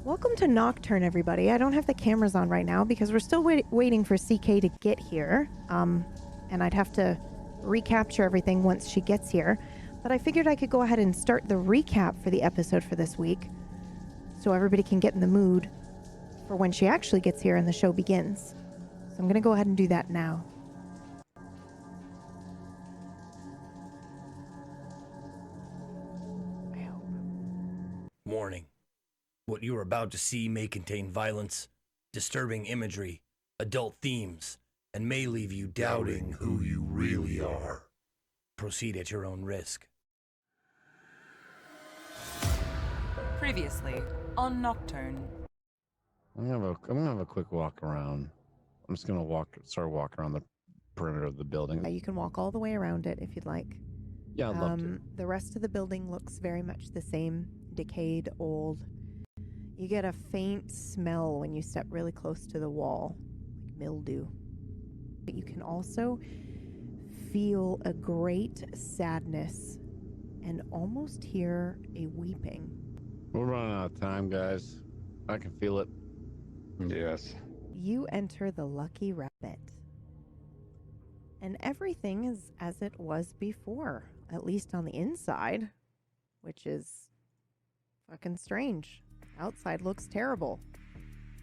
Welcome to Nocturne, everybody. I don't have the cameras on right now because we're still waiting for CK to get here. And I'd have to recapture everything once she gets here. But I figured I could go ahead and start the recap for the episode for this week so everybody can get in the mood for when she actually gets here and the show begins. So I'm going to go ahead and do that now. I hope. Warning. What you are about to see may contain violence, disturbing imagery, adult themes, and may leave you doubting who you really are. Proceed at your own risk. Previously on Nocturne. I'm gonna have a quick walk around. I'm just gonna start walking around the perimeter of the building. You can walk all the way around it if you'd like. Yeah, I'd love to. The rest of the building looks very much the same, decayed, old. You get a faint smell when you step really close to the wall, like mildew. But you can also feel a great sadness and almost hear a weeping. We're running out of time, guys. I can feel it. Yes. You enter the Lucky Rabbit. And everything is as it was before, at least on the inside, which is fucking strange. Outside looks terrible.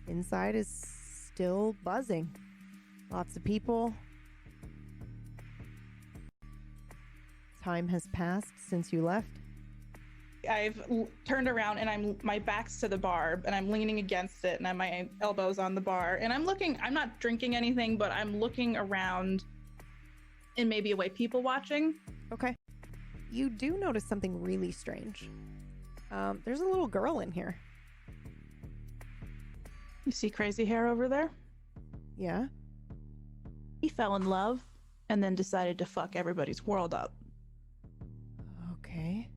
Inside is still buzzing. Lots of people. Time has passed since you left. I've turned around and my back's to the bar and I'm leaning against it and I have my elbows on the bar and I'm not drinking anything, but I'm looking around in maybe a way people watching. Okay. You do notice something really strange. There's a little girl in here. You see crazy hair over there? Yeah? He fell in love and then decided to fuck everybody's world up. Okay.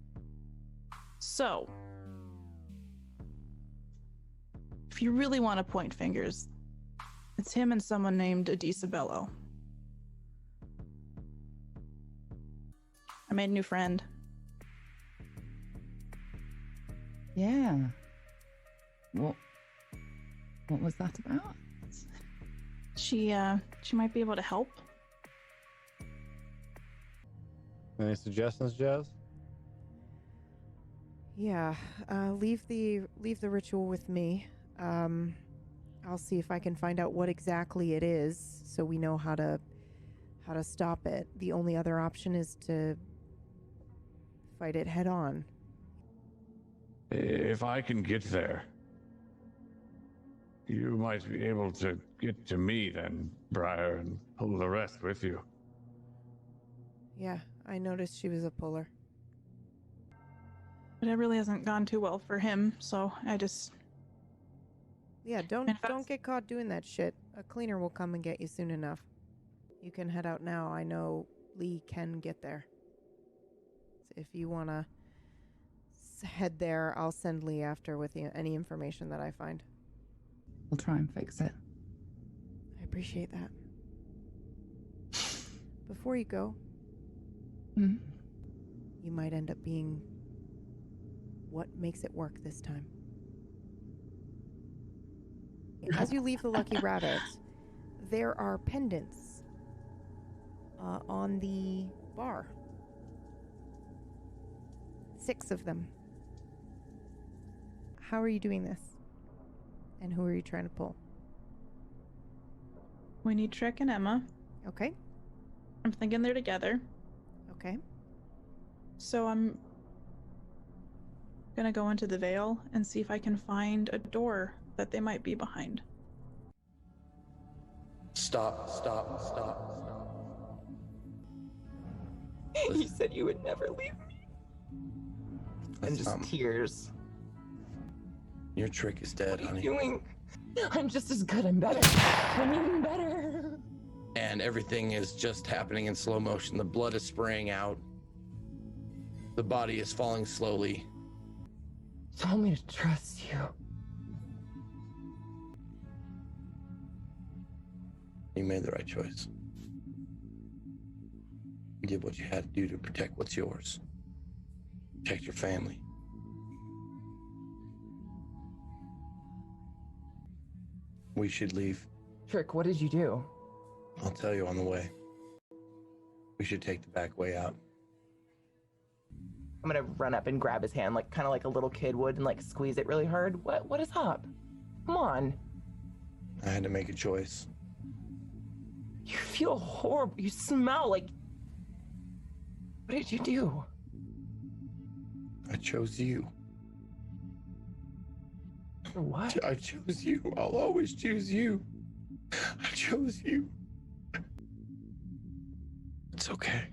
So, if you really want to point fingers, it's him and someone named Adisabello. I made a new friend. Yeah. What was that about? She might be able to help. Any suggestions, Jazz? Yeah. Leave the ritual with me. I'll see if I can find out what exactly it is so we know how to stop it. The only other option is to fight it head on. If I can get there, you might be able to get to me then, Briar, and pull the rest with you. Yeah, I noticed she was a puller. But it really hasn't gone too well for him, so I just... Yeah, don't get caught doing that shit. A cleaner will come and get you soon enough. You can head out now. I know Lee can get there. So if you want to head there, I'll send Lee after with any information that I find. We'll try and fix it. I appreciate that. Before you go, Mm. you might end up being what makes it work this time. As you leave the Lucky Rabbit, there are pendants on the bar. 6 of them. How are you doing this? And who are you trying to pull? We need Trick and Emma. Okay. I'm thinking they're together. Okay. So I'm gonna go into the veil and see if I can find a door that they might be behind. Stop. You said you would never leave me. And just tears. Your trick is dead, What are honey. you doing? I'm just as good. I'm better. I'm even better. And everything is just happening in slow motion. The blood is spraying out. The body is falling slowly. You told me to trust you. You made the right choice. You did what you had to do to protect what's yours. Protect your family. We should leave. Trick, what did you do? I'll tell you on the way. We should take the back way out. I'm gonna run up and grab his hand, like kind of like a little kid would, and like squeeze it really hard. What is up? Come on. I had to make a choice. You feel horrible. You smell like. What did you do? I chose you. For what? I chose you. I'll always choose you. I chose you. It's okay.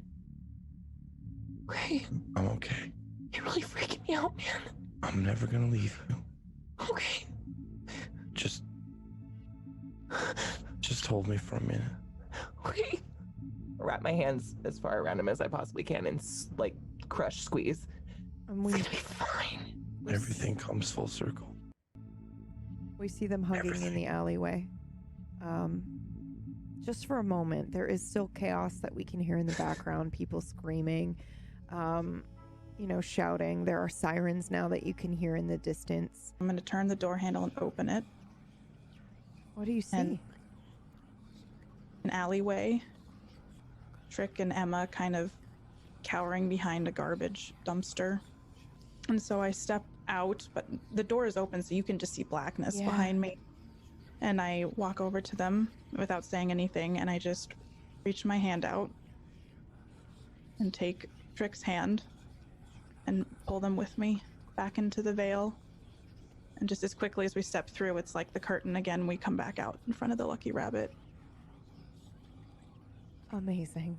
Okay. I'm okay. You're really freaking me out, man. I'm never gonna leave you. Okay. Just hold me for a minute. Okay. Wrap my hands as far around him as I possibly can and like crush, squeeze. And It's gonna be fine. Everything comes full circle. we see them hugging in Everything. the alleyway. Just for a moment, there is still chaos that we can hear in the background. People screaming, shouting. There are sirens now that you can hear in the distance. I'm going to turn the door handle and open it. What do you see? And- An alleyway. Trick and Emma kind of cowering behind a garbage dumpster. And so I step out, but the door is open, so you can just see blackness Yeah. behind me. And I walk over to them without saying anything, and I just reach my hand out and take Trick's hand and pull them with me back into the veil. And just as quickly as we step through, it's like the curtain again, we come back out in front of the Lucky Rabbit. Amazing.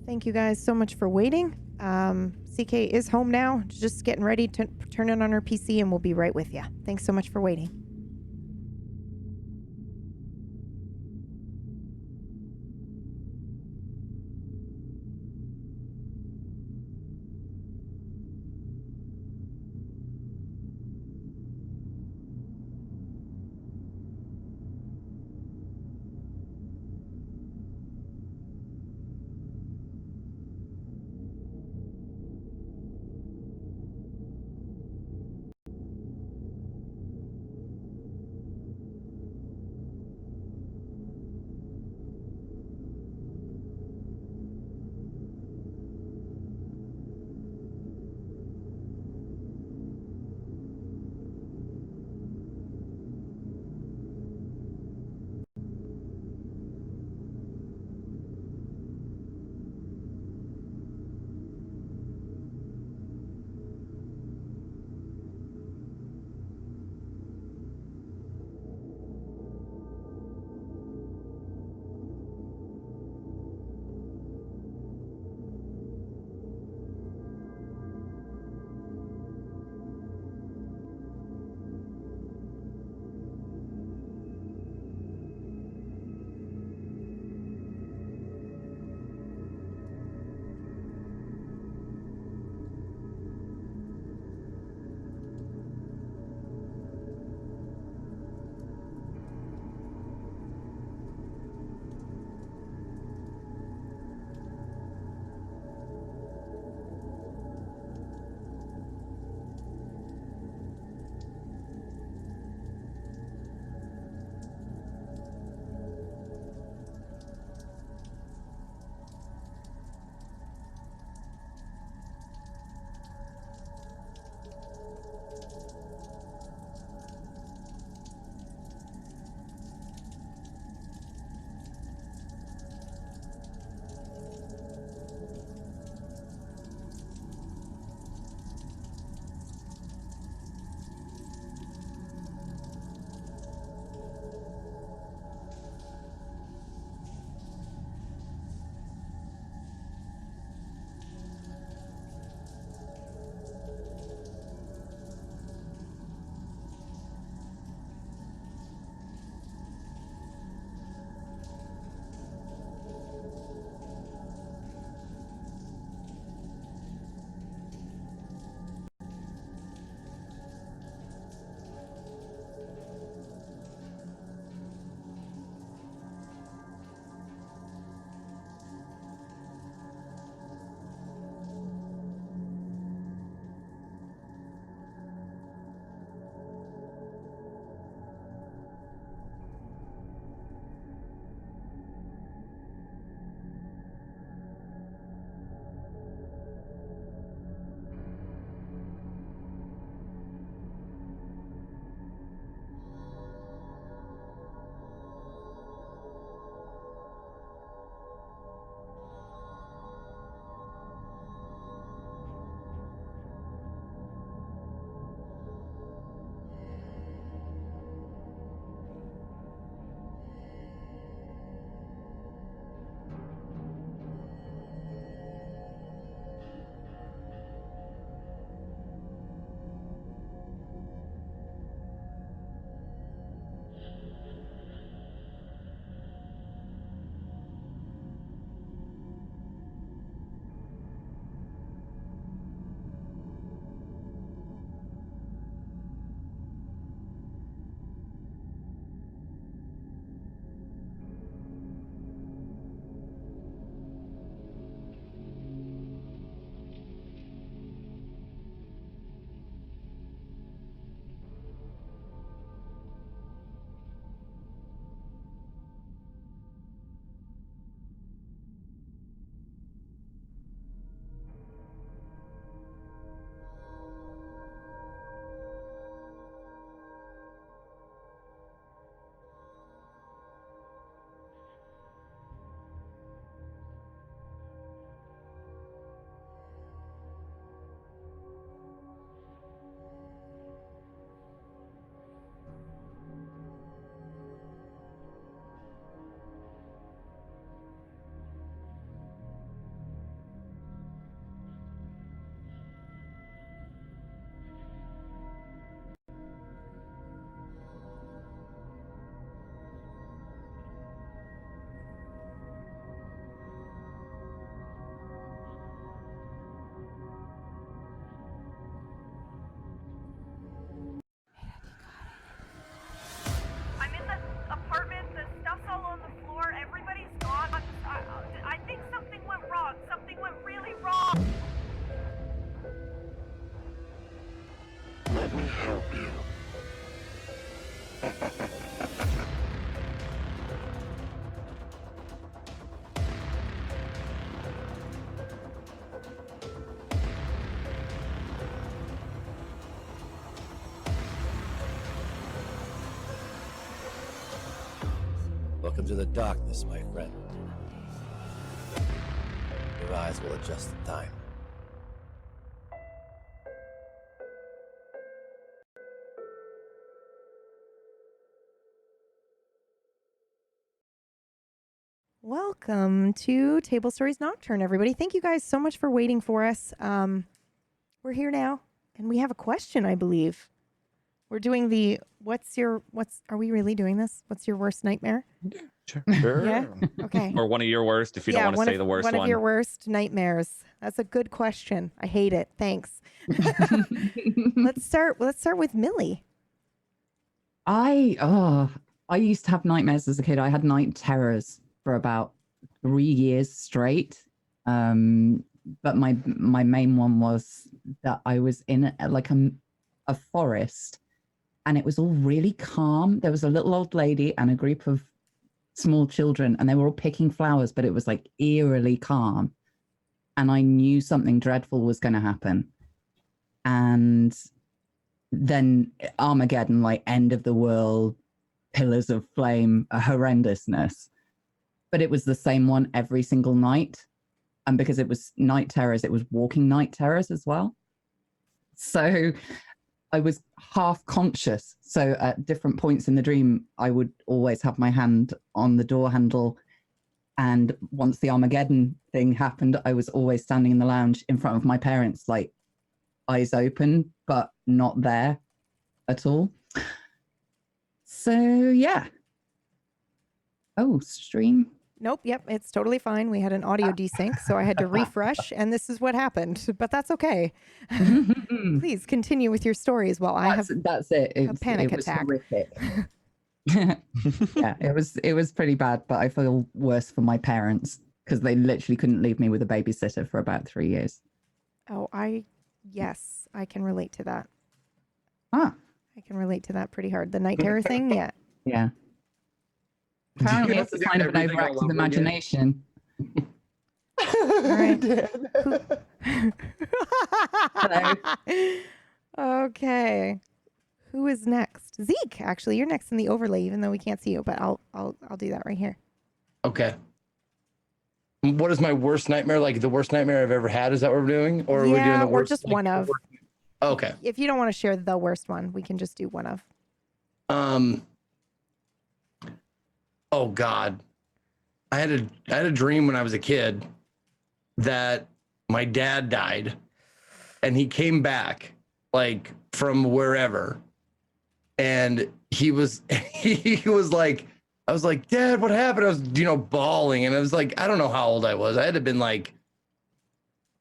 Thank you guys so much for waiting. CK is home now, just getting ready to turn it on her PC, and we'll be right with you. Thanks so much for waiting. Welcome to the darkness, my friend. Your eyes will adjust in time. Welcome to Tablestory's Nocturne, everybody. Thank you guys so much for waiting for us. We're here now, and we have a question, I believe. We're doing the, are we really doing this? What's your worst nightmare? Sure. Yeah? Okay. Or one of your worst, if you don't want to say the worst one. One of your worst nightmares. That's a good question. I hate it. Thanks. Let's start with Millie. I used to have nightmares as a kid. I had night terrors for about 3 years straight. But my main one was that I was in a forest, and it was all really calm. There was a little old lady and a group of small children, and they were all picking flowers, but it was like eerily calm. And I knew something dreadful was going to happen. And then Armageddon, like end of the world, pillars of flame, a horrendousness. But it was the same one every single night. And because it was night terrors, it was walking night terrors as well. So I was half conscious. So at different points in the dream, I would always have my hand on the door handle. And once the Armageddon thing happened, I was always standing in the lounge in front of my parents, like eyes open, but not there at all. So yeah. Oh, stream. Nope. Yep. It's totally fine. We had an audio desync, so I had to refresh, and this is what happened. But that's okay. Please continue with your stories while I have that's it. a panic attack. Horrific. Yeah, it was pretty bad, but I feel worse for my parents because they literally couldn't leave me with a babysitter for about 3 years. Oh, yes, I can relate to that. Ah. I can relate to that pretty hard. The night terror thing, yeah. Yeah. Apparently it's a sign of an overactive imagination. All right. Hello. Okay. Who is next? Zeke, actually, you're next in the overlay, even though we can't see you, but I'll do that right here. Okay. What is my worst nightmare? Like the worst nightmare I've ever had? Is that what we're doing? Or are we doing the worst? Or just one of. Okay. If you don't want to share the worst one, we can just do one of. Oh God. I had a dream when I was a kid that my dad died and he came back like from wherever. And he was like, I was like, Dad, what happened? I was, bawling. And I was like, I don't know how old I was. I had to have been like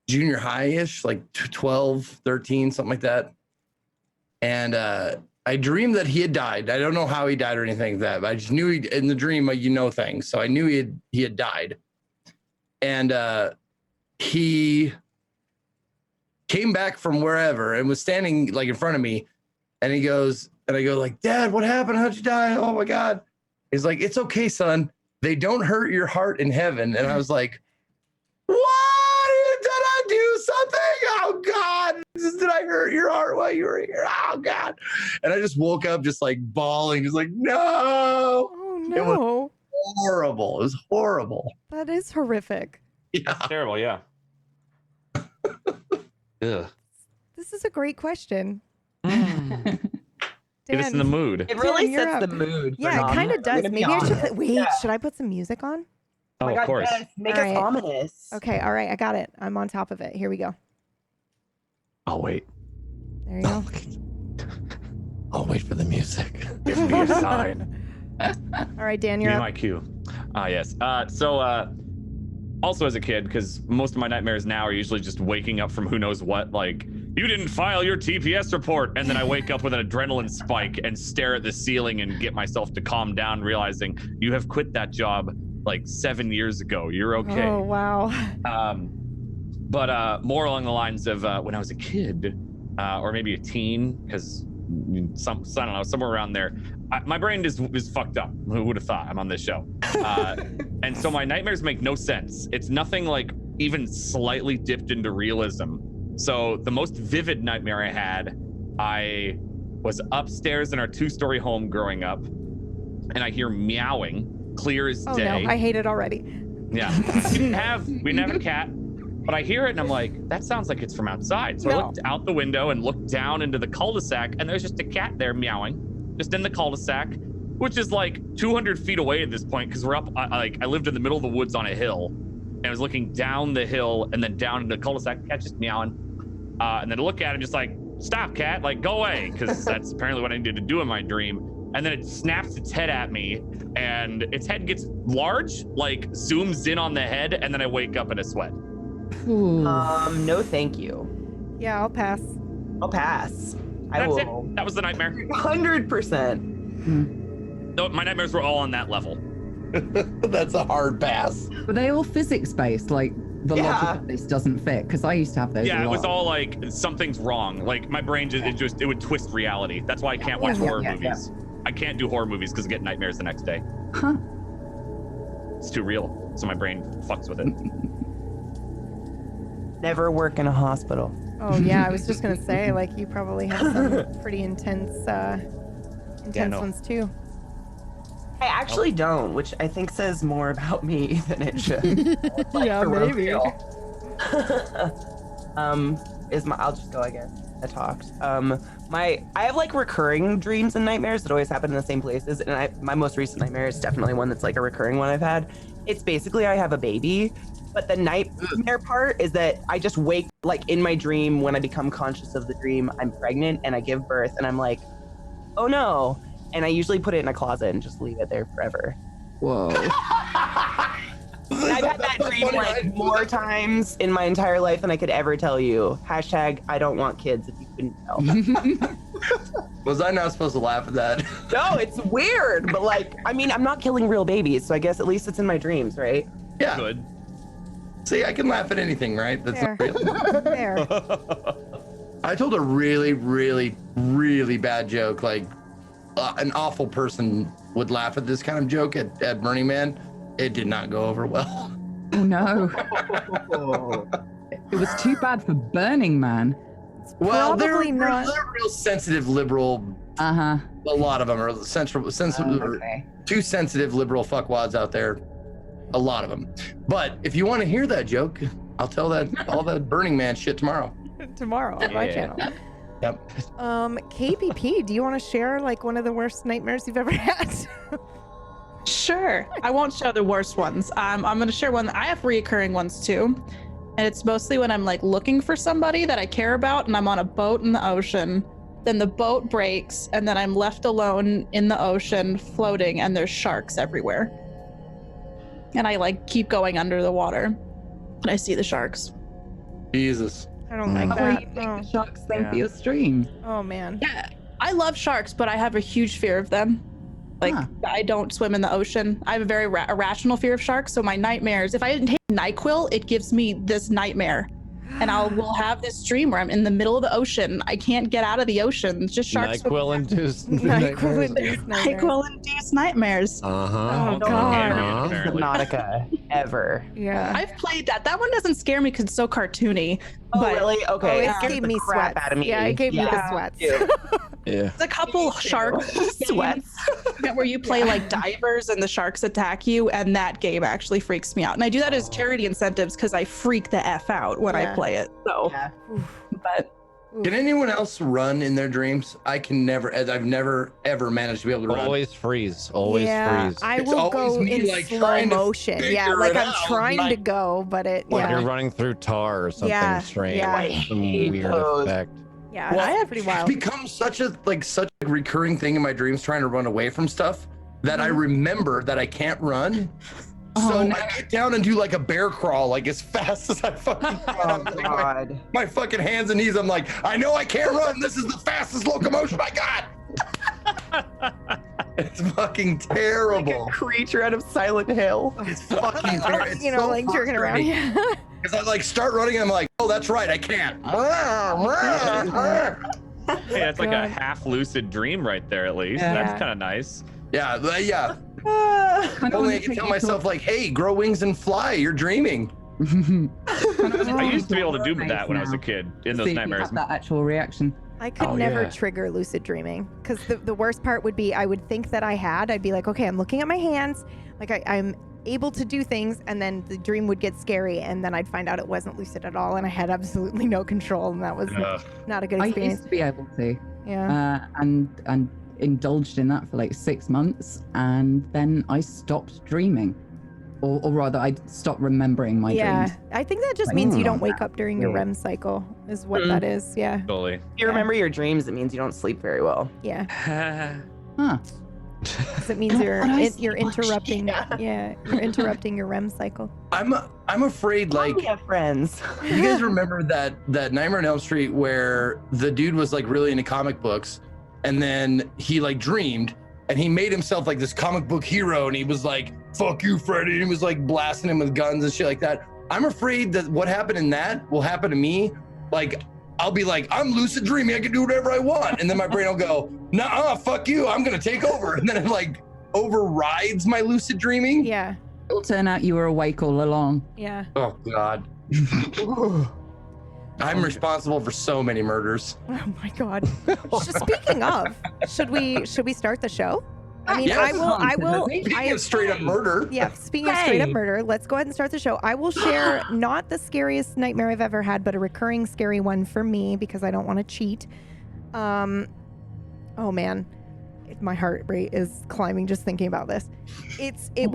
junior high-ish, like 12, 13, something like that. And I dreamed that he had died. I don't know how he died or anything like that, but I just knew in the dream, things. So I knew he had died. And he came back from wherever and was standing like in front of me. And he goes, and I go like, Dad, what happened? How'd you die? Oh my God. He's like, it's okay, son. They don't hurt your heart in heaven. And I was like, what? Did I do something? Oh God. Did I hurt your heart while you were here? Oh God. And I just woke up just like bawling, just like, no. Oh no. It was horrible. It was horrible. That is horrific. Yeah. Terrible, yeah. Ugh. This is a great question. Get us in the mood. It really Dan, you're sets up. the mood. Yeah, it kind of does. Maybe I should should I put some music on? Oh, of course. Yes, make All us right. ominous. Okay, all right, I got it. I'm on top of it. Here we go. I'll wait. There you go. I'll wait for the music. Give me a sign. All right, Dan, Give you're me up. my cue. Yes. Also as a kid, because most of my nightmares now are usually just waking up from who knows what, like, you didn't file your TPS report, and then I wake up with an adrenaline spike and stare at the ceiling and get myself to calm down, realizing you have quit that job like 7 years ago. You're okay. Oh, wow. But more along the lines of when I was a kid, or maybe a teen, because I don't know, somewhere around there. My brain is fucked up. Who would have thought? I'm on this show. And so my nightmares make no sense. It's nothing like even slightly dipped into realism. So the most vivid nightmare I had, I was upstairs in our 2-story home growing up, and I hear meowing, clear as Oh day. no, I hate it already. Yeah. we didn't have a cat, but I hear it and I'm like, that sounds like it's from outside. So I looked out the window and looked down into the cul-de-sac, and there's just a cat there meowing, just in the cul-de-sac, which is like 200 feet away at this point because we're up. I lived in the middle of the woods on a hill, and I was looking down the hill and then down into the cul-de-sac. Cat just meowing, and then I look at it just like, stop, cat, like go away, because that's apparently what I needed to do in my dream. And then it snaps its head at me, and its head gets large, like zooms in on the head, and then I wake up in a sweat. Ooh. No, thank you. Yeah, I'll pass. I'll pass. That's it. will. That was the nightmare. 100%. No, my nightmares were all on that level. That's a hard pass. Were they all physics-based? Like, the Yeah. logic of this doesn't fit? Because I used to have those Yeah, a it was lot. all like something's wrong. Like my brain it would twist reality. That's why I can't watch horror movies. I can't do horror movies because I get nightmares the next day. Huh. It's too real, so my brain fucks with it. Never work in a hospital. Oh yeah, I was just gonna say, like, you probably have some pretty intense no. ones too. I actually don't, which I think says more about me than it should. Yeah, for maybe. real. I'll just go, I guess. I talked. I have like recurring dreams and nightmares that always happen in the same places, and my most recent nightmare is definitely one that's like a recurring one I've had. It's basically I have a baby, but the nightmare part is that I just wake, like in my dream when I become conscious of the dream, I'm pregnant and I give birth, and I'm like, oh no. And I usually put it in a closet and just leave it there forever. Whoa. I've had that dream like more times in my entire life than I could ever tell you. Hashtag I don't want kids, if you couldn't tell. Was I not supposed to laugh at that? No, it's weird, but like, I mean, I'm not killing real babies, so I guess at least it's in my dreams, right? Yeah. Good. See, I can laugh at anything, right? That's Fair. not real. There. I told a really, really, really bad joke. Like, an awful person would laugh at this kind of joke at Burning Man. It did not go over well. Oh no. It was too bad for Burning Man. Well, they're Probably not. real sensitive liberal. Uh-huh. A lot of them are sensitive, Okay. too sensitive liberal fuckwads out there. A lot of them. But if you want to hear that joke, I'll tell all that Burning Man shit tomorrow. Tomorrow on my Yeah. channel. Yep. KPP, do you want to share like one of the worst nightmares you've ever had? Sure. I won't show the worst ones. I'm going to share one. I have reoccurring ones too. And it's mostly when I'm like looking for somebody that I care about and I'm on a boat in the ocean. Then the boat breaks and then I'm left alone in the ocean floating and there's sharks everywhere. And I like keep going under the water and I see the sharks. Jesus. I don't like How are you that. think Oh. the sharks think for your stream? Oh man. Yeah, I love sharks, but I have a huge fear of them. Like, Huh. I don't swim in the ocean. I have a very irrational fear of sharks. So my nightmares, if I didn't take NyQuil, it gives me this nightmare. And will have this dream where I'm in the middle of the ocean. I can't get out of the ocean. It's just sharks. NyQuil-induced NyQuil-induced nightmares. NyQuil-induced nightmares. Uh-huh. Oh, God. Apparently. Subnautica ever. Yeah. I've played that. That one doesn't scare me because it's so cartoony. Oh, but really? Okay. Oh, it it scares gave the me crap sweats. out of me. Yeah, it gave me the Yeah. sweats. Ew. Yeah. There's a couple shark Sweats. games where you play like divers and the sharks attack you, and that game actually freaks me out. And I do that as charity incentives because I freak the F out when I Yeah. play it. So, Yeah. but Can anyone else run in their dreams? I've never ever managed to be able to run. Always freeze. Always yeah, freeze. I It's will always go me, in like, slow trying to motion. Yeah, figure like it I'm out, trying to like- go, but it. Like Yeah, you're running through tar or something Yeah, strange. yeah. Some hate weird those. effect. yeah, Well, it's pretty wild. It's become such a recurring thing in my dreams, trying to run away from stuff, that I remember that I can't run. So no. I get down and do like a bear crawl, like as fast as I fucking can. Oh, Like, God. my fucking hands and knees. I'm like, I know I can't run. This is the fastest locomotion I got. It's fucking terrible. Creature out of Silent Hill. It's fucking terrible. It's You know, so like jerking around. frustrating. Yeah. Because I like start running and I'm like, oh, that's right, I can't. Hey, that's like a God. half lucid dream right there, at least. Yeah. That's kind of nice. Yeah, yeah. Kind of Only I wanna can take tell you myself like, hey, grow wings and fly. You're dreaming. I used to be able to do that when I was a kid in those See if you nightmares. have that actual reaction. I could Oh, never yeah. trigger lucid dreaming because the worst part would be I would think that I'd be like, okay, I'm looking at my hands, like I'm able to do things, and then the dream would get scary, and then I'd find out it wasn't lucid at all, and I had absolutely no control, and that was not a good I experience. used to be able to, Yeah. and indulged in that for like 6 months, and then I stopped dreaming, or rather, I stopped remembering my dreams. I think that just Like, means you mm. don't wake up during your REM cycle, is what that is. Yeah. Totally. If you remember your dreams, it means you don't sleep very well. Yeah. Huh. 'Cause it means you're interrupting. Yeah, you're interrupting your REM cycle. I'm afraid, like, we have friends. you guys remember that Nightmare on Elm Street where the dude was like really into comic books, and then he like dreamed and he made himself like this comic book hero, and he was like, "Fuck you, Freddy," and he was like blasting him with guns and shit like that. I'm afraid that what happened in that will happen to me. Like, I'll be like, I'm lucid dreaming, I can do whatever I want, and then my brain will go, "Nah, fuck you, I'm gonna take over," and then it like overrides my lucid dreaming. Yeah. It'll turn out you were awake all along. Yeah. Oh God. I'm responsible for so many murders. Oh my God. Speaking of, should we start the show? I mean, Yes. I will. Speaking of straight up murder. Yeah, speaking of straight up murder, let's go ahead and start the show. I will share not the scariest nightmare I've ever had, but a recurring scary one for me because I don't want to cheat. Oh man, my heart rate is climbing just thinking about this. It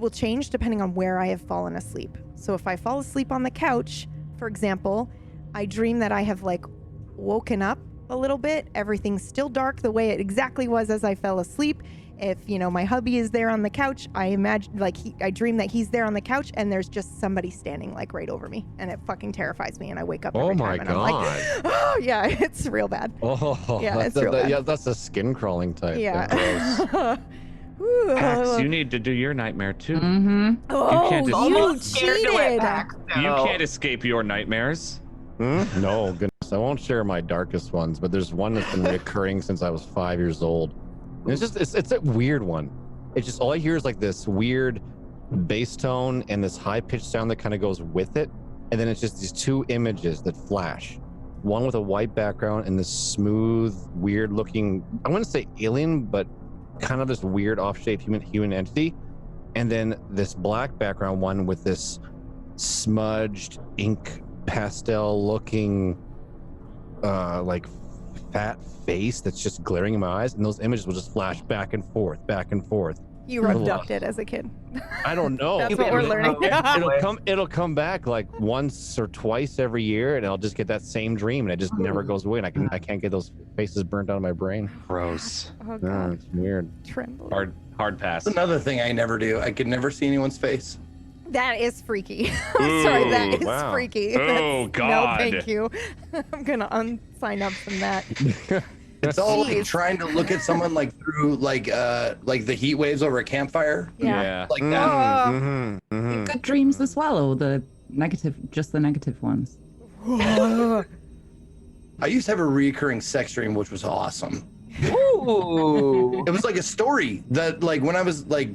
will change depending on where I have fallen asleep. So if I fall asleep on the couch, for example, I dream that I have like woken up a little bit. Everything's still dark the way it exactly was as I fell asleep. If, my hubby is there on the couch, I imagine, like, I dream that he's there on the couch and there's just somebody standing, like, right over me. And it fucking terrifies me. And I wake up every time and I'm like, oh, yeah, it's real bad. Oh, Yeah, that's it's real bad. Yeah, that's a skin crawling type. Yeah. Ooh. Pax, you need to do your nightmare too. Mm-hmm. Oh, can't you just- cheated. You can't escape your nightmares. No, goodness. I won't share my darkest ones, but there's one that's been recurring since I was 5 years old. And it's a weird one. It's just all I hear is like this weird bass tone and this high pitched sound that kind of goes with it. And then it's just these two images that flash. One with a white background and this smooth, weird looking, I wouldn't say alien, but kind of this weird off-shaped human entity. And then this black background one with this smudged ink pastel looking like fat face that's just glaring in my eyes, and those images will just flash back and forth. You were abducted as a kid. I don't know. That's what we're learning. It'll come back like once or twice every year, and I'll just get that same dream, and it just never goes away. And I can't get those faces burnt out of my brain. Gross. Oh, Yeah, God. it's weird. Tremble. Hard pass. That's another thing I never do. I could never see anyone's face. That is freaky. Sorry, that is wow. freaky. Oh, No, God. thank you. I'm going to unsign up from that. It's all like Jeez. trying to look at someone like through like the heat waves over a campfire. Yeah. Like that. Oh. Good dreams as well, or just the negative ones? I used to have a recurring sex dream, which was awesome. Ooh. It was like a story that, like, when I was like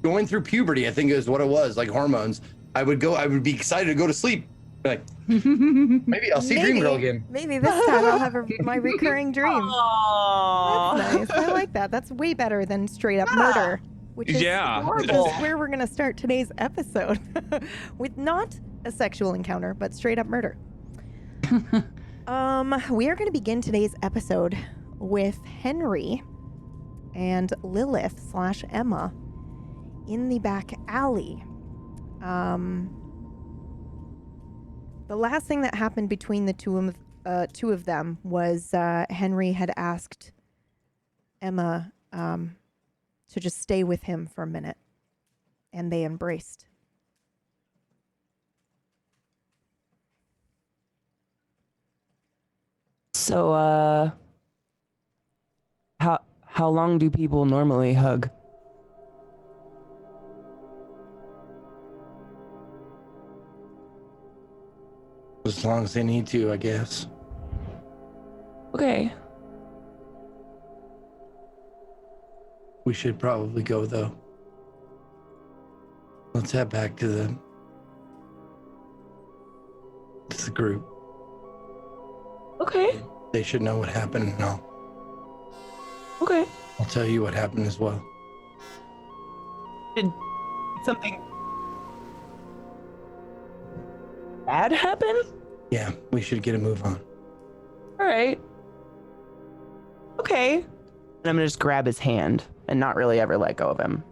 going through puberty, I think is what it was, like hormones. I would be excited to go to sleep. Like, maybe I'll see Dream Girl again. Maybe this time I'll have my recurring dream. Aww. That's nice. I like that. That's way better than straight up murder. Which is where we're going to start today's episode. With not a sexual encounter, but straight up murder. We are going to begin today's episode with Henry and Lilith / Emma in the back alley. The last thing that happened between the two of them was Henry had asked Emma to just stay with him for a minute, and they embraced. So, how long do people normally hug? As long as they need to, I guess. Okay. We should probably go, though. Let's head back to the group. Okay. they should know what happened, and Okay. I'll tell you what happened as well. Did something bad happen? Yeah, we should get a move on. All right. Okay. And I'm gonna just grab his hand and not really ever let go of him.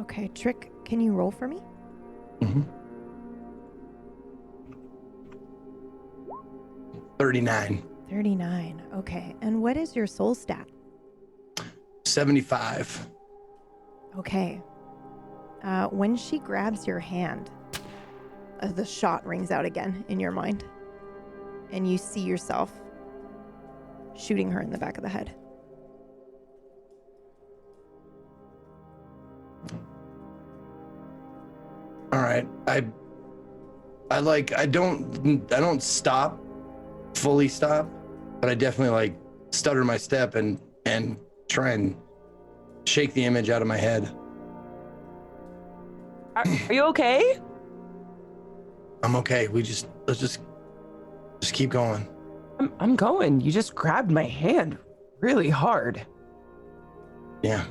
Okay, Trick, can you roll for me? Mm-hmm. 39. 39. Okay. And what is your soul stat? 75. Okay. When she grabs your hand, the shot rings out again in your mind. And you see yourself shooting her in the back of the head. All right. I don't stop, fully stop, but I definitely like stutter my step and try and shake the image out of my head. Are you okay? I'm okay. Let's just keep going. I'm going. You just grabbed my hand really hard. Yeah.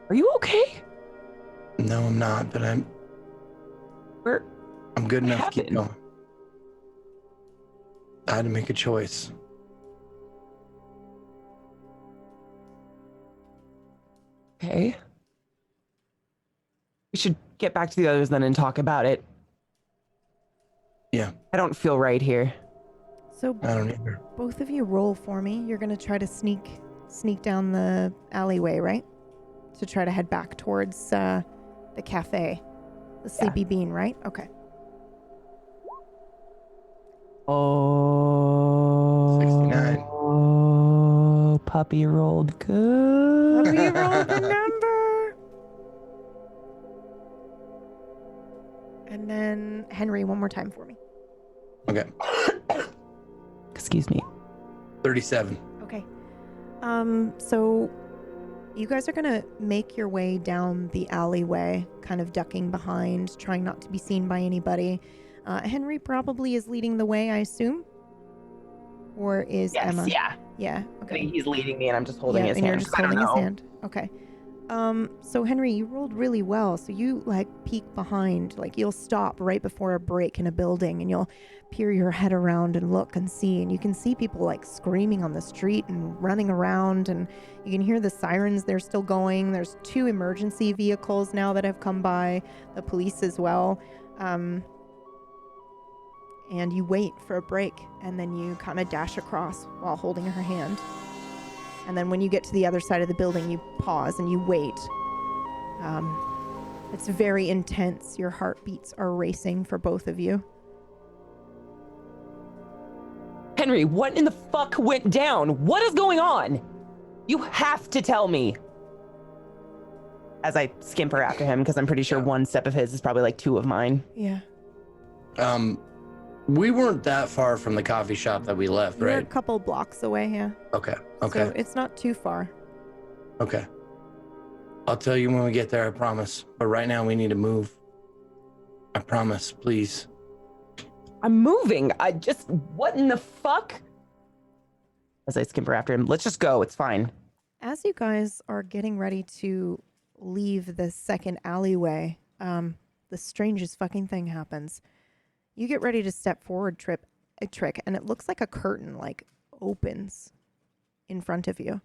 Are you okay? No, I'm not, but I'm good enough to keep happened? going. I had to make a choice. Okay. We should get back to the others then and talk about it. Yeah. I don't feel right here. So I don't either. both of you roll for me. You're going to try to sneak down the alleyway, right? To try to head back towards the cafe. The Sleepy Bean, right? Okay. Oh. 69. Oh, puppy rolled good. Puppy rolled the number. And then Henry, one more time for me. Okay. Excuse me. 37. Okay. So you guys are gonna make your way down the alleyway, kind of ducking behind, trying not to be seen by anybody. Henry probably is leading the way, I assume? Or is Yes, Emma? yeah. Yeah, I okay. think he's leading me and I'm just holding his and hand. you're just 'cause I don't holding his know. hand. Okay. So Henry, you rolled really well. So you like peek behind, like you'll stop right before a break in a building and you'll peer your head around and look and see, and you can see people like screaming on the street and running around, and you can hear the sirens. They're still going. There's 2 emergency vehicles now that have come by, the police as well. And you wait for a break, and then you kind of dash across while holding her hand. And then when you get to the other side of the building, you pause and you wait. It's very intense. Your heartbeats are racing for both of you. Henry, what in the fuck went down? What is going on? You have to tell me. As I skimper after him, because I'm pretty sure one step of his is probably like 2 of mine. Yeah. We weren't that far from the coffee shop that we left, You're a right? couple blocks away, yeah. Okay. So it's not too far. Okay. I'll tell you when we get there, I promise. But right now we need to move. I promise, please. I'm moving. What in the fuck? As I skimper after him, let's just go. It's fine. As you guys are getting ready to leave the second alleyway, the strangest fucking thing happens. You get ready to step forward, Trick, and it looks like a curtain like opens in front of you.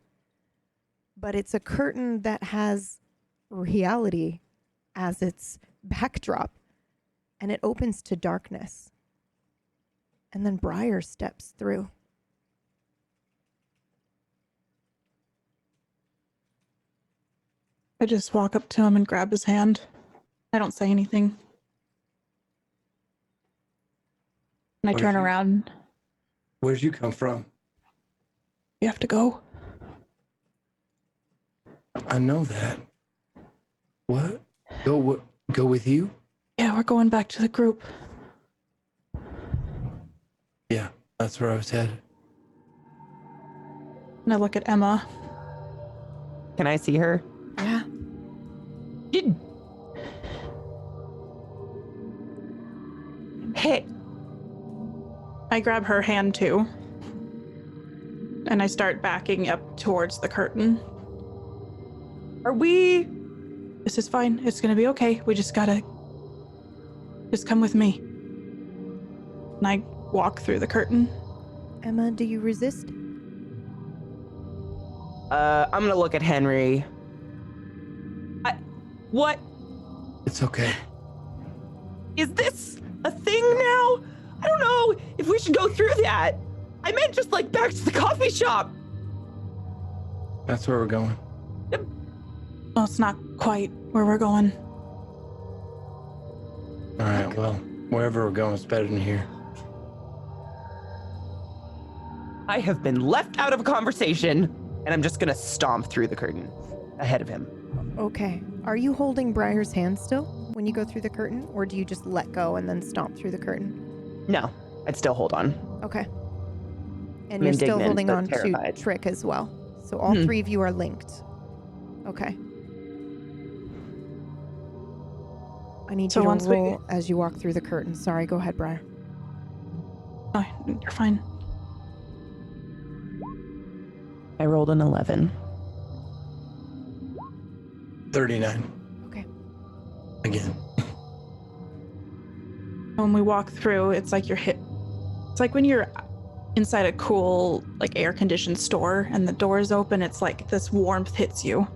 But it's a curtain that has reality as its backdrop, and it opens to darkness. And then Briar steps through. I just walk up to him and grab his hand. I don't say anything. And I turn around. Where'd you come from? You have to go. I know that. What? Go with you? Yeah, we're going back to the group. Yeah, that's where I was headed. And I look at Emma. Can I see her? Yeah. Hey. I grab her hand too. And I start backing up towards the curtain. Are we? This is fine. It's gonna be okay. We just gotta... Just come with me. And I walk through the curtain. Emma, do you resist? I'm gonna look at Henry. What? It's okay. Is this a thing now? I don't know if we should go through that. I meant just like back to the coffee shop. That's where we're going. Well, it's not quite where we're going. All right, well, wherever we're going is better than here. I have been left out of a conversation, and I'm just gonna stomp through the curtain ahead of him. Okay. Are you holding Briar's hand still when you go through the curtain, or do you just let go and then stomp through the curtain? No, I'd still hold on. Okay. And I'm you're still indignant, holding but on terrified. to Trick as well. So all three of you are linked. Okay. I need So you once to roll as you walk through the curtain. Sorry, go ahead, Briar. Oh, you're fine. I rolled an 11. 39. Okay. Again. When we walk through, it's like it's like when you're inside a cool, like air-conditioned store and the doors open, it's like this warmth hits you.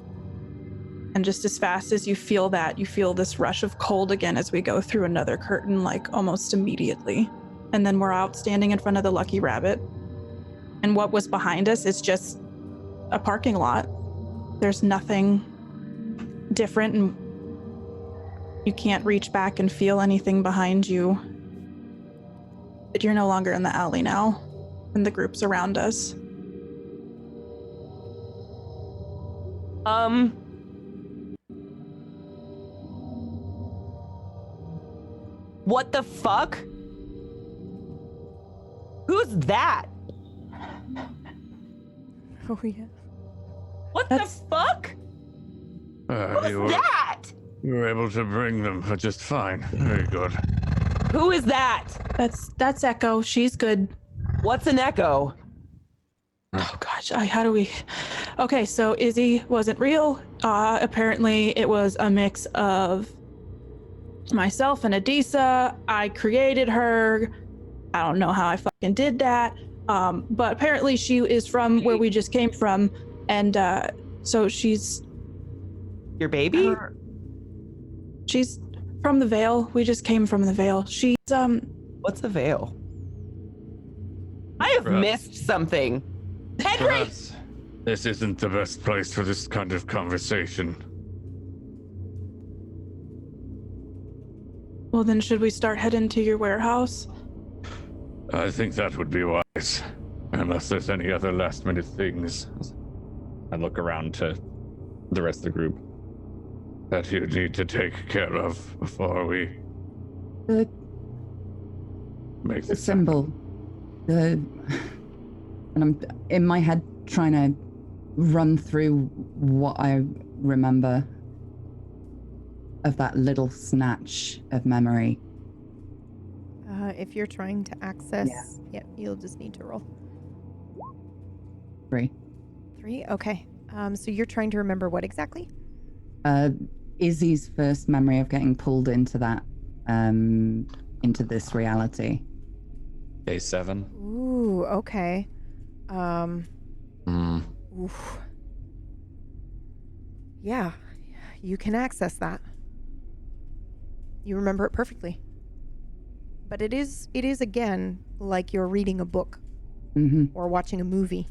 And just as fast as you feel that, you feel this rush of cold again as we go through another curtain, like almost immediately. And then we're out standing in front of the Lucky Rabbit. And what was behind us is just a parking lot. There's nothing different, and you can't reach back and feel anything behind you. But you're no longer in the alley now, and the group's around us. What the fuck? Who's that? Oh, yeah. What That's- the fuck? Who's that? You were able to bring them just fine. Very good. Who is that? That's Echo. She's good. What's an echo? Oh gosh, how do we? Okay, so Izzy wasn't real. Apparently, it was a mix of myself and Adisa. I created her. I don't know how I fucking did that. But apparently, she is from where we just came from, and so she's Your baby? she's from the Vale. We just came from the Vale. She's What's a veil? I have missed something. Henry! Perhaps this isn't the best place for this kind of conversation. Well, then should we start heading to your warehouse? I think that would be wise. Unless there's any other last minute things I look around to the rest of the group. that you need to take care of before we The, make the this symbol. And I'm in my head trying to run through what I remember of that little snatch of memory. If you're trying to access, you'll just need to roll. 3. 3? Okay. So you're trying to remember what exactly? Izzy's first memory of getting pulled into that, into this reality. Day 7. Ooh, okay. Oof. Yeah, you can access that. You remember it perfectly. But it is again like you're reading a book or watching a movie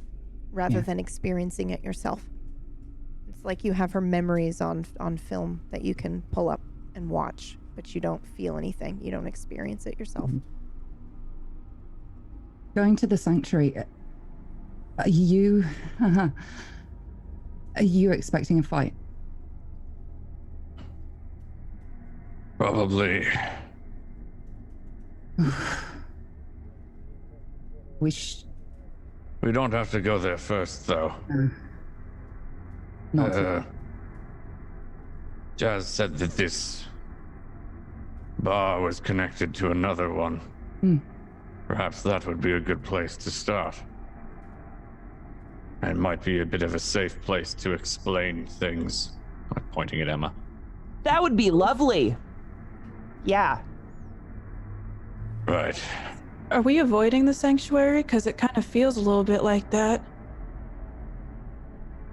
rather than experiencing it yourself. It's like you have her memories on film that you can pull up and watch, but you don't feel anything. You don't experience it yourself. Going to the sanctuary, are you expecting a fight? Probably. We don't have to go there first, though. not yet. Jazz said that this bar was connected to another one. Perhaps that would be a good place to start. It might be a bit of a safe place to explain things. I'm pointing at Emma. That would be lovely. Yeah. Right. Are we avoiding the sanctuary? Because it kind of feels a little bit like that.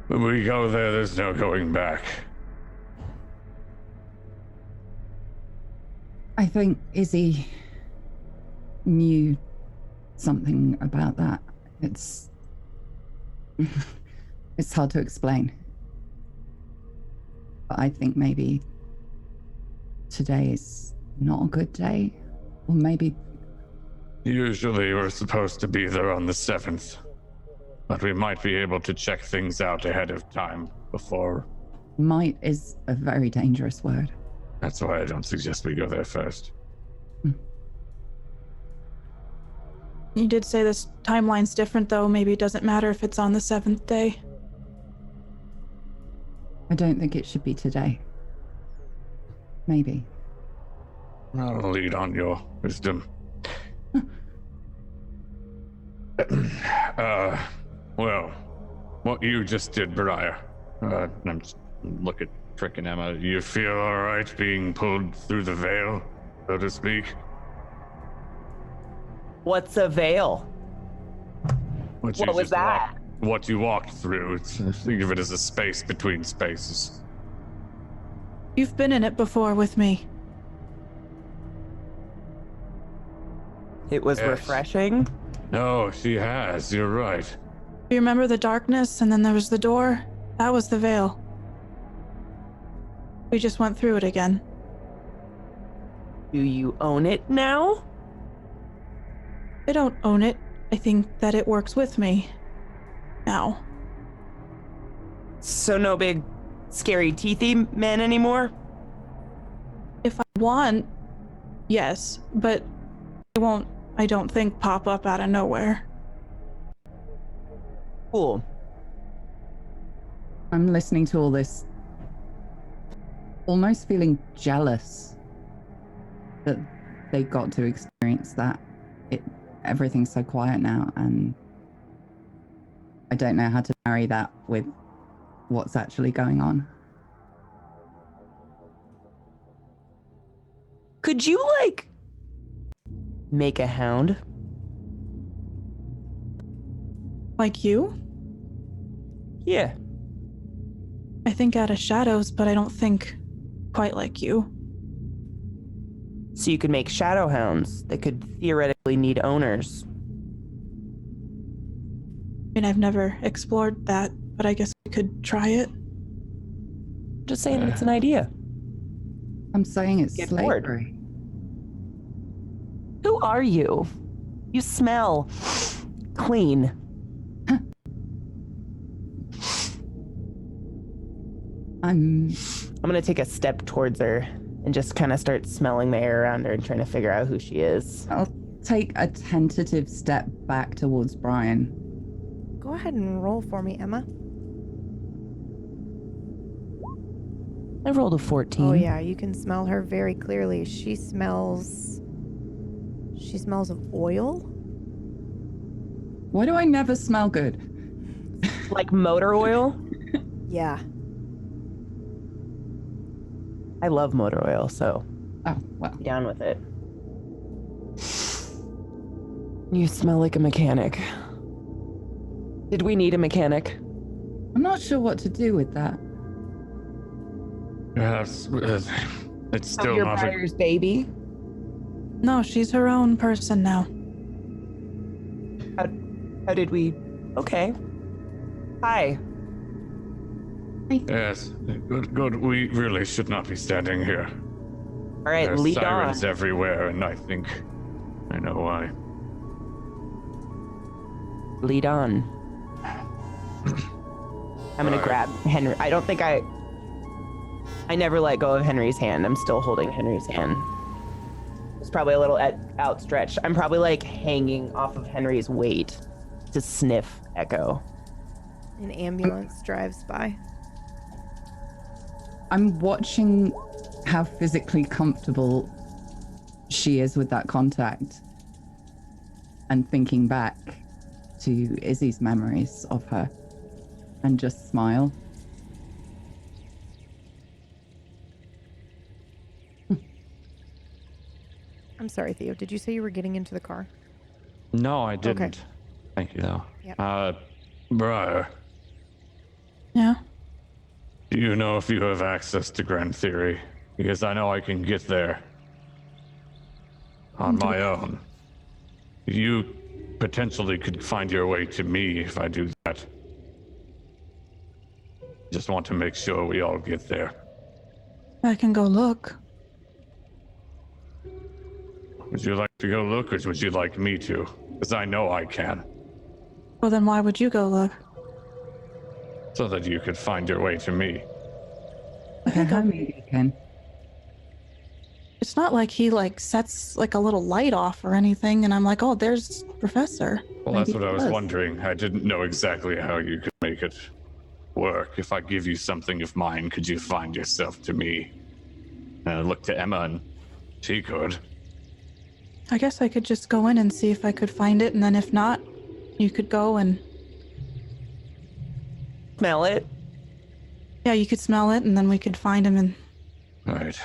When we go there, there's no going back. I think Izzy knew something about that. It's it's hard to explain. But I think maybe today is not a good day. Or maybe Usually we're supposed to be there on the 7th. But we might be able to check things out ahead of time before. might is a very dangerous word. That's why I don't suggest we go there first. You did say this timeline's different, though. Maybe it doesn't matter if it's on the 7th day. I don't think it should be today. Maybe. I'll lead on your wisdom. Well, what you just did, Briar. I'm just look at frickin' Emma. You feel alright being pulled through the veil, so to speak? What's a veil? What you What was just that? what you walked through. Think of it as a space between spaces. You've been in it before with me. It was Yes. refreshing. No, she has. You're right. You remember the darkness, and then there was the door? That was the veil. We just went through it again. Do you own it now? I don't own it. I think that it works with me. Now. So no big scary teethy men anymore? If I want, yes, but it won't, I don't think, pop up out of nowhere. Cool. I'm listening to all this, almost feeling jealous that they got to experience that. Everything's so quiet now, and I don't know how to marry that with what's actually going on. Could you, make a hound? Like you? Yeah. I think out of shadows, but I don't think quite like you. So you could make shadow hounds that could theoretically need owners. I mean, I've never explored that, but I guess we could try it. Just saying it's an idea. I'm saying it's Get bored. slavery. Who are you? You smell clean. I'm gonna take a step towards her and just kind of start smelling the air around her and trying to figure out who she is. I'll take a tentative step back towards Brian. Go ahead and roll for me, Emma. I rolled a 14. Oh yeah, you can smell her very clearly. She smells of oil. Why do I never smell good? Like motor oil? Yeah. I love motor oil, so Oh, well. down with it. You smell like a mechanic. Did we need a mechanic? I'm not sure what to do with that. Yes, it's still Your not a Briar's baby? No, she's her own person now. How did we? Okay. Hi. Yes, good. We really should not be standing here. All right, There's lead sirens on. everywhere, and I think I know why. Lead on. I'm gonna Right. grab Henry. I don't think I never let go of Henry's hand. I'm still holding Henry's hand. It's probably a little outstretched. I'm probably hanging off of Henry's weight to sniff Echo. An ambulance drives by. I'm watching how physically comfortable she is with that contact. and thinking back to Izzy's memories of her and just smile. I'm sorry, Theo. Did you say you were getting into the car? No, I didn't. Okay. Thank you, though. Yep. Briar, Yeah. do you know if you have access to Grand Theory? Because I know I can get there on my own. You potentially could find your way to me if I do that. Just want to make sure we all get there. I can go look. Would you like to go look, or would you like me to? Because I know I can. Well, then why would you go look? So that you could find your way to me. Okay, how maybe you can. It's not like he like sets like a little light off or anything, and I'm like, oh, there's Professor. Well, that's Maybe what I it was does. wondering. I didn't know exactly how you could make it work. If I give you something of mine, could you find yourself to me? And I looked to Emma, and she could. I guess I could just go in and see if I could find it, and then if not, you could go and Smell it. yeah, you could smell it, and then we could find him. And Right.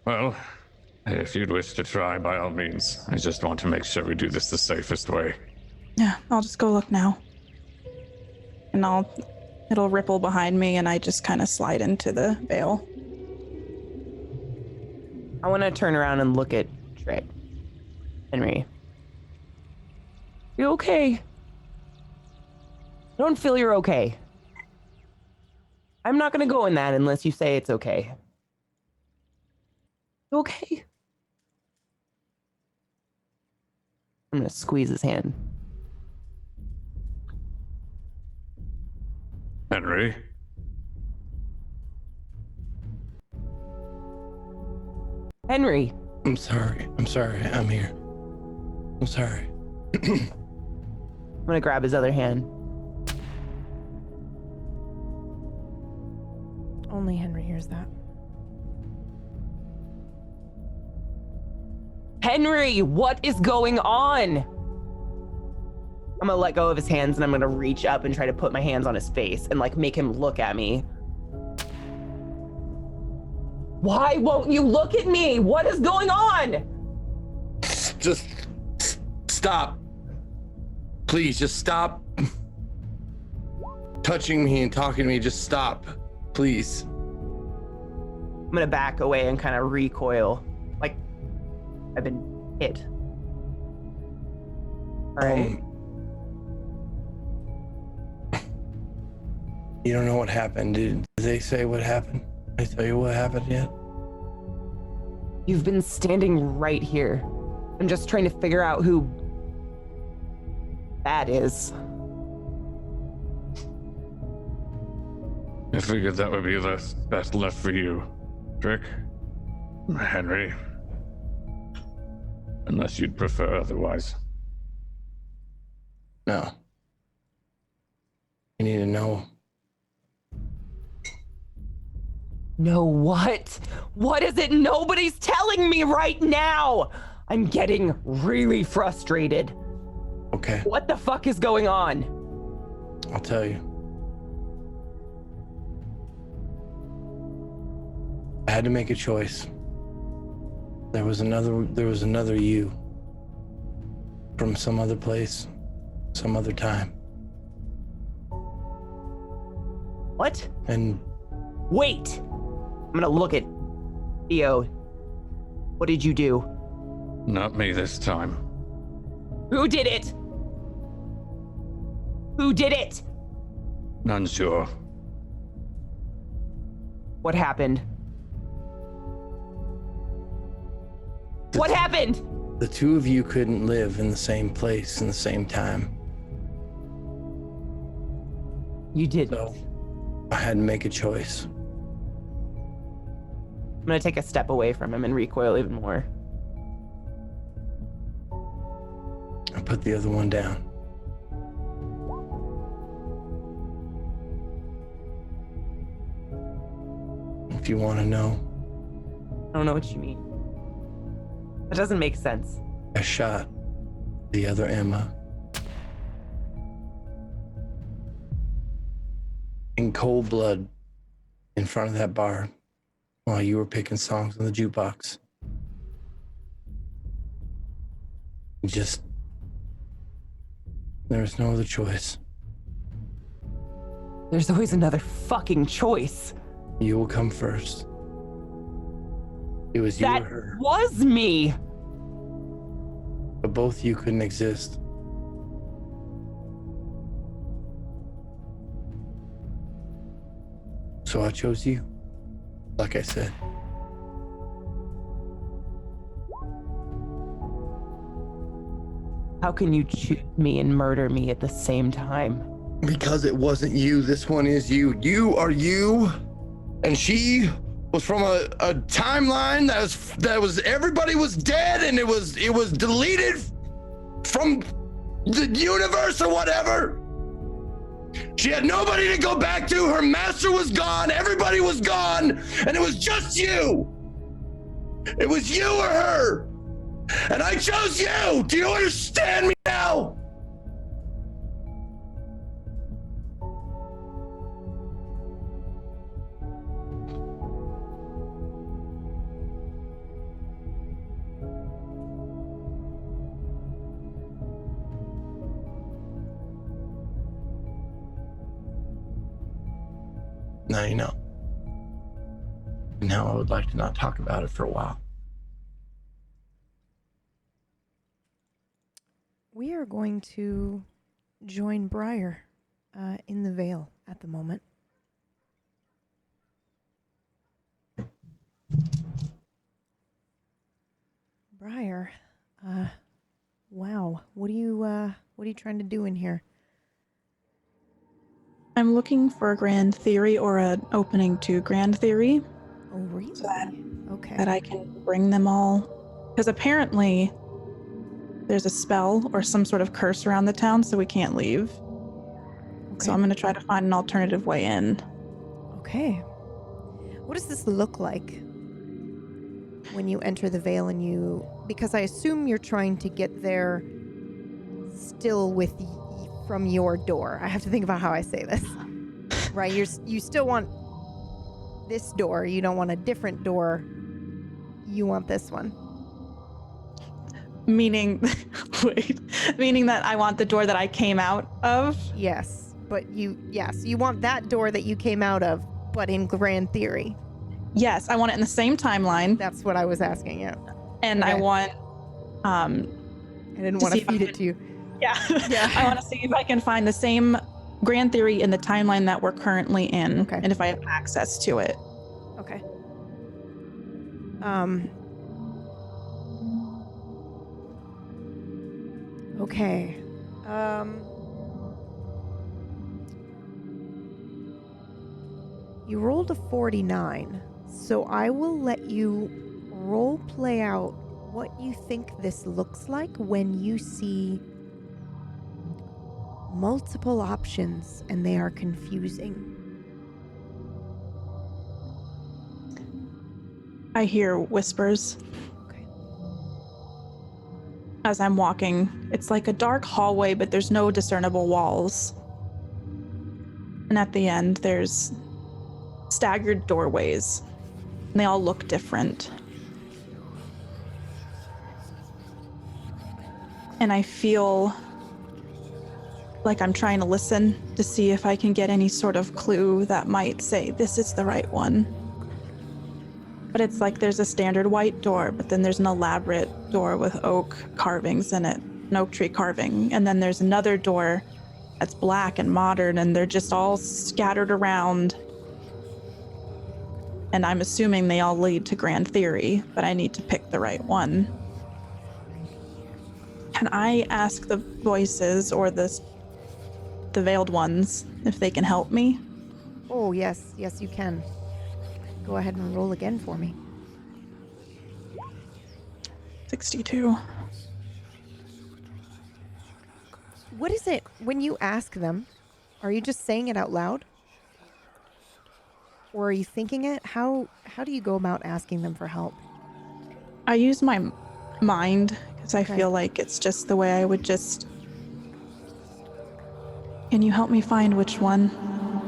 Well, if you'd wish to try, by all means. I just want to make sure we do this the safest way. yeah, I'll just go look now. And it'll ripple behind me, and I just kind of slide into the veil. I want to turn around and look at Trick. Henry. You okay? I don't feel you're okay. I'm not gonna go in that unless you say it's okay. You okay? I'm gonna squeeze his hand. Henry? Henry. I'm sorry. I'm here. I'm sorry. I'm gonna grab his other hand. Only Henry hears that. Henry, what is going on? I'm gonna let go of his hands and I'm gonna reach up and try to put my hands on his face and like make him look at me. Why won't you look at me? What is going on? Just stop. Please, just stop touching me and talking to me. Just stop. Please. I'm gonna back away and kind of recoil. Like I've been hit. All right. You don't know what happened. Did they say what happened? Did they tell you what happened yet? You've been standing right here. I'm just trying to figure out who that is. I figured that would be best left for you, Trick. Henry. Unless you'd prefer otherwise. No. You need to know. No, what? What is it nobody's telling me right now? I'm getting really frustrated. Okay, What the fuck is going on? I'll tell you. I had to make a choice. There was another you from some other place, some other time. What? And Wait! I'm gonna look at Theo. What did you do? Not me this time. Who did it? Who did it? Unsure. What happened? What happened? the two of you couldn't live in the same place in the same time. You did. So I had to make a choice. I'm gonna take a step away from him and recoil even more. I put the other one down. If you want to know, I don't know what you mean. That doesn't make sense. I shot the other Emma. In cold blood in front of that bar while you were picking songs on the jukebox. Just, there was no other choice. There's always another fucking choice. You will come first. It was you That or her, was me. but both you couldn't exist. So I chose you, like I said. How can you choose me and murder me at the same time? Because it wasn't you, this one is you. You are you, and she was from a timeline that was everybody was dead, and it was deleted from the universe or whatever. She had nobody to go back to. Her master was gone. Everybody was gone, and it was just you. It was you or her, and I chose you. Do you understand me now? Now you know. Now I would like to not talk about it for a while. We are going to join Briar in the Vale at the moment. Briar, wow, what are you trying to do in here? I'm looking for a grand theory or an opening to grand theory. Oh, really? So that, Okay. that I can bring them all. Because apparently there's a spell or some sort of curse around the town, so we can't leave. Okay. So I'm going to try to find an alternative way in. Okay. What does this look like when you enter the Vale and you... Because I assume you're trying to get there still with... from your door. I have to think about how I say this. Right? You still want this door. You don't want a different door. You want this one. Meaning... wait. Meaning that I want the door that I came out of? Yes. But you want that door that you came out of, but in grand theory. Yes, I want it in the same timeline. That's what I was asking you. And Okay. I want... I didn't want to feed it to you. Yeah. I want to see if I can find the same grand theory in the timeline that we're currently in. Okay. And if I have access to it. Okay. Okay. You rolled a 49, so I will let you role play out what you think this looks like when you see multiple options and they are confusing. I hear whispers. Okay. As I'm walking. It's like a dark hallway, but there's no discernible walls. And at the end, there's staggered doorways. And they all look different. And I feel like I'm trying to listen to see if I can get any sort of clue that might say this is the right one. But it's like there's a standard white door, but then there's an elaborate door with oak carvings in it, an oak tree carving. And then there's another door that's black and modern, and they're just all scattered around. And I'm assuming they all lead to grand theory, but I need to pick the right one. Can I ask the voices or the veiled ones if they can help me? Oh, yes, you can. Go ahead and roll again for me. 62. What is it when you ask them? Are you just saying it out loud? Or are you thinking it? How do you go about asking them for help? I use my mind because I Okay. feel like it's just the way I would just. Can you help me find which one?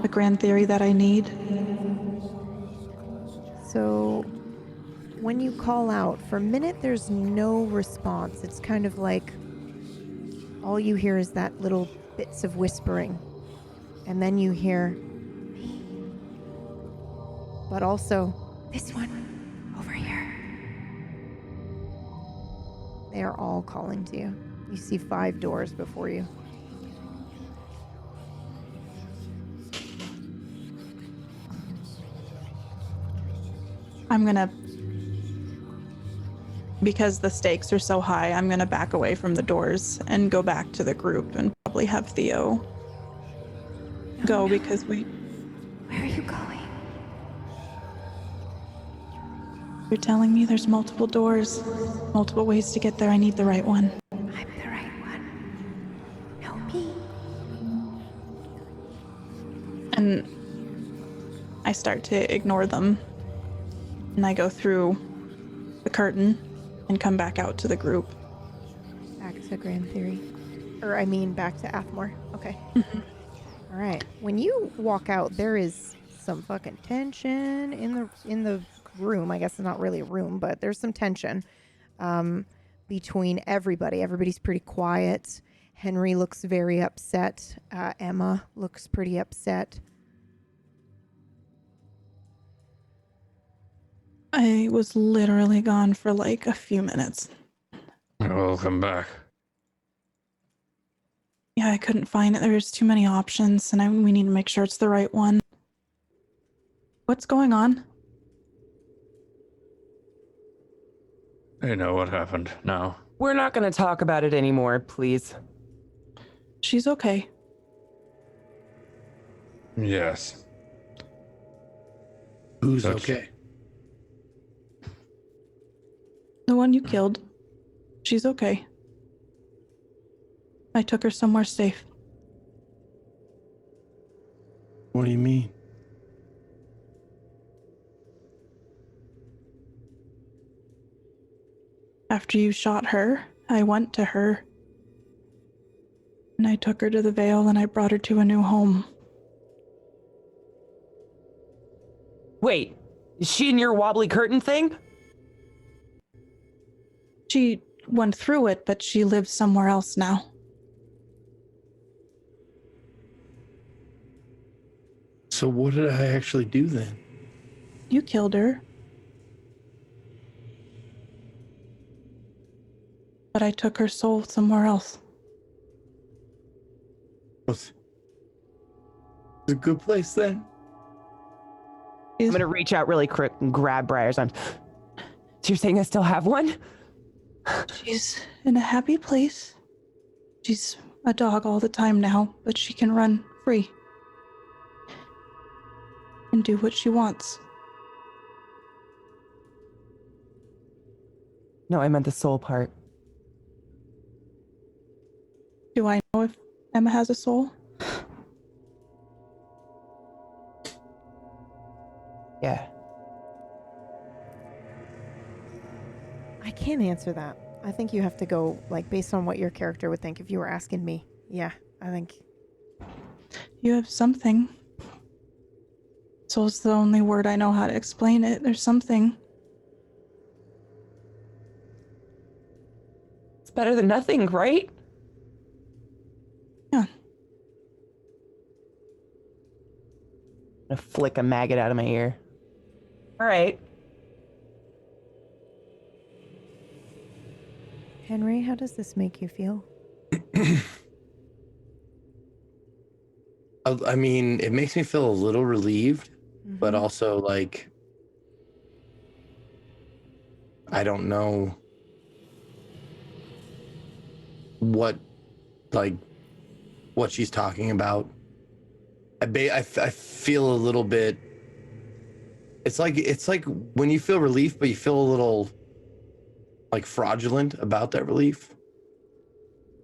The grand theory that I need? So when you call out, for a minute there's no response. It's kind of like all you hear is that little bits of whispering. And then you hear me. But also this one over here. They are all calling to you. You see 5 doors before you. I'm gonna. Because the stakes are so high, I'm gonna back away from the doors and go back to the group and probably have Theo go because we. Where are you going? You're telling me there's multiple doors, multiple ways to get there. I need the right one. I'm the right one. Help me. And I start to ignore them. And I go through the curtain and come back out to the group. Back to Grand Theory. Or I mean back to Athmore. Okay. All right. When you walk out, there is some fucking tension in the room. I guess it's not really a room, but there's some tension between everybody. Everybody's pretty quiet. Henry looks very upset. Emma looks pretty upset. I was literally gone for like a few minutes. Welcome back. Yeah, I couldn't find it. There's too many options, and we need to make sure it's the right one. What's going on? You know what happened now. We're not going to talk about it anymore, please. She's okay. Yes. Who's That's- okay? The one you killed. She's okay. I took her somewhere safe. What do you mean? After you shot her, I went to her. And I took her to the Vale and I brought her to a new home. Wait, is she in your wobbly curtain thing? She went through it, but she lives somewhere else now. So what did I actually do then? You killed her. But I took her soul somewhere else. Was it a good place then? I'm going to reach out really quick and grab Briar's arms. So you're saying I still have one? She's in a happy place. She's a dog all the time now, but she can run free. And do what she wants. No, I meant the soul part. Do I know if Emma has a soul? Yeah. I can't answer that. I think you have to go, like, based on what your character would think if you were asking me. Yeah, I think. You have something. Soul's the only word I know how to explain it. There's something. It's better than nothing, right? Yeah. I'm gonna flick a maggot out of my ear. All right. Henry, how does this make you feel? I mean, it makes me feel a little relieved, but also like, I don't know what she's talking about. I feel a little bit. It's like when you feel relief, but you feel a little like fraudulent about that relief.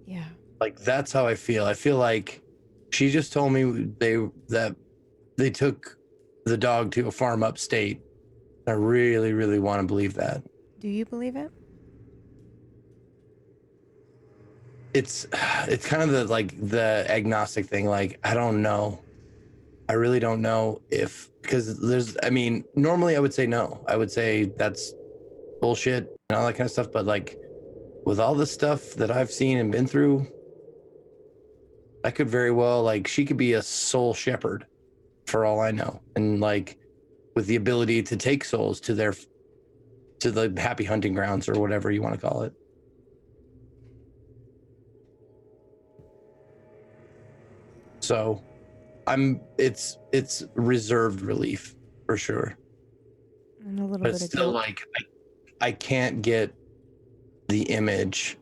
Yeah. Like that's how I feel. I feel like she just told me that they took the dog to a farm upstate. I really, really want to believe that. Do you believe it? it's kind of the agnostic thing. Like, I don't know. I really don't know because normally I would say no. I would say that's bullshit and all that kind of stuff. But like, with all the stuff that I've seen and been through, I could very well, like, she could be a soul shepherd for all I know. And like, with the ability to take souls to the happy hunting grounds or whatever you want to call it. So it's reserved relief for sure. And a little But bit of still, guilt. like, I can't get the image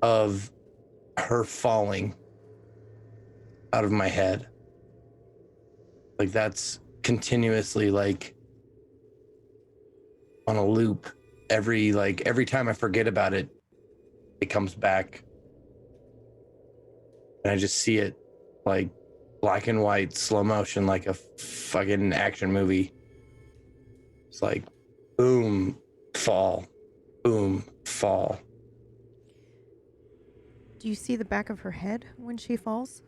of her falling out of my head. Like, that's continuously like on a loop. Every time I forget about it, it comes back. And I just see it like black and white, slow motion, like a fucking action movie. It's like boom, fall, boom, fall. Do you see the back of her head when she falls?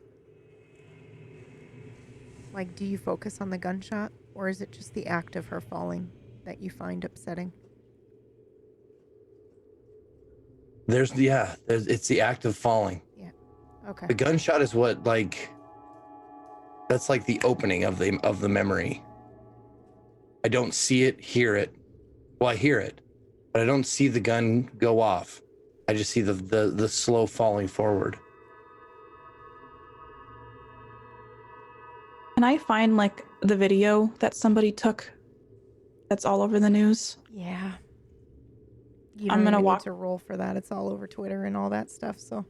Like, do you focus on the gunshot, or is it just the act of her falling that you find upsetting? It's the act of falling. Yeah. Okay. The gunshot is what, like, that's like the opening of the memory. I don't see it, hear it. Well, I hear it, but I don't see the gun go off. I just see the slow falling forward. Can I find like the video that somebody took that's all over the news? Yeah. You I'm don't gonna even walk- need to roll for that. It's all over Twitter and all that stuff. So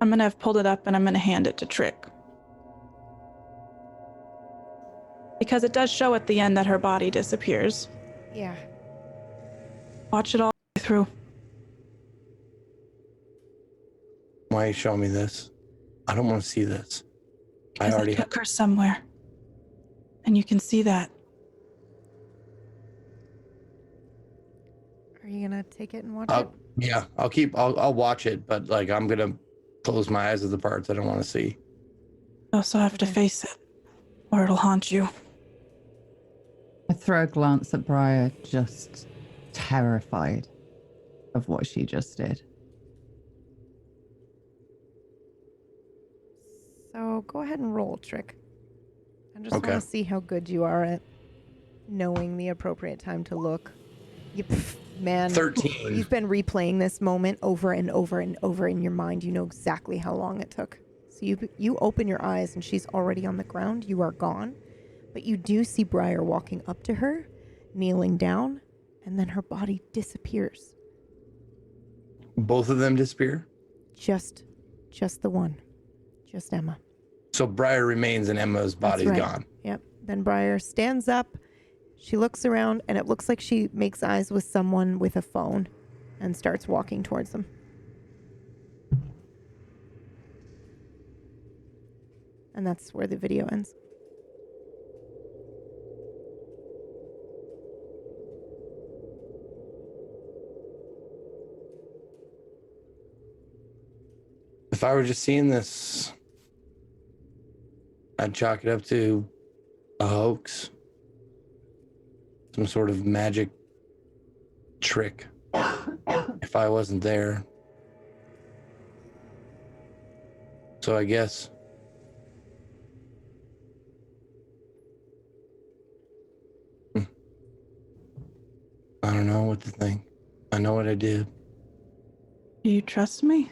I'm gonna have pulled it up and I'm gonna hand it to Trick. Because it does show at the end that her body disappears. yeah. Watch it all the way through. Why are you showing me this? I don't want to see this. Because I took her somewhere. And you can see that. Are you gonna take it and watch it? Yeah, I'll watch it, but like, I'm gonna close my eyes to the parts I don't want to see. You also have to face it, or it'll haunt you. I throw a glance at Briar, just terrified of what she just did. So go ahead and roll, Trick. I just want Okay. to see how good you are at knowing the appropriate time to look. Man, 13. you've been replaying this moment over and over and over in your mind. You know exactly how long it took. So you open your eyes and she's already on the ground. You are gone. But you do see Briar walking up to her, kneeling down, and then her body disappears. Both of them disappear? Just the one. Just Emma. So Briar remains and Emma's body's That's right. gone. Yep. Then Briar stands up. She looks around, and it looks like she makes eyes with someone with a phone and starts walking towards them. And that's where the video ends. If I were just seeing this, I'd chalk it up to a hoax. Some sort of magic trick. If I wasn't there. So I guess. I don't know what to think. I know what I did. Do you trust me?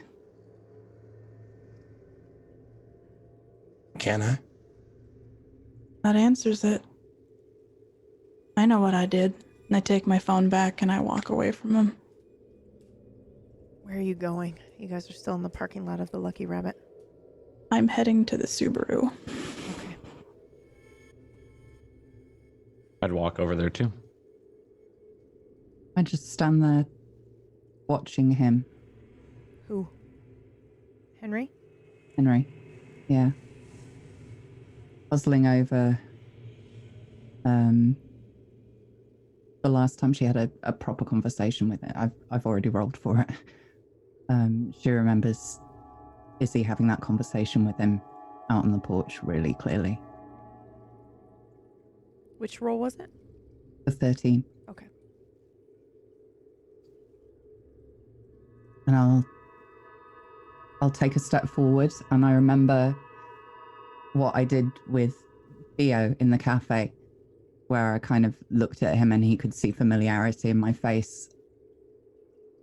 Can I? That answers it. I know what I did. And I take my phone back and I walk away from him. Where are you going? You guys are still in the parking lot of the Lucky Rabbit. I'm heading to the Subaru. Okay. I'd walk over there too. I just stand there watching him. Who? Henry? Henry. Yeah. Puzzling over the last time she had a proper conversation with it. I've already rolled for it. She remembers Izzy having that conversation with him out on the porch really clearly. Which roll was it? The 13. Okay. And I'll take a step forward, and I remember what I did with Theo in the cafe, where I kind of looked at him and he could see familiarity in my face.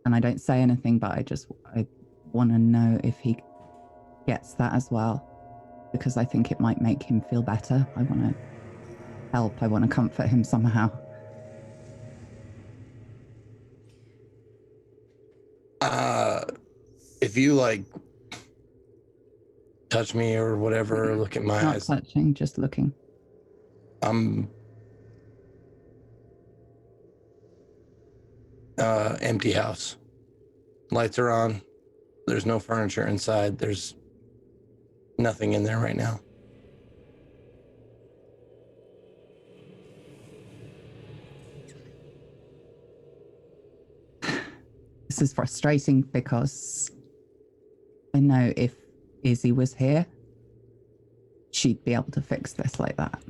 And I don't say anything, but I want to know if he gets that as well, because I think it might make him feel better. I want to help. I want to comfort him somehow. If you like touch me or whatever, or look at my Not eyes, touching, just looking. Empty house. Lights are on. There's no furniture inside. There's nothing in there right now. This is frustrating because I know if Izzy was here, she'd be able to fix this like that.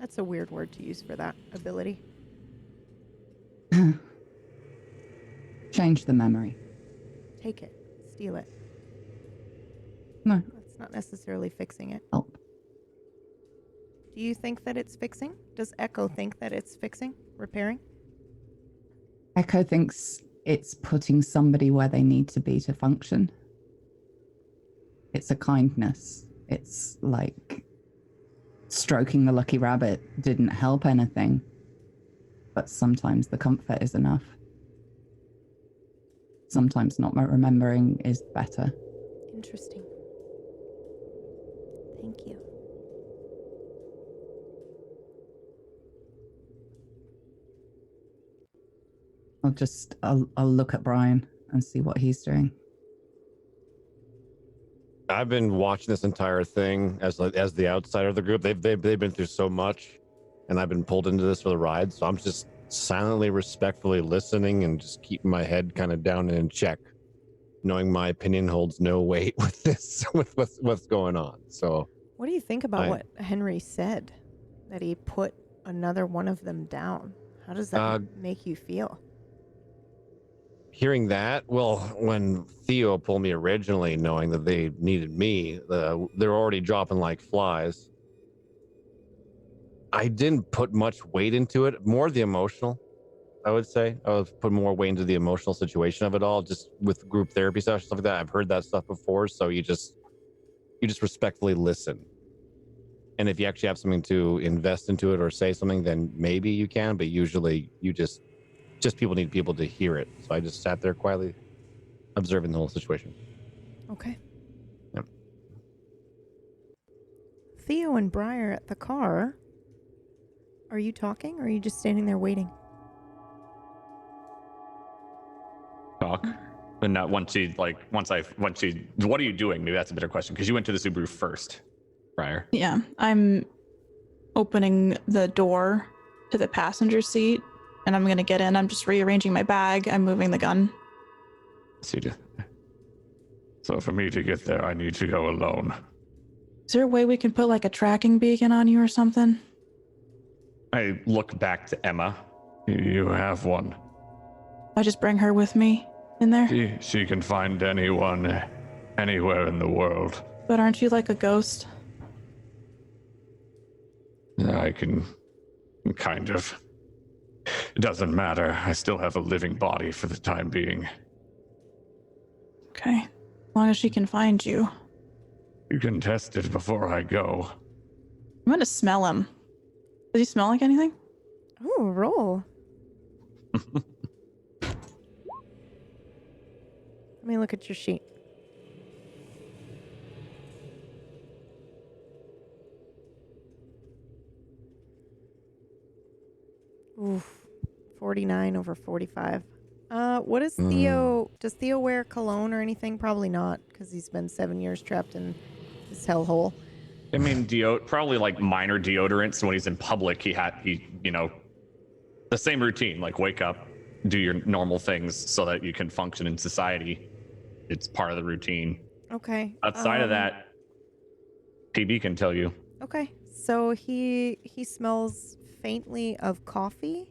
That's a weird word to use for that ability. Change the memory. Take it. Steal it. No. That's not necessarily fixing it. Help. Do you think that it's fixing? Does Echo think that it's fixing? Repairing? Echo thinks it's putting somebody where they need to be to function. It's a kindness. It's like stroking the lucky rabbit didn't help anything, but sometimes the comfort is enough. Sometimes not remembering is better. Interesting. Thank you. I'll look at Brian and see what he's doing. I've been watching this entire thing as the outsider of the group. They've been through so much, and I've been pulled into this for the ride. So I'm just silently, respectfully listening and just keeping my head kind of down and in check, knowing my opinion holds no weight with this, with what's going on. So, What do you think about what Henry said? That he put another one of them down. How does that make you feel? Hearing that, well, when Theo pulled me originally, knowing that they needed me, they're already dropping like flies. I didn't put much weight into it, more the emotional, I would say. I would put more weight into the emotional situation of it all, just with group therapy sessions, stuff like that. I've heard that stuff before, so you just respectfully listen. And if you actually have something to invest into it or say something, then maybe you can, but usually you just people need people to hear it. So I just sat there quietly observing the whole situation. Okay. Yep. Theo and Briar at the car. Are you talking or are you just standing there waiting? Talk. And not once she, what are you doing? Maybe that's a better question, because you went to the Subaru first, Briar. Yeah, I'm opening the door to the passenger seat and I'm gonna get in. I'm just rearranging my bag. I'm moving the gun. So for me to get there, I need to go alone. Is there a way we can put like a tracking beacon on you or something? I look back to Emma. You have one. I just bring her with me in there? She can find anyone, anywhere in the world. But aren't you like a ghost? I can, kind of. It doesn't matter. I still have a living body for the time being. Okay. As long as she can find you. You can test it before I go. I'm gonna smell him. Does he smell like anything? Ooh, roll. Let me look at your sheet. Oof. 49 over 45. What is Theo? Does Theo wear cologne or anything? Probably not, because he's been 7 years trapped in this hellhole. I mean, probably like minor deodorants. When he's in public, he The same routine, like wake up, do your normal things so that you can function in society. It's part of the routine. Okay. Outside of that, PB can tell you. Okay. So he smells faintly of coffee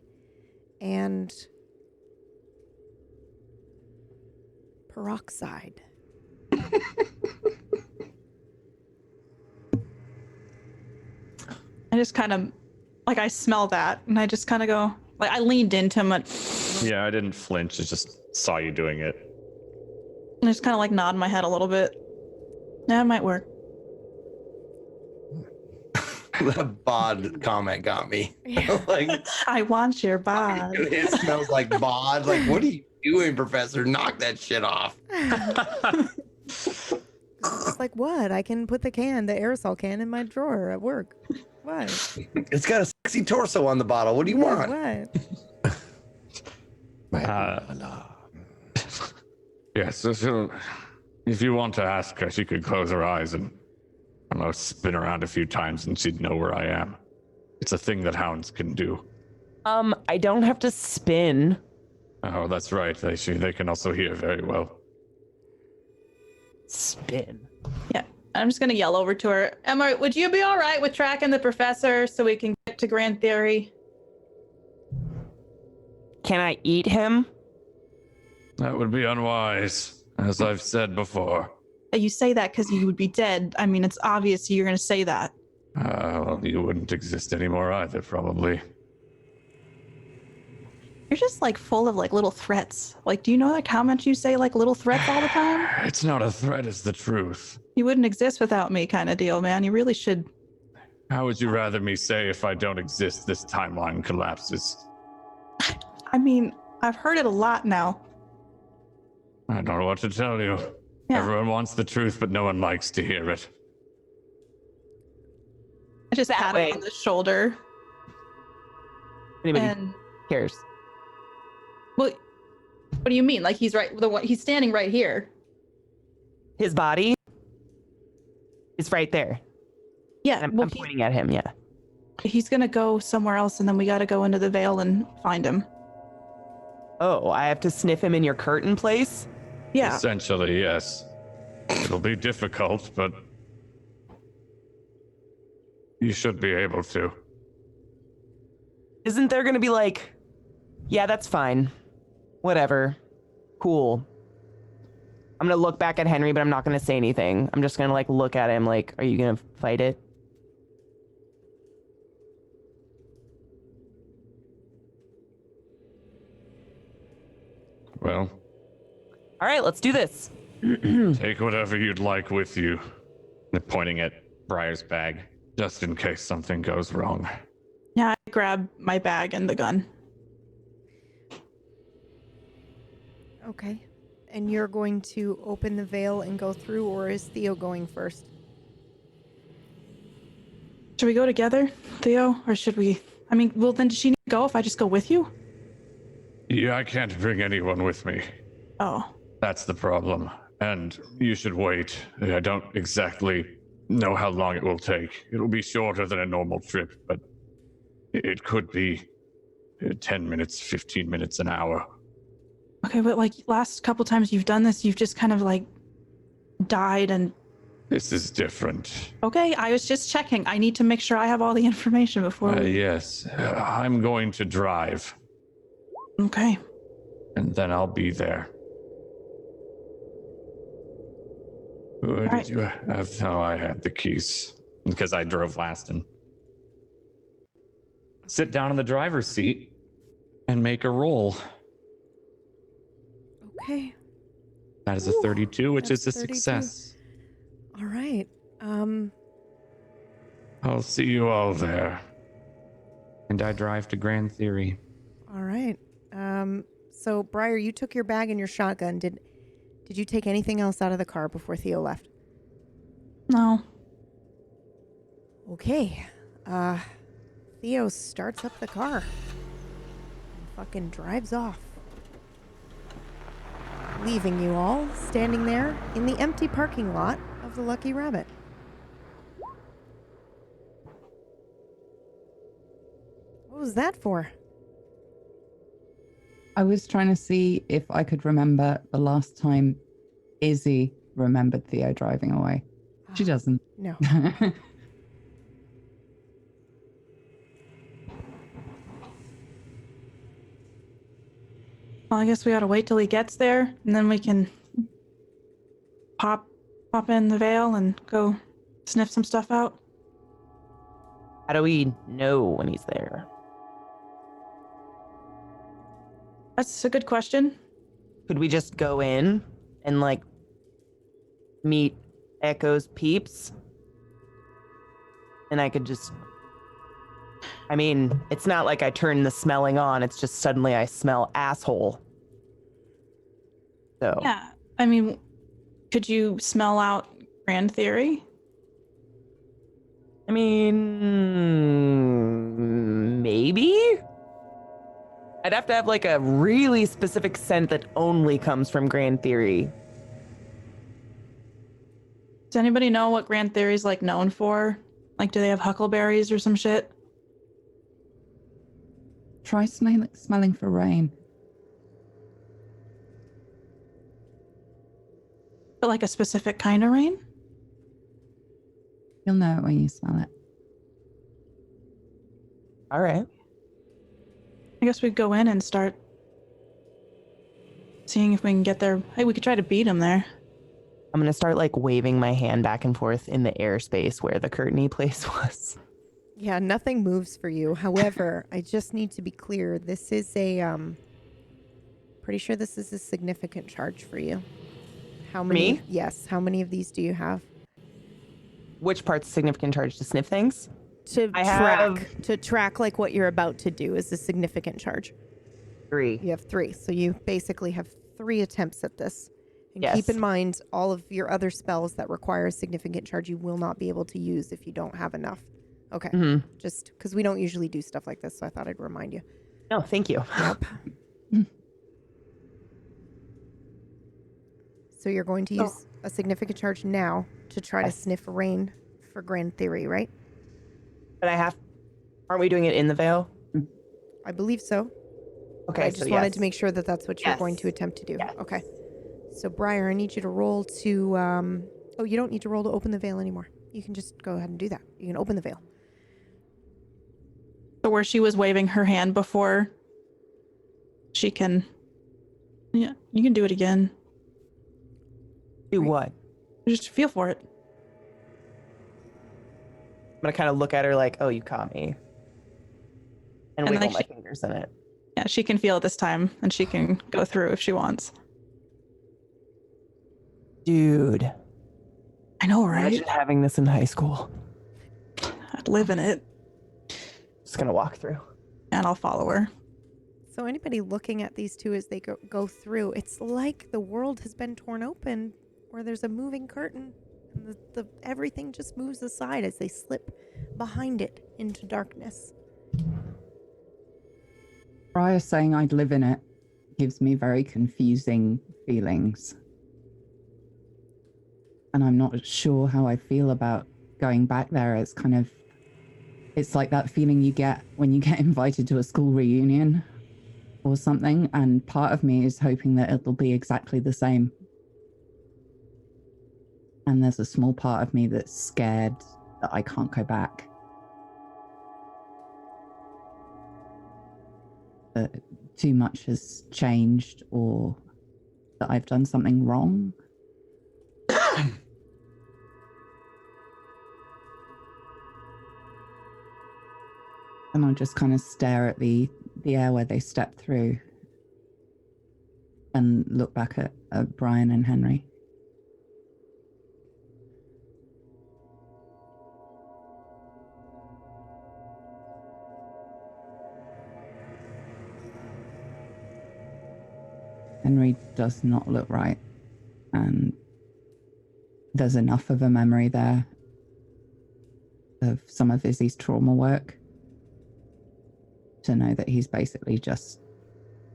and peroxide. I just kind of, like, I smell that, and I just kind of go, like, I leaned into him and Yeah, I didn't flinch. I just saw you doing it. I just kind of like nod my head a little bit. Yeah, it might work. The bod comment got me. Like, I want your bod. it smells like bod. Like, what are you doing, Professor? Knock that shit off. It's like, what? I can put the aerosol can in my drawer at work. What? It's got a sexy torso on the bottle. What do you want? What? Yes, so if you want to ask her, she could close her eyes and, I don't know, spin around a few times and she'd know where I am. It's a thing that hounds can do. I don't have to spin. Oh, that's right. They can also hear very well. Spin. Yeah, I'm just gonna yell over to her. Emma, would you be all right with tracking the professor so we can get to Grand Theory? Can I eat him? That would be unwise, as I've said before. You say that because you would be dead. I mean, it's obvious you're gonna say that. Well, you wouldn't exist anymore either, probably. You're just like full of like little threats. Like, do you know like how much you say like little threats all the time? It's not a threat, it's the truth. You wouldn't exist without me, kind of deal, man. You really should. How would you rather me say if I don't exist, this timeline collapses? I mean, I've heard it a lot now. I don't know what to tell you. Yeah. Everyone wants the truth, but no one likes to hear it. I just That pat way. him on the shoulder. Anybody And cares? well, what do you mean? Like he's right? He's standing right here. His body is right there. Yeah. I'm well, pointing at him. Yeah. he's gonna go somewhere else, and then we got to go into the Vale and find him. Oh, I have to sniff him in your curtain place? Yeah. Essentially, yes. It'll be difficult, but you should be able to. Isn't there going to be like, yeah, that's fine. Whatever. Cool. I'm going to look back at Henry, but I'm not going to say anything. I'm just going to like look at him like, are you going to fight it? Well, All right, let's do this. take whatever you'd like with you, They're pointing at Briar's bag. just in case something goes wrong. Yeah. I grab my bag and the gun. Okay. And you're going to open the veil and go through, or is Theo going first? Should we go together, Theo, or should we? I mean, well, then does she need to go if I just go with you? Yeah, I can't bring anyone with me. Oh. That's the problem. And you should wait. I don't exactly know how long it will take. It'll be shorter than a normal trip, but it could be 10 minutes, 15 minutes, an hour. Okay, but like last couple times you've done this, you've just kind of like died and. This is different. Okay, I was just checking. I need to make sure I have all the information before we. Yes, I'm going to drive, Okay. and then I'll be there. Did right. you have? No, I had the keys. Because I drove last and sit down in the driver's seat and make a roll. Okay. That is a Ooh, 32, which that's is a 32. success. All right. I'll see you all there. And I drive to Grand Theory. All right. So Briar, you took your bag and your shotgun. Did you take anything else out of the car before Theo left? No. Okay. Theo starts up the car and fucking drives off, leaving you all standing there in the empty parking lot of the Lucky Rabbit. What was that for? I was trying to see if I could remember the last time Izzy remembered Theo driving away. She doesn't. No. Well, I guess we gotta wait till he gets there, and then we can pop in the veil and go sniff some stuff out. How do we know when he's there? That's a good question. Could we just go in and like meet Echo's peeps? And I could just, I mean, it's not like I turn the smelling on, it's just suddenly I smell asshole. So Yeah, I mean, could you smell out Grand Theory? I mean, maybe? I'd have to have like a really specific scent that only comes from Grand Theory. Does anybody know what Grand Theory's like known for? Like, do they have huckleberries or some shit? Try smelling for rain. But like a specific kind of rain? You'll know it when you smell it. All right. I guess we'd go in and start seeing if we can get there. Hey, we could try to beat him there. I'm gonna start like waving my hand back and forth in the airspace where the curtainy place was. Yeah, nothing moves for you. However, I just need to be clear. This is a pretty sure this is a significant charge for you. How many? Me? Yes. How many of these do you have? Which part's significant charge? To sniff things? To I track like what you're about to do is a significant charge. 3. You have 3. So you basically have 3 attempts at this. And Yes. keep in mind all of your other spells that require a significant charge you will not be able to use if you don't have enough. Okay. Mm-hmm. Just because we don't usually do stuff like this, so I thought I'd remind you. No, thank you. Yep. So you're going to use a significant charge now to try to sniff rain for Grand Theory, right? But aren't we doing it in the veil? I believe so. Okay, I just wanted to make sure that that's what you're going to attempt to do. Yes. Okay. So Briar, I need you to roll to, oh, you don't need to roll to open the veil anymore. You can just go ahead and do that. You can open the veil. So where she was waving her hand before, she can, yeah, you can do it again. Do what? Just feel for it. I'm gonna kind of look at her like, oh, you caught me. And wiggle like my fingers in it. Yeah, she can feel it this time, and she can go through if she wants. Dude. I know, right? Imagine having this in high school. I'd live in it, Just gonna walk through. and I'll follow her. So anybody looking at these two as they go through, it's like the world has been torn open where there's a moving curtain and the everything just moves aside as they slip behind it into darkness. Briar saying I'd live in it gives me very confusing feelings. And I'm not sure how I feel about going back there. It's like that feeling you get when you get invited to a school reunion or something. And part of me is hoping that it'll be exactly the same. And there's a small part of me that's scared that I can't go back. That too much has changed or that I've done something wrong. And I'll just kind of stare at the air where they stepped through and look back at Brian and Henry. Henry does not look right, and there's enough of a memory there of some of Izzy's trauma work to know that he's basically just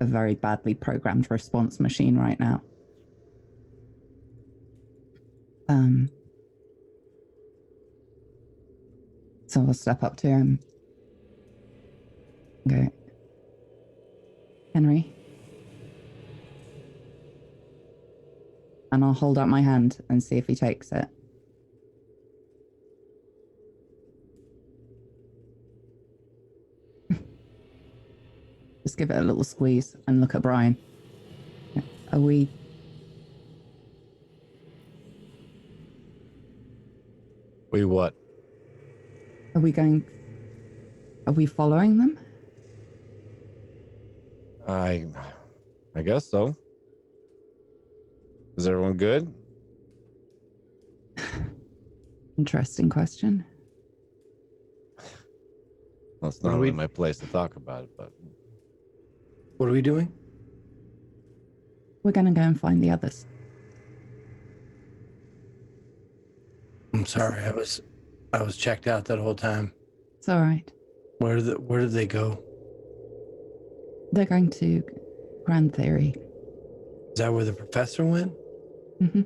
a very badly programmed response machine right now. So I'll step up to him. Go, Henry, and I'll hold out my hand and see if he takes it. Just give it a little squeeze and look at Brian. Are we... We what? Are we going... Are we following them? I guess so. Is everyone good? Interesting question. Well, it's not really my place to talk about it, but... What are we doing? We're going to go and find the others. I'm sorry, I was checked out that whole time. It's all right. Where did they go? They're going to Grand Theory. Is that where the professor went? Mm-hmm.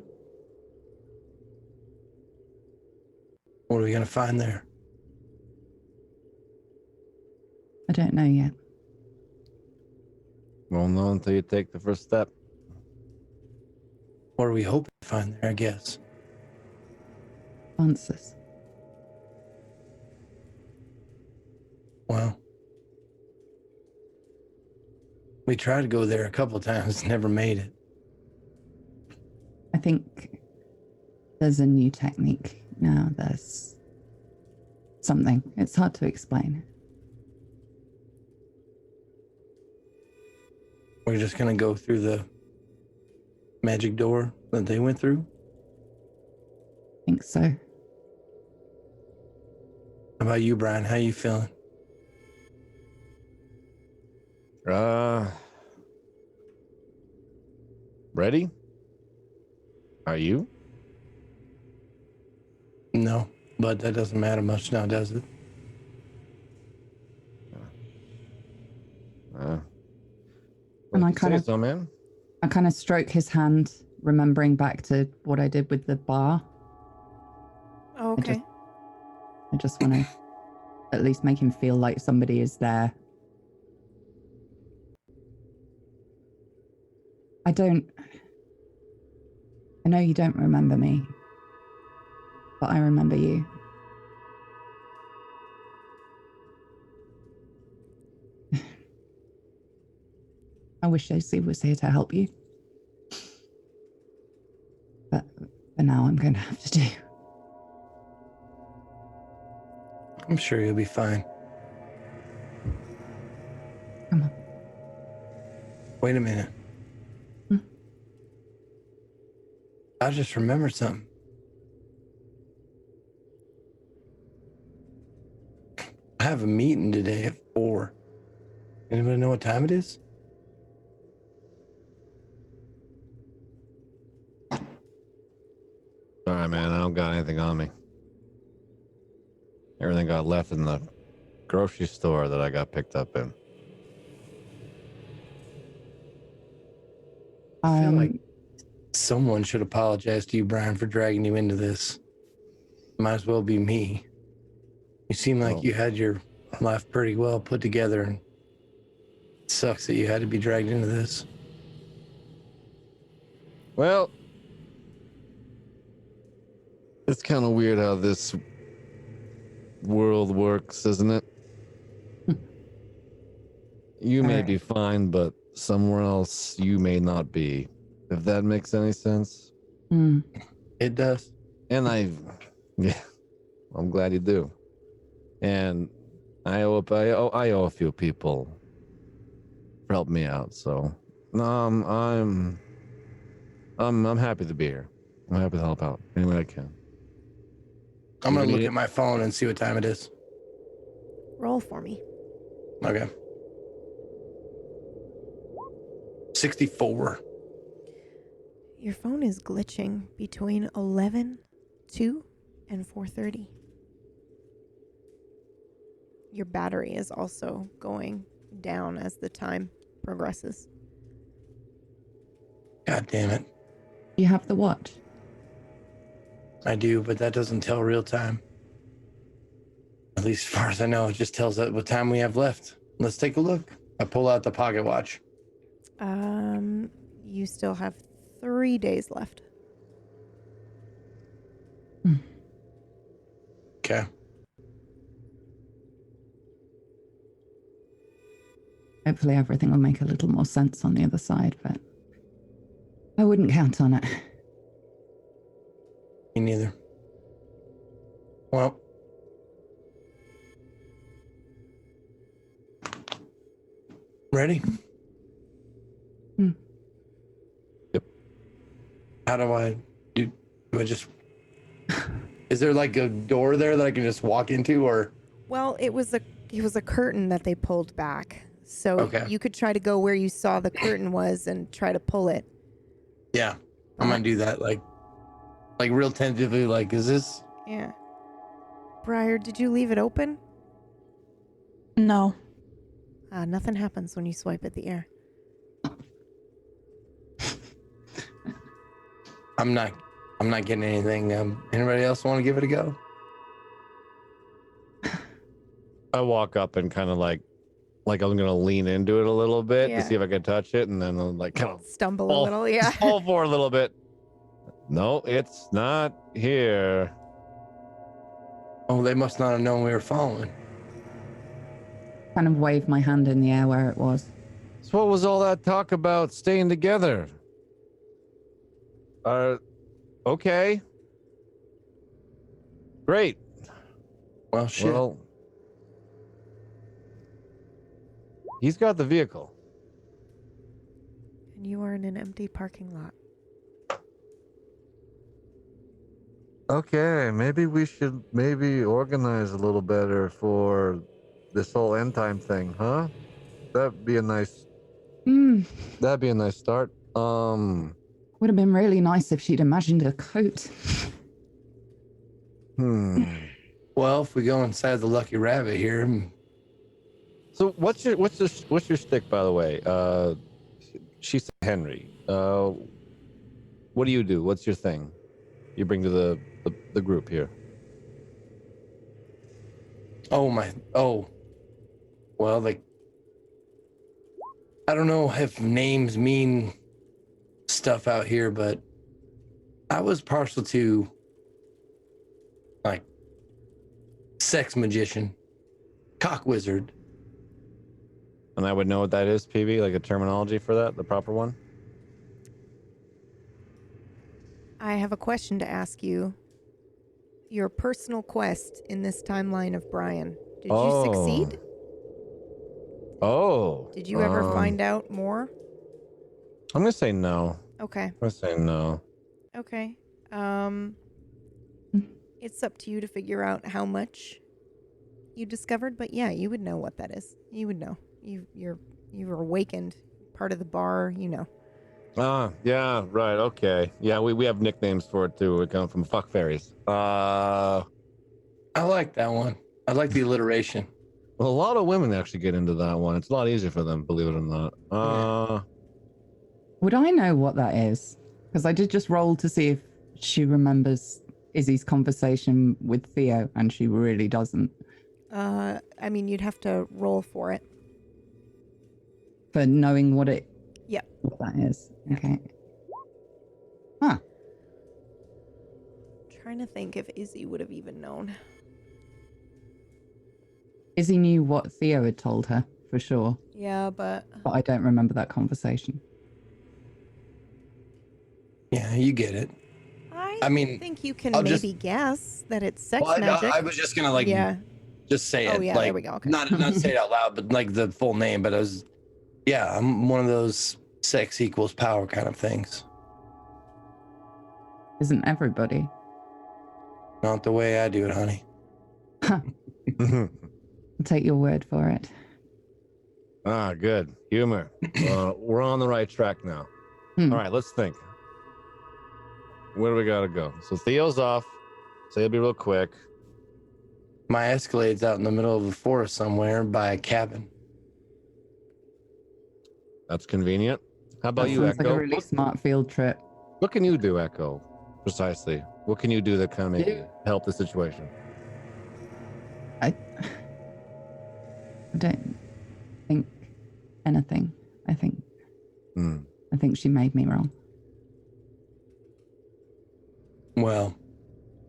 What are we gonna find there? I don't know yet. Won't know until you take the first step. What are we hoping to find there, I guess? Answers. Well, we tried to go there a couple of times, never made it. I think there's a new technique now. There's something. It's hard to explain. We're just gonna go through the magic door that they went through? I think so. How about you, Brian? How you feeling? Ready? Are you? No, but that doesn't matter much now, does it? And I kind of, so, man. I kind of stroke his hand, remembering back to what I did with the bar. Oh, okay. I just want to at least make him feel like somebody is there. I know you don't remember me, but I remember you. I wish Josie was here to help you. But for now, I'm going to have to do. I'm sure you'll be fine. Come on. Wait a minute. Hmm? I just remembered something. I have a meeting today at 4. Anybody know what time it is? All right, man. I don't got anything on me. Everything got left in the grocery store that I got picked up in. I feel like someone should apologize to you, Brian, for dragging you into this. Might as well be me. You seem like you had your life pretty well put together, and it sucks that you had to be dragged into this. Well, it's kind of weird how this world works, isn't it? You may be fine, but somewhere else you may not be. If that makes any sense. It does. And I'm glad you do. And I owe a few people for helping me out. So I'm happy to be here. I'm happy to help out any way I can. I'm gonna look at my phone and see what time it is. Roll for me. Okay. 64. Your phone is glitching between 11, 2, and 4:30. Your battery is also going down as the time progresses. God damn it. You have the watch? I do, but that doesn't tell real time. At least as far as I know, it just tells us what time we have left. Let's take a look. I pull out the pocket watch. You still have 3 days left. Okay. Hopefully everything will make a little more sense on the other side, but I wouldn't count on it. Me neither. Well. Ready? Yep. How do I do I just is there like a door there that I can just walk into, or Well, it was a curtain that they pulled back. So Okay. you could try to go where you saw the curtain was and try to pull it. yeah, I'm gonna do that like real tentatively, like, is this Yeah. Briar, did you leave it open? No. Nothing happens when you swipe at the air. I'm not getting anything. Anybody else want to give it a go? I walk up and kind of like I'm gonna lean into it a little bit Yeah. to see if I can touch it, and then I'll like kind of Stumble a little, yeah. fall for a little bit. No, it's not here. Oh, they must not have known we were following. Kind of wave my hand in the air where it was. So what was all that talk about staying together? Okay. Great. Well, shit. Well, he's got the vehicle. And you are in an empty parking lot. Okay, maybe we should organize a little better for this whole end time thing, huh? That'd be a nice start. Would have been really nice if she'd imagined a coat. Well, if we go inside the Lucky Rabbit here, So what's your stick, by the way? She said Henry. What do you do? What's your thing? You bring to the group here. well, like, I don't know if names mean stuff out here, but I was partial to like sex magician, cock wizard. And I would know what that is, PB, like a terminology for that, the proper one. I have a question to ask you. Your personal quest in this timeline of Brian. Did you succeed? Oh. Did you ever find out more? I'm gonna say no. Okay. I'm gonna say no. Okay. It's up to you to figure out how much you discovered, but yeah, you would know what that is. You would know. You were awakened, part of the bar, you know. Yeah, right, okay. Yeah, we have nicknames for it too. We come from fuck fairies. I like that one. I like the alliteration. Well, a lot of women actually get into that one. It's a lot easier for them, believe it or not. Would I know what that is? Because I did just roll to see if she remembers Izzy's conversation with Theo, and she really doesn't. I mean, you'd have to roll for it. For knowing what it... Yeah. What that is. Okay. Huh. Trying to think if Izzy would have even known. Izzy knew what Theo had told her, for sure. Yeah, but I don't remember that conversation. Yeah, you get it. I mean, think you can I'll maybe guess that it's sex Well, magic. I was just gonna like just say it. Oh, yeah, like, there we go, okay. Not say it out loud, but like the full name. But I'm one of those sex equals power kind of things. Isn't everybody? Not the way I do it, honey. I'll take your word for it. Good. Humor. We're on the right track now. All right, let's think. Where do we gotta go? So Theo's off. So he'll be real quick. My Escalade's out in the middle of a forest somewhere by a cabin. That's convenient. How about That you, sounds Echo? like a really smart field trip. What can you do, Echo? Precisely. What can you do that kind of maybe help the situation? I don't think anything. I think she made me wrong. Well,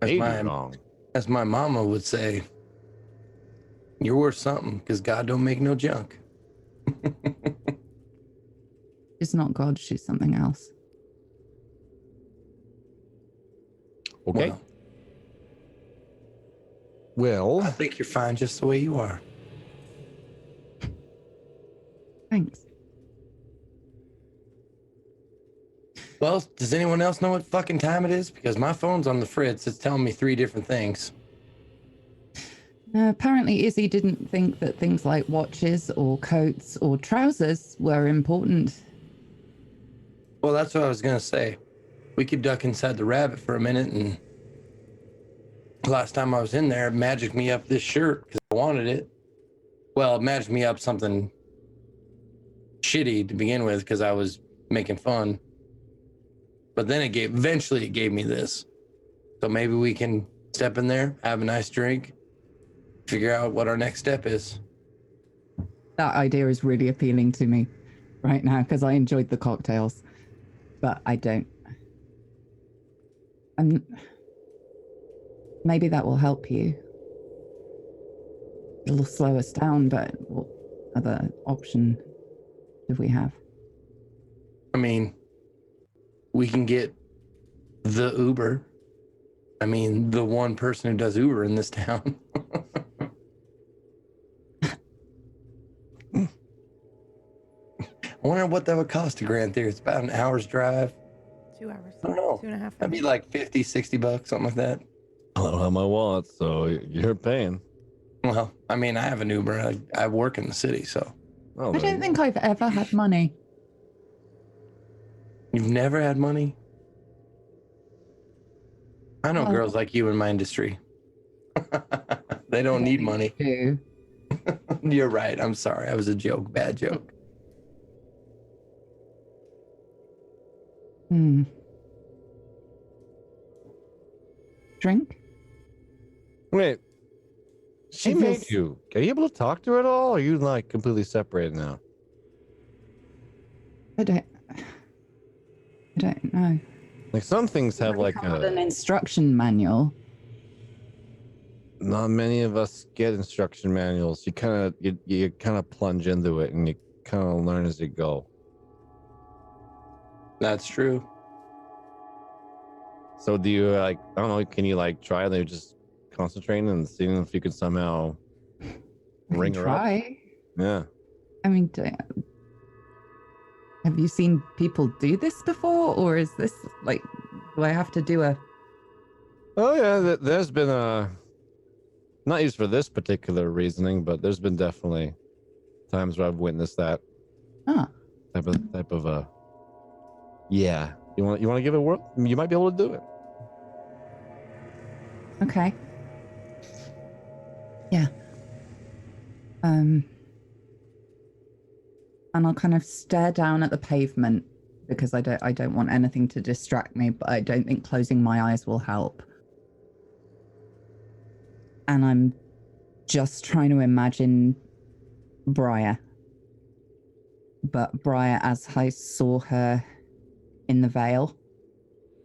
wrong. As my mama would say, you're worth something because God don't make no junk. She's not God, she's something else. Okay. Well, I Well, think you're fine just the way you are. Thanks. Well, does anyone else know what fucking time it is? Because my phone's on the fritz. It's telling me 3 different things. Apparently, Izzy didn't think that things like watches or coats or trousers were important. Well, that's what I was going to say. We could duck inside the rabbit for a minute, and last time I was in there, it magicked me up this shirt because I wanted it. Well, it magicked me up something shitty to begin with because I was making fun. But then eventually it gave me this. So maybe we can step in there, have a nice drink, figure out what our next step is. That idea is really appealing to me right now because I enjoyed the cocktails, but I don't. Maybe that will help you. It'll slow us down, but what other option do we have? I mean, we can get the Uber. I mean, the one person who does Uber in this town. I wonder what that would cost to Grand Theory. It's about an hour's drive. 2 hours. I don't know. 2.5. That'd be like $50-$60, something like that. I don't have my wallet, so you're paying. Well, I mean, I have an Uber. I work in the city, so. Oh, I don't think I've ever had money. You've never had money? I know Oh. girls like you in my industry. They don't need money. Do. You're right. I'm sorry. That was a joke. Bad joke. Drink? Wait. She It made feels- you. Are you able to talk to her at all? Or are you like completely separated now? I don't know. Like some things have like An instruction manual. not many of us get instruction manuals. You kind of plunge into it and you kind of learn as you go. That's true. So do you like, I don't know, can you like try and just concentrating and seeing if you could somehow ring her up? Try. Yeah. I mean, have you seen people do this before, or is this like, do I have to do a? Oh yeah, there's been not used for this particular reasoning, but there's been definitely times where I've witnessed that type of yeah. You want to give it a whirl? You might be able to do it. Okay. Yeah. And I'll kind of stare down at the pavement because I don't want anything to distract me, but I don't think closing my eyes will help. And I'm just trying to imagine Briar. But Briar as I saw her in the Vale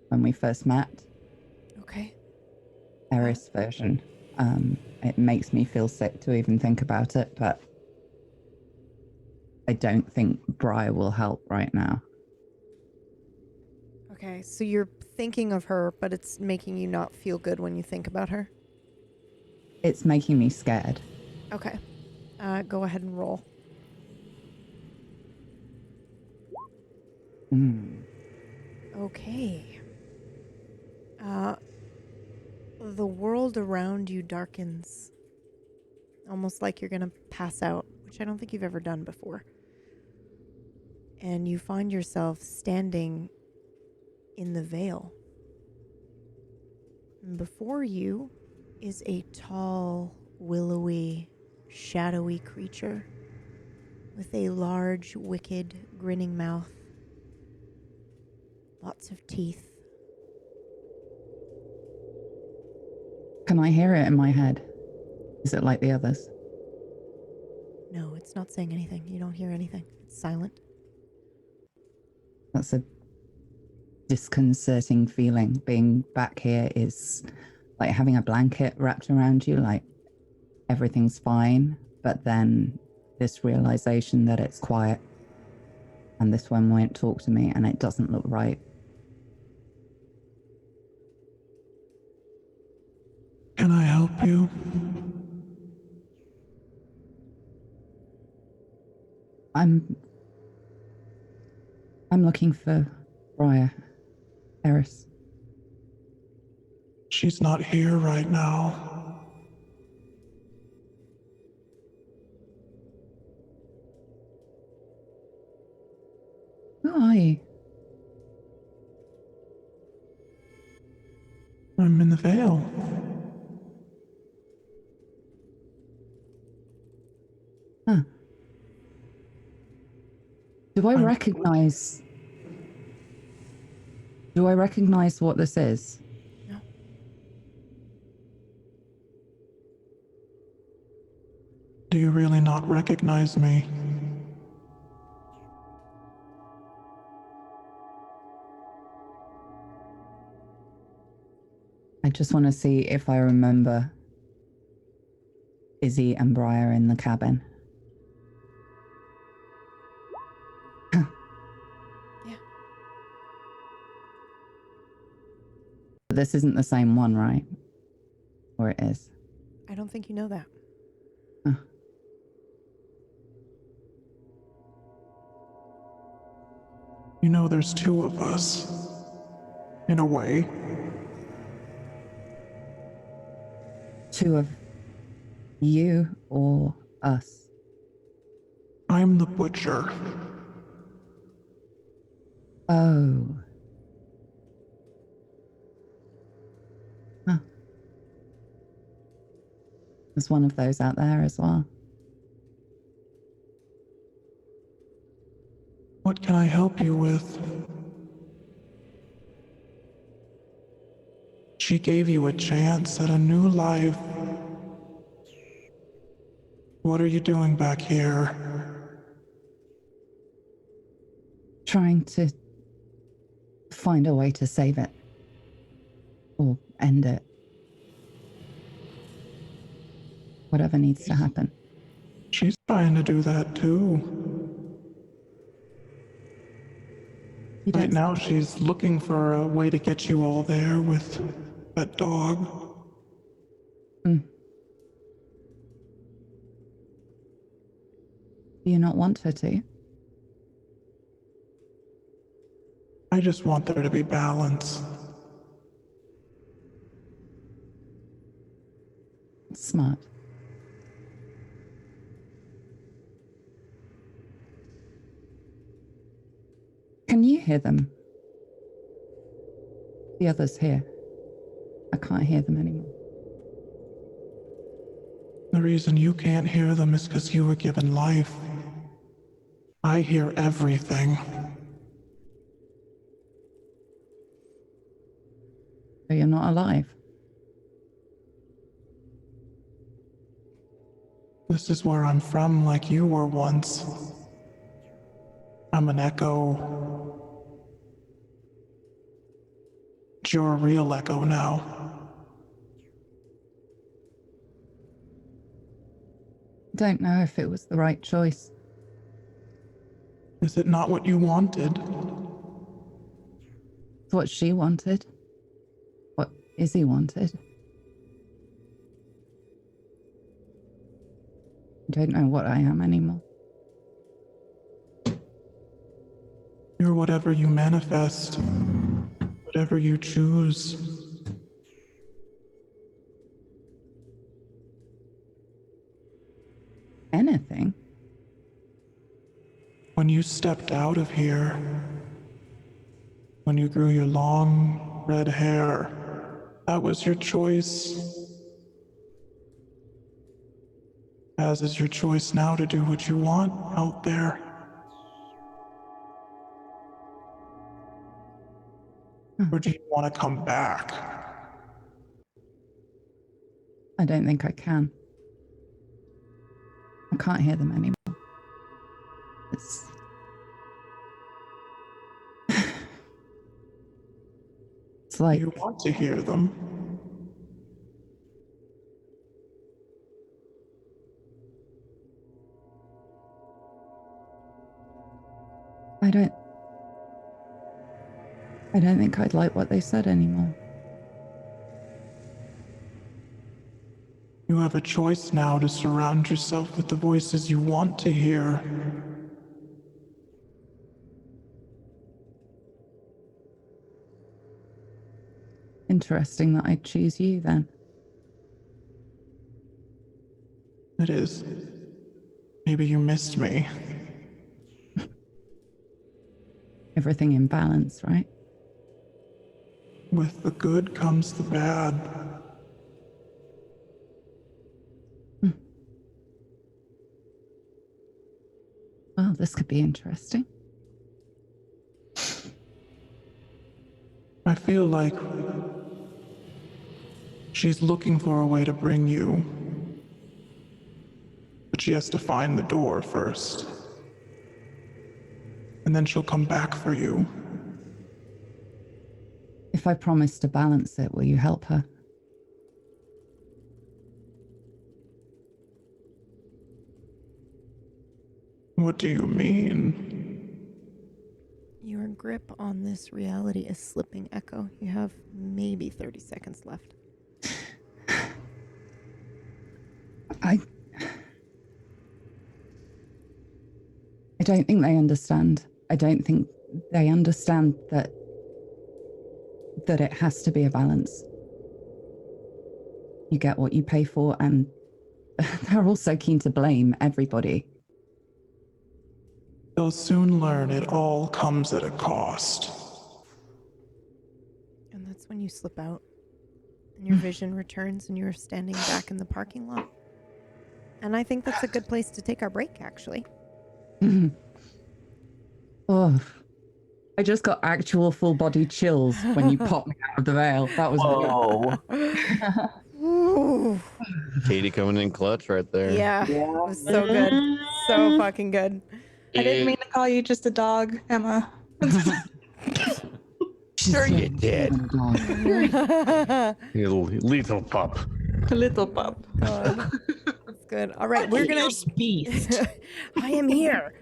when we first met. Okay. Eris version. It makes me feel sick to even think about it, but I don't think Briar will help right now. Okay, so you're thinking of her, but it's making you not feel good when you think about her? It's making me scared. Okay. Go ahead and roll. Okay. The world around you darkens. Almost like you're going to pass out, which I don't think you've ever done before. And you find yourself standing in the Vale. And before you is a tall, willowy, shadowy creature with a large, wicked, grinning mouth. Lots of teeth. Can I hear it in my head? Is it like the others? No, it's not saying anything. You don't hear anything. It's silent. That's a disconcerting feeling. Being back here is like having a blanket wrapped around you, like everything's fine, but then this realization that it's quiet and this one won't talk to me and it doesn't look right. Can I help you? I'm looking for Briar, Eris. She's not here right now. Who are you? I'm in the Vale. Huh. Do I recognize what this is? No. Do you really not recognize me? I just want to see if I remember Izzy and Briar in the cabin. Yeah. This isn't the same one, right? Or it is? I don't think you know that. Huh. You know, there's two of us. In a way. Two of you or us? I'm the butcher. Oh. Huh. There's one of those out there as well. What can I help you with? She gave you a chance at a new life. What are you doing back here? Trying to find a way to save it. Or end it. Whatever needs to happen. She's trying to do that too. Right now she's looking for a way to get you all there with that dog. Do you not want her to? I just want there to be balance. Smart. Can you hear them? The others here. I can't hear them anymore. The reason you can't hear them is because you were given life. I hear everything. So you're not alive? This is where I'm from, like you were once. I'm an echo. But you're a real echo now. Don't know if it was the right choice. Is it not what you wanted? It's what she wanted. What Izzy wanted. I don't know what I am anymore. You're whatever you manifest. Whatever you choose. Anything? When you stepped out of here, when you grew your long red hair, that was your choice. As is your choice now to do what you want out there. Or do you want to come back? I don't think I can. I can't hear them anymore. It's... it's like... You want to hear them. I don't think I'd like what they said anymore. You have a choice now to surround yourself with the voices you want to hear. Interesting that I'd choose you then. It is. Maybe you missed me. Everything in balance, right? With the good comes the bad. Well, this could be interesting. I feel like she's looking for a way to bring you. But she has to find the door first. And then she'll come back for you. If I promise to balance it, will you help her? What do you mean? Your grip on this reality is slipping, Echo. You have maybe 30 seconds left. I don't think they understand. I don't think they understand that it has to be a balance. You get what you pay for, and they're also keen to blame everybody. They'll soon learn it all comes at a cost. And that's when you slip out. And your vision returns and you're standing back in the parking lot. And I think that's a good place to take our break, actually. Oh, I just got actual full body chills when you popped me out of the veil. That was Ooh. Katie coming in clutch right there. Yeah, it was so good. So fucking good. I didn't mean to call you just a dog, Emma. Sure you did. You little pup. Little pup. God. That's good. All right, we're gonna beast. I am here.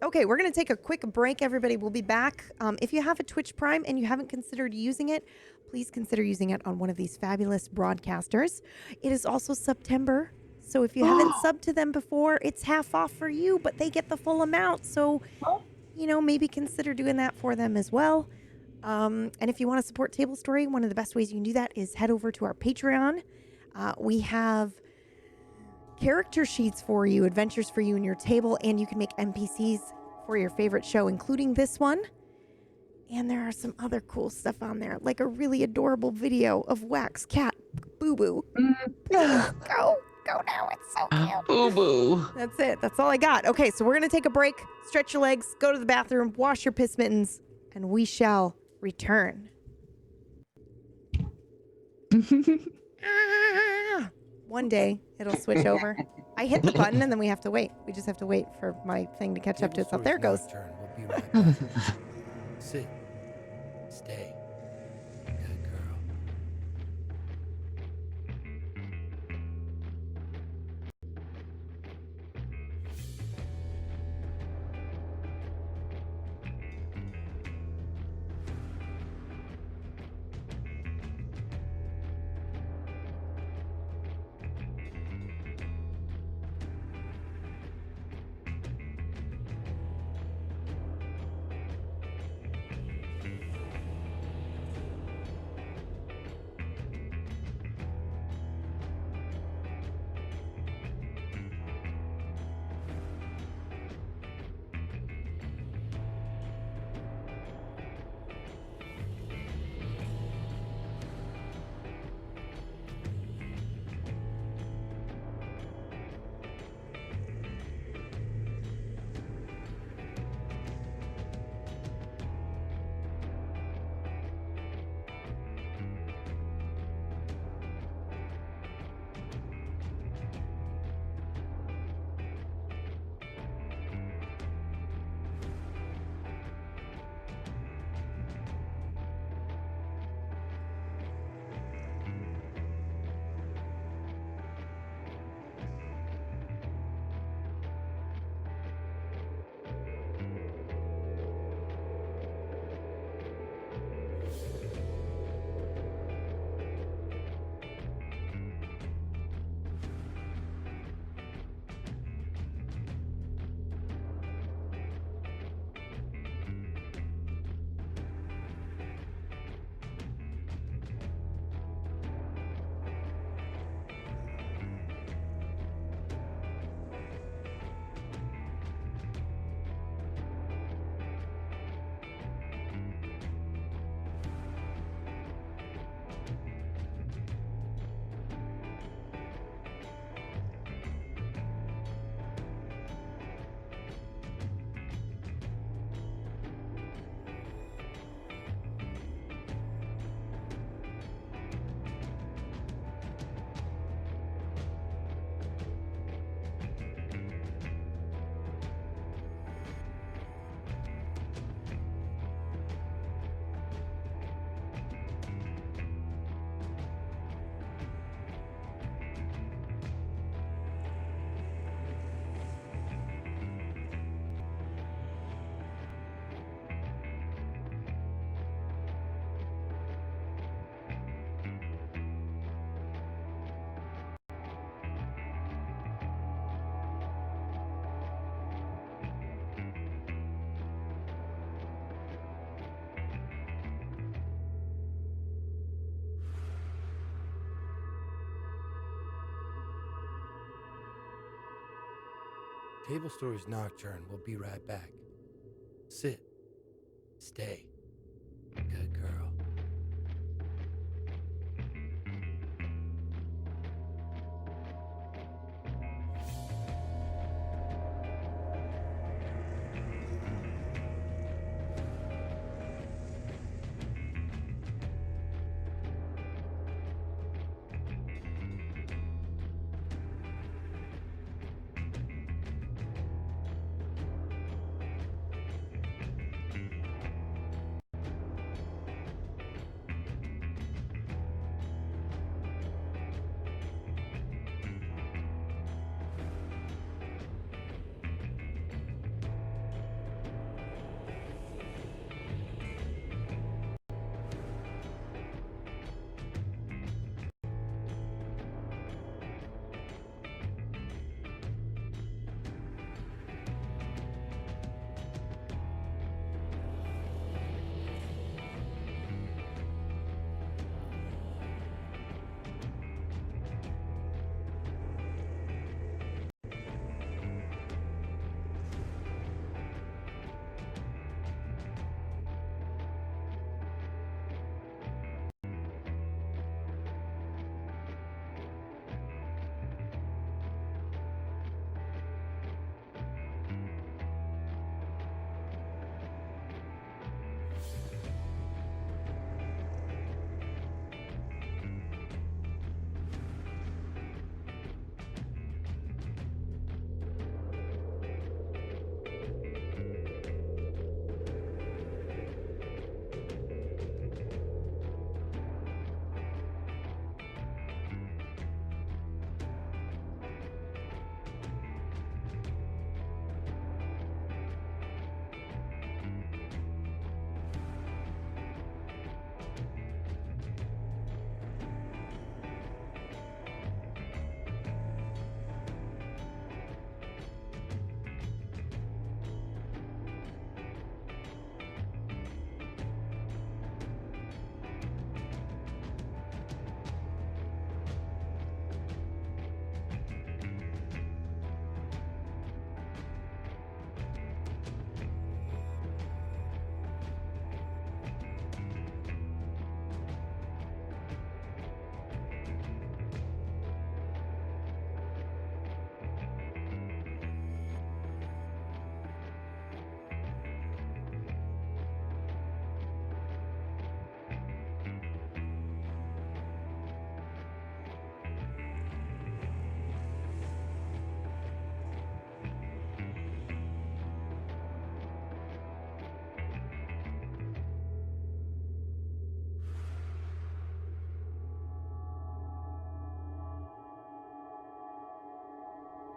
Okay, we're gonna take a quick break, everybody. We'll be back. If you have a Twitch Prime and you haven't considered using it, please consider using it on one of these fabulous broadcasters. It is also September, so if you haven't subbed to them before, it's half off for you, but they get the full amount. So, maybe consider doing that for them as well. And if you want to support Tablestory, one of the best ways you can do that is head over to our Patreon. We have character sheets for you, adventures for you in your table, and you can make NPCs for your favorite show, including this one. And there are some other cool stuff on there, like a really adorable video of Wax Cat Boo Boo. Go now, it's so cute. Boo boo. That's it. That's all I got. Okay, so we're gonna take a break, stretch your legs, go to the bathroom, wash your piss mittens, and we shall return. One day it'll switch over. I hit the button and then we have to wait. We just have to wait for my thing to catch up to itself. There it goes. Nocturne. We'll be right back. Sit. Stay. Good girl. Tablestory's Nocturne. We'll be right back. Sit. Stay. Good girl.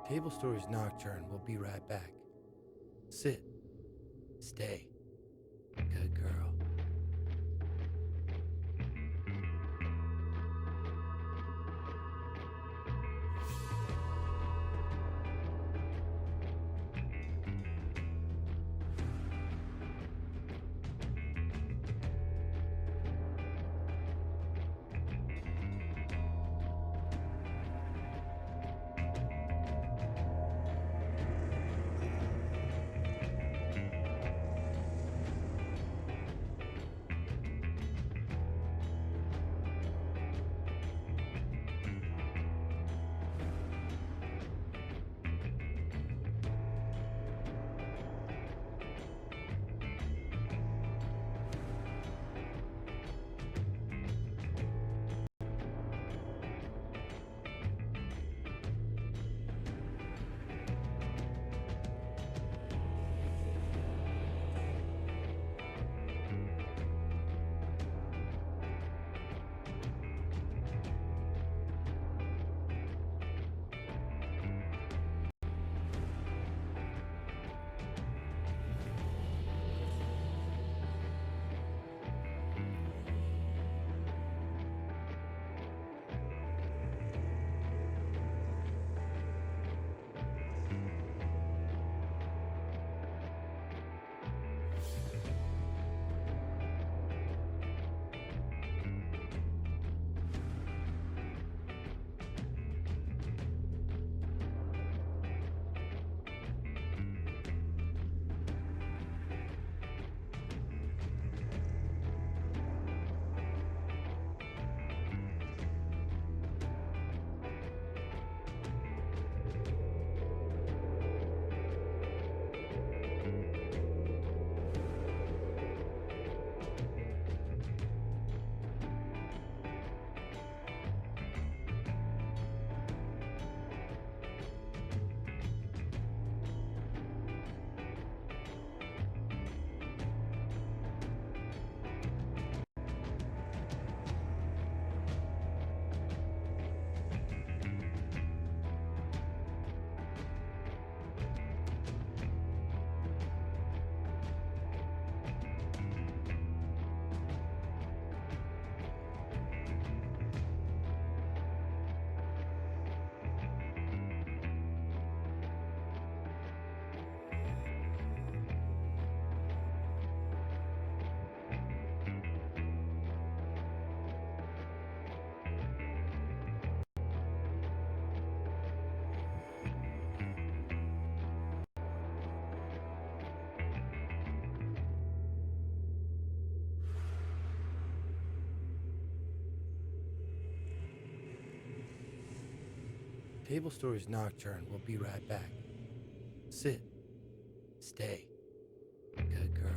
Tablestory's Nocturne. We'll be right back. Sit. Stay. Good girl. Tablestory's Nocturne. We'll be right back. Sit. Stay. Good girl.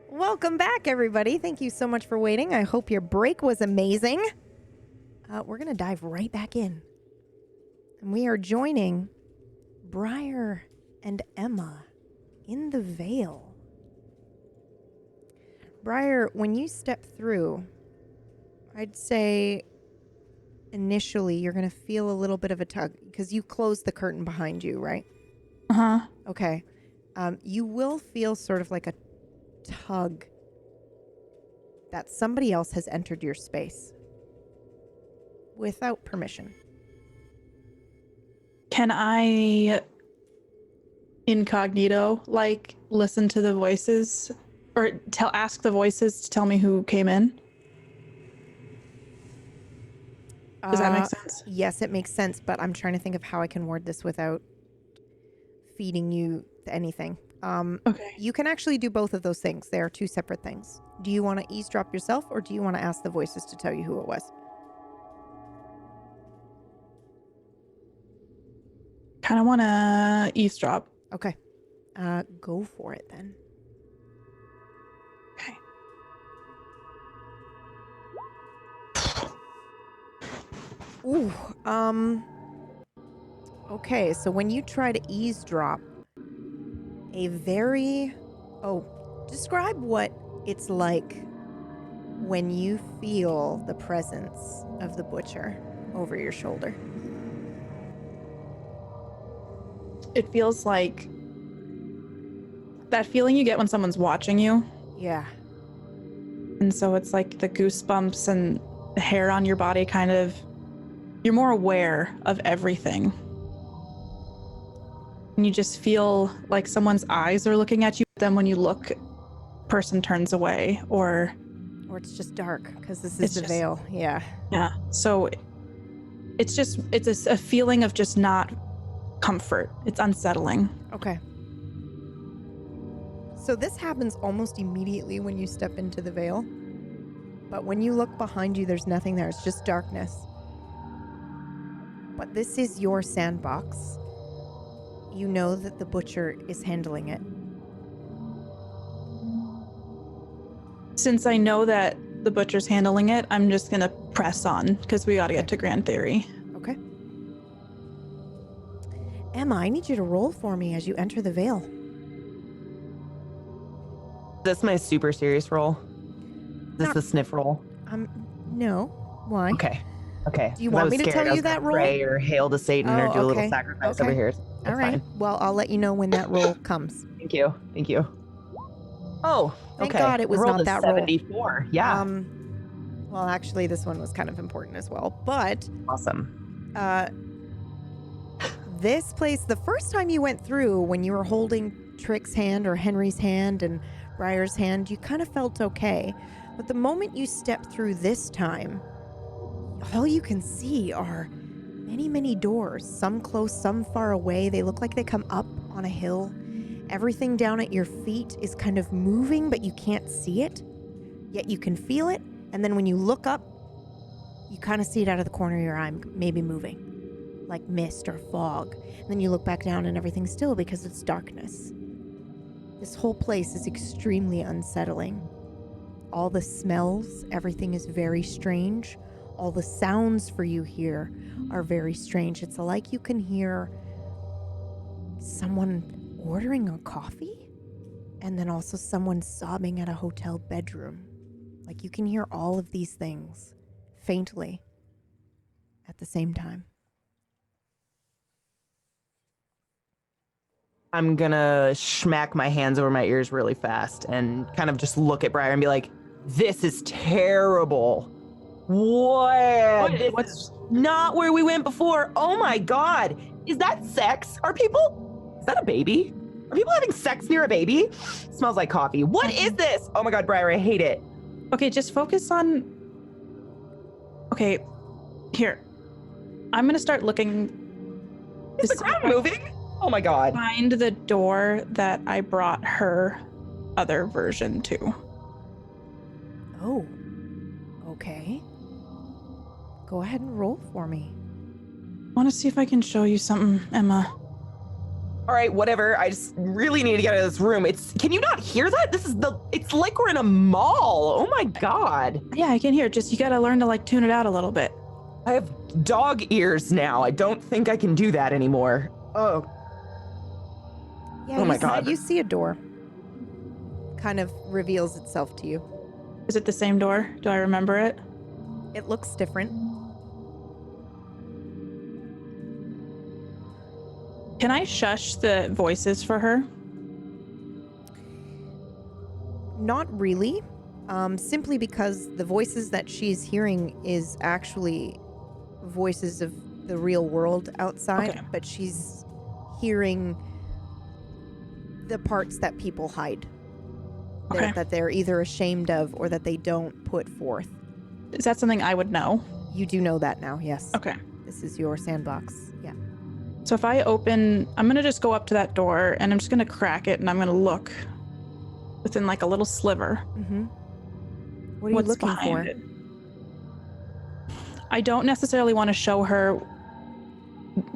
Welcome back, everybody. Thank you so much for waiting. I hope your break was amazing. We're going to dive right back in. And we are joining Briar and Emma in the Vale. Briar, when you step through, I'd say initially you're going to feel a little bit of a tug because you closed the curtain behind you, right? Uh-huh. Okay. You will feel sort of like a tug that somebody else has entered your space without permission. Can I incognito, like, listen to the voices or ask the voices to tell me who came in? Does that make sense? Yes, it makes sense, but I'm trying to think of how I can word this without feeding you anything. Okay. You can actually do both of those things. They are two separate things. Do you want to eavesdrop yourself, or do you want to ask the voices to tell you who it was? Kind of want to eavesdrop. Okay. Go for it then. Okay. Ooh. Okay, so when you try to eavesdrop, describe what it's like when you feel the presence of the butcher over your shoulder. It feels like that feeling you get when someone's watching you. Yeah. And so it's like the goosebumps and the hair on your body kind of, you're more aware of everything. And you just feel like someone's eyes are looking at you. Then when you look, person turns away, or it's just dark because this is the Vale. Yeah. Yeah. So it's a feeling of just not comfort. It's unsettling. Okay. So this happens almost immediately when you step into the Vale. But when you look behind you, there's nothing there. It's just darkness. but this is your sandbox. You know that the butcher is handling it. Since I know that the butcher's handling it, I'm just gonna press on because we gotta get to Grand Theory. Okay. Emma, I need you to roll for me as you enter the Veil. Is this my super serious roll? Is this Not- the sniff roll? No. Why? Okay. Okay. Do you 'Cause I want was me to scared tell I you was gonna that roll? Pray or hail to Satan or Oh, do a little okay. sacrifice Okay. over here. All That's right. fine. Well, I'll let you know when that roll comes. Thank you. Thank you. Oh, Thank okay. God it was I rolled not a that roll. 74. Yeah. Well, actually, this one was kind of important as well. But Awesome. this place, the first time you went through, when you were holding Trick's hand or Henry's hand and Briar's hand, you kind of felt okay. But the moment you step through this time, all you can see are many, many doors. Some close, some far away. They look like they come up on a hill. Everything down at your feet is kind of moving, but you can't see it. Yet you can feel it. And then when you look up, you kind of see it out of the corner of your eye, maybe moving, like mist or fog. And then you look back down and everything's still because it's darkness. This whole place is extremely unsettling. All the smells, everything is very strange. All the sounds for you here are very strange. It's like you can hear someone ordering a coffee and then also someone sobbing at a hotel bedroom. Like you can hear all of these things faintly at the same time. I'm gonna smack my hands over my ears really fast and kind of just look at Briar and be like, this is terrible. What? This is not where we went before. Oh my God. Is that sex? Is that a baby? Are people having sex near a baby? Smells like coffee. What is this? Oh my God, Briar, I hate it. Okay, just focus on... Okay, here. I'm gonna start looking... Is the ground moving? Oh my God. Find the door that I brought her other version to. Oh, okay. Go ahead and roll for me. I want to see if I can show you something, Emma. All right, whatever. I just really need to get out of this room. Can you not hear that? It's like we're in a mall. Oh my God. Yeah, I can hear it. Just you gotta learn to like tune it out a little bit. I have dog ears now. I don't think I can do that anymore. Oh. Yeah, Oh my God. You see a door. Kind of reveals itself to you. Is it the same door? Do I remember it? It looks different. Can I shush the voices for her? Not really. Simply because the voices that she's hearing is actually voices of the real world outside, Okay. but she's hearing the parts that people hide. Okay. That they're either ashamed of or that they don't put forth. Is that something I would know? You do know that now, yes. Okay. This is your sandbox. Yeah. So if I open, I'm gonna just go up to that door and I'm just gonna crack it and I'm gonna look within like a little sliver. Mm-hmm. What are What's you looking behind for? it? I don't necessarily want to show her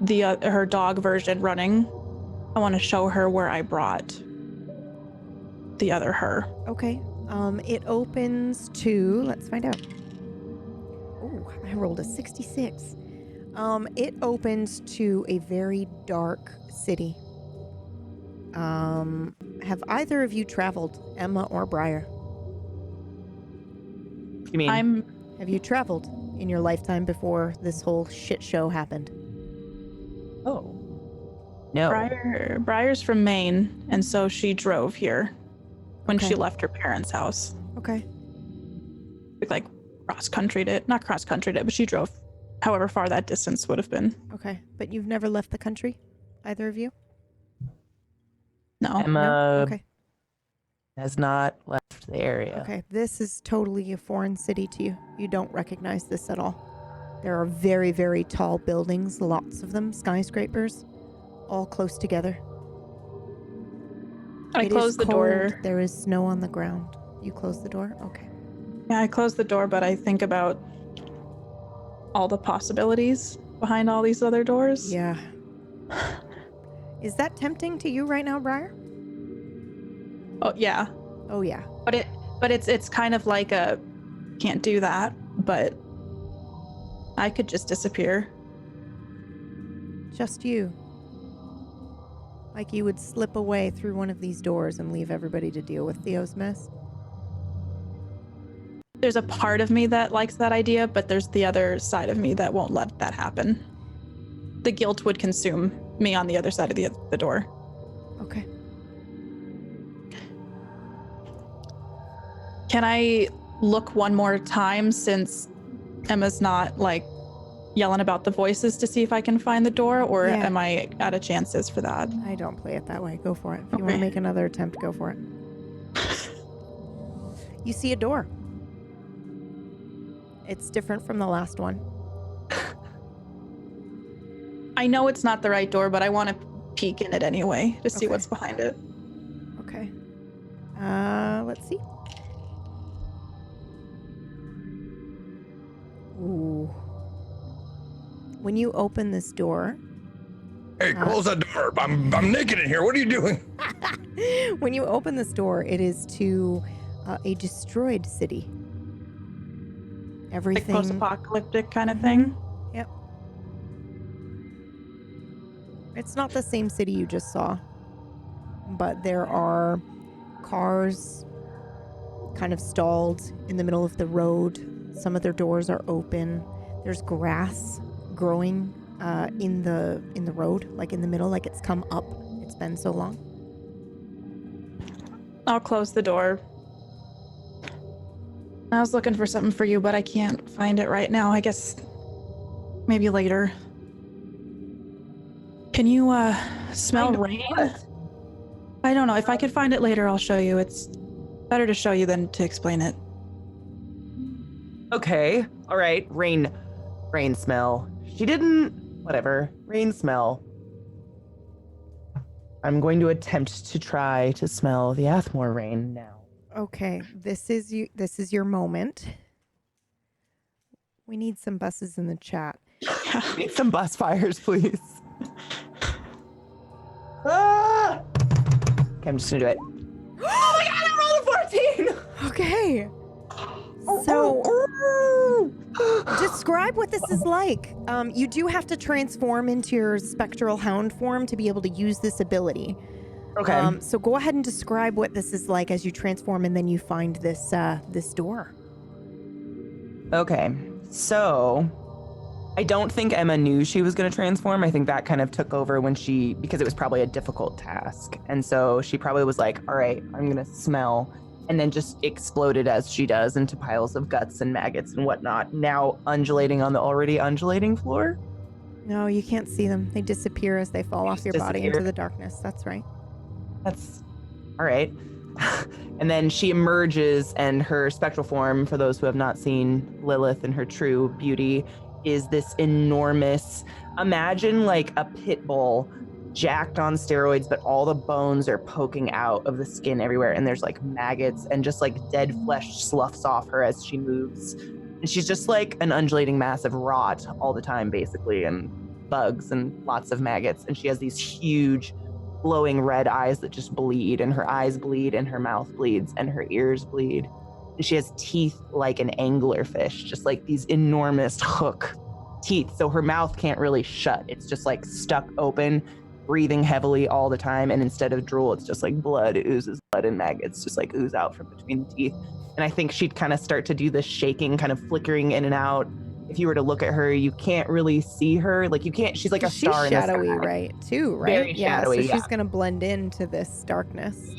the her dog version running. I want to show her where I brought the other her. Okay. It opens to, let's find out. Oh, I rolled a 66. It opens to a very dark city. Have either of you traveled, Emma or Briar? You mean? Have you traveled in your lifetime before this whole shit show happened? Oh. No. Briar's from Maine, and so she drove here when Okay. she left her parents' house. Okay. Like cross-countryed it. Not cross-countryed it, but she drove however far that distance would have been. Okay. But you've never left the country? Either of you? No. Emma Okay. has not left the area. Okay. This is totally a foreign city to you. You don't recognize this at all. There are very, very tall buildings, lots of them, skyscrapers, all close together. I It is closed the cold. door. There is snow on the ground. You close the door? Okay. Yeah, I closed the door, but I think about all the possibilities. behind all these other doors. Yeah. Is that tempting to you right now, Briar? Oh yeah. Oh yeah. But it's kind of like a can't do that, but I could just disappear. Just you. Like you would slip away through one of these doors and leave everybody to deal with Theo's mess? There's a part of me that likes that idea, but there's the other side of me that won't let that happen. The guilt would consume me on the other side of the door. Okay. Can I look one more time since Emma's not like yelling about the voices to see if I can find the door, or Yeah. am I out of chances for that? I don't play it that way. Go for it. If you want Okay. to make another attempt, go for it. You see a door. It's different from the last one. I know it's not the right door, but I want to peek in it anyway to see Okay. what's behind it. Okay. Let's see. Ooh. When you open this door, Hey, close that door. I'm naked in here. What are you doing? when you open this door, it is to a destroyed city. Like Everything. post-apocalyptic kind of thing. Yep. It's not the same city you just saw, but there are cars kind of stalled in the middle of the road. Some of their doors are open. There's grass growing in the road, like in the middle, like it's come up. It's been so long. I'll close the door. I was looking for something for you, but I can't find it right now. I guess maybe later. Can you smell rain? I don't know. If I could find it later, I'll show you. It's better to show you than to explain it. Okay. All right. Rain smell. She didn't. Whatever. Rain smell. I'm going to attempt to try to smell the Athmore rain now. Okay, this is your moment. We need some buses in the chat. Need some bus fires, please. Ah! Okay, I'm just gonna do it. Oh my god, I rolled a 14! Okay. So, describe what this is like. You do have to transform into your spectral hound form to be able to use this ability. Okay. So go ahead and describe what this is like as you transform, and then you find this this door. Okay. So, I don't think Emma knew she was going to transform. I think that kind of took over because it was probably a difficult task. And so she probably was like, all right, I'm going to smell, and then just exploded as she does into piles of guts and maggots and whatnot, now undulating on the already undulating floor. No, you can't see them. They disappear as they fall off your body into the darkness. That's right. That's all right. And then she emerges, and her spectral form, for those who have not seen Lilith in her true beauty, is this enormous, imagine like a pit bull jacked on steroids, but all the bones are poking out of the skin everywhere, and there's like maggots and just like dead flesh sloughs off her as she moves. And she's just like an undulating mass of rot all the time, basically, and bugs and lots of maggots. And she has these huge glowing red eyes that just bleed, and her eyes bleed, and her mouth bleeds, and her ears bleed. And she has teeth like an anglerfish, just like these enormous hook teeth. So her mouth can't really shut. It's just like stuck open, breathing heavily all the time. And instead of drool, it's just like blood oozes, blood and maggots just like ooze out from between the teeth. And I think she'd kind of start to do this shaking, kind of flickering in and out. If you were to look at her, you can't really see her. Like you can't, she's like a star in the shadowy, sky. right? Too, right? Very shadowy, So she's yeah. gonna blend into this darkness.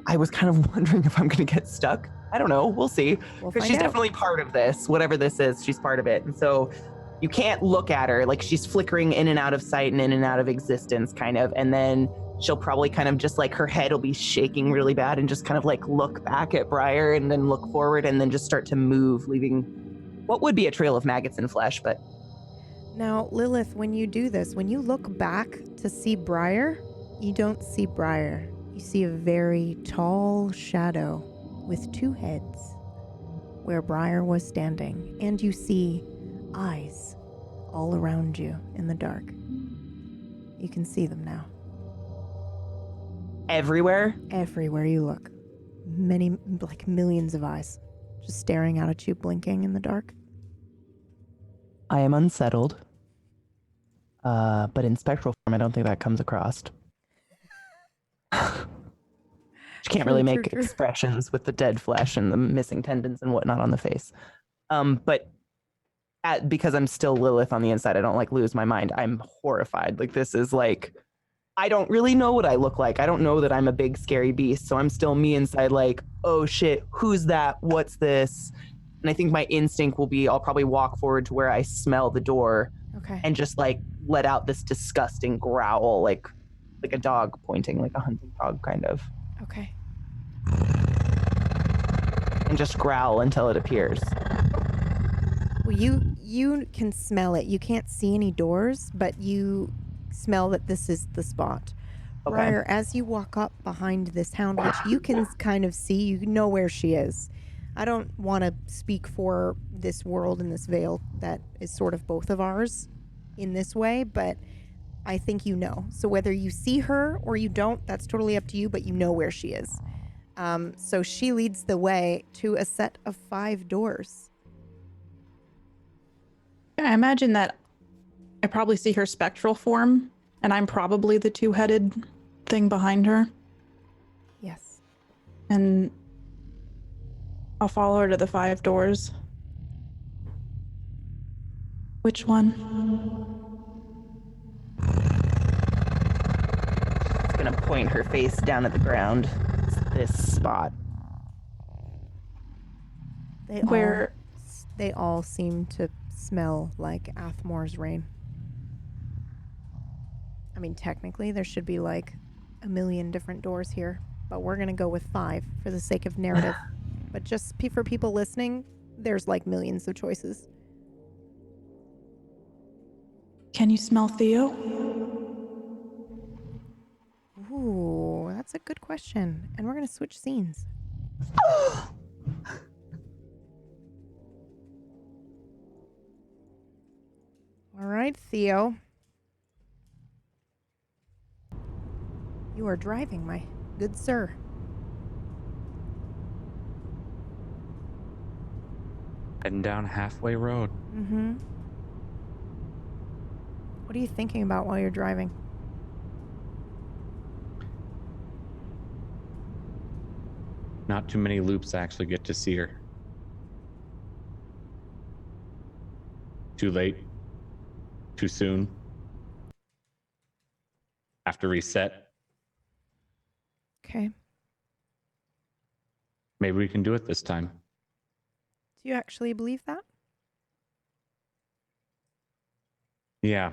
I was kind of wondering if I'm going to get stuck. I don't know. We'll see. We'll Because find she's out. definitely part of this. Whatever this is, she's part of it. And so you can't look at her. Like she's flickering in and out of sight and in and out of existence, kind of. And then she'll probably kind of just like her head will be shaking really bad and just kind of like look back at Briar and then look forward and then just start to move, leaving what would be a trail of maggots and flesh. But Now, Lilith, when you do this, when you look back to see Briar, you don't see Briar. You see a very tall shadow with two heads where Briar was standing. And you see eyes all around you in the dark. You can see them now. Everywhere? Everywhere you look. Many, like millions of eyes, just staring out at you, blinking in the dark. I am unsettled. But in spectral form, I don't think that comes across. She can't really make expressions with the dead flesh and the missing tendons and whatnot on the face. But because I'm still Lilith on the inside, I don't like lose my mind. I'm horrified. Like, this is like, I don't really know what I look like. I don't know that I'm a big scary beast. So I'm still me inside, like, oh shit, who's that? What's this? And I think my instinct will be, I'll probably walk forward to where I smell the door. Okay. And just like let out this disgusting growl, like a dog pointing, like a hunting dog kind of. Okay. And just growl until it appears. Well, you can smell it. You can't see any doors, but you smell that this is the spot. Okay. Briar, as you walk up behind this hound, which you can kind of see, you know where she is. I don't want to speak for this world and this veil that is sort of both of ours in this way, but I think you know. So whether you see her or you don't, that's totally up to you, but you know where she is. So she leads the way to a set of 5 doors. I imagine that I probably see her spectral form, and I'm probably the 2-headed thing behind her. Yes. And I'll follow her to the 5 doors. Which one? It's gonna point her face down at the ground. It's this spot. They all seem to smell like Athmor's rain. I mean, technically, there should be like a million different doors here, but we're gonna go with 5 for the sake of narrative. But just for people listening, there's like millions of choices. Can you smell Theo? Ooh, that's a good question. And we're gonna switch scenes. All right, Theo. You are driving, my good sir. Heading down halfway road. Mm-hmm. What are you thinking about while you're driving? Not too many loops actually get to see her. Too late. Too soon. Have to reset. Okay. Maybe we can do it this time. Do you actually believe that? Yeah.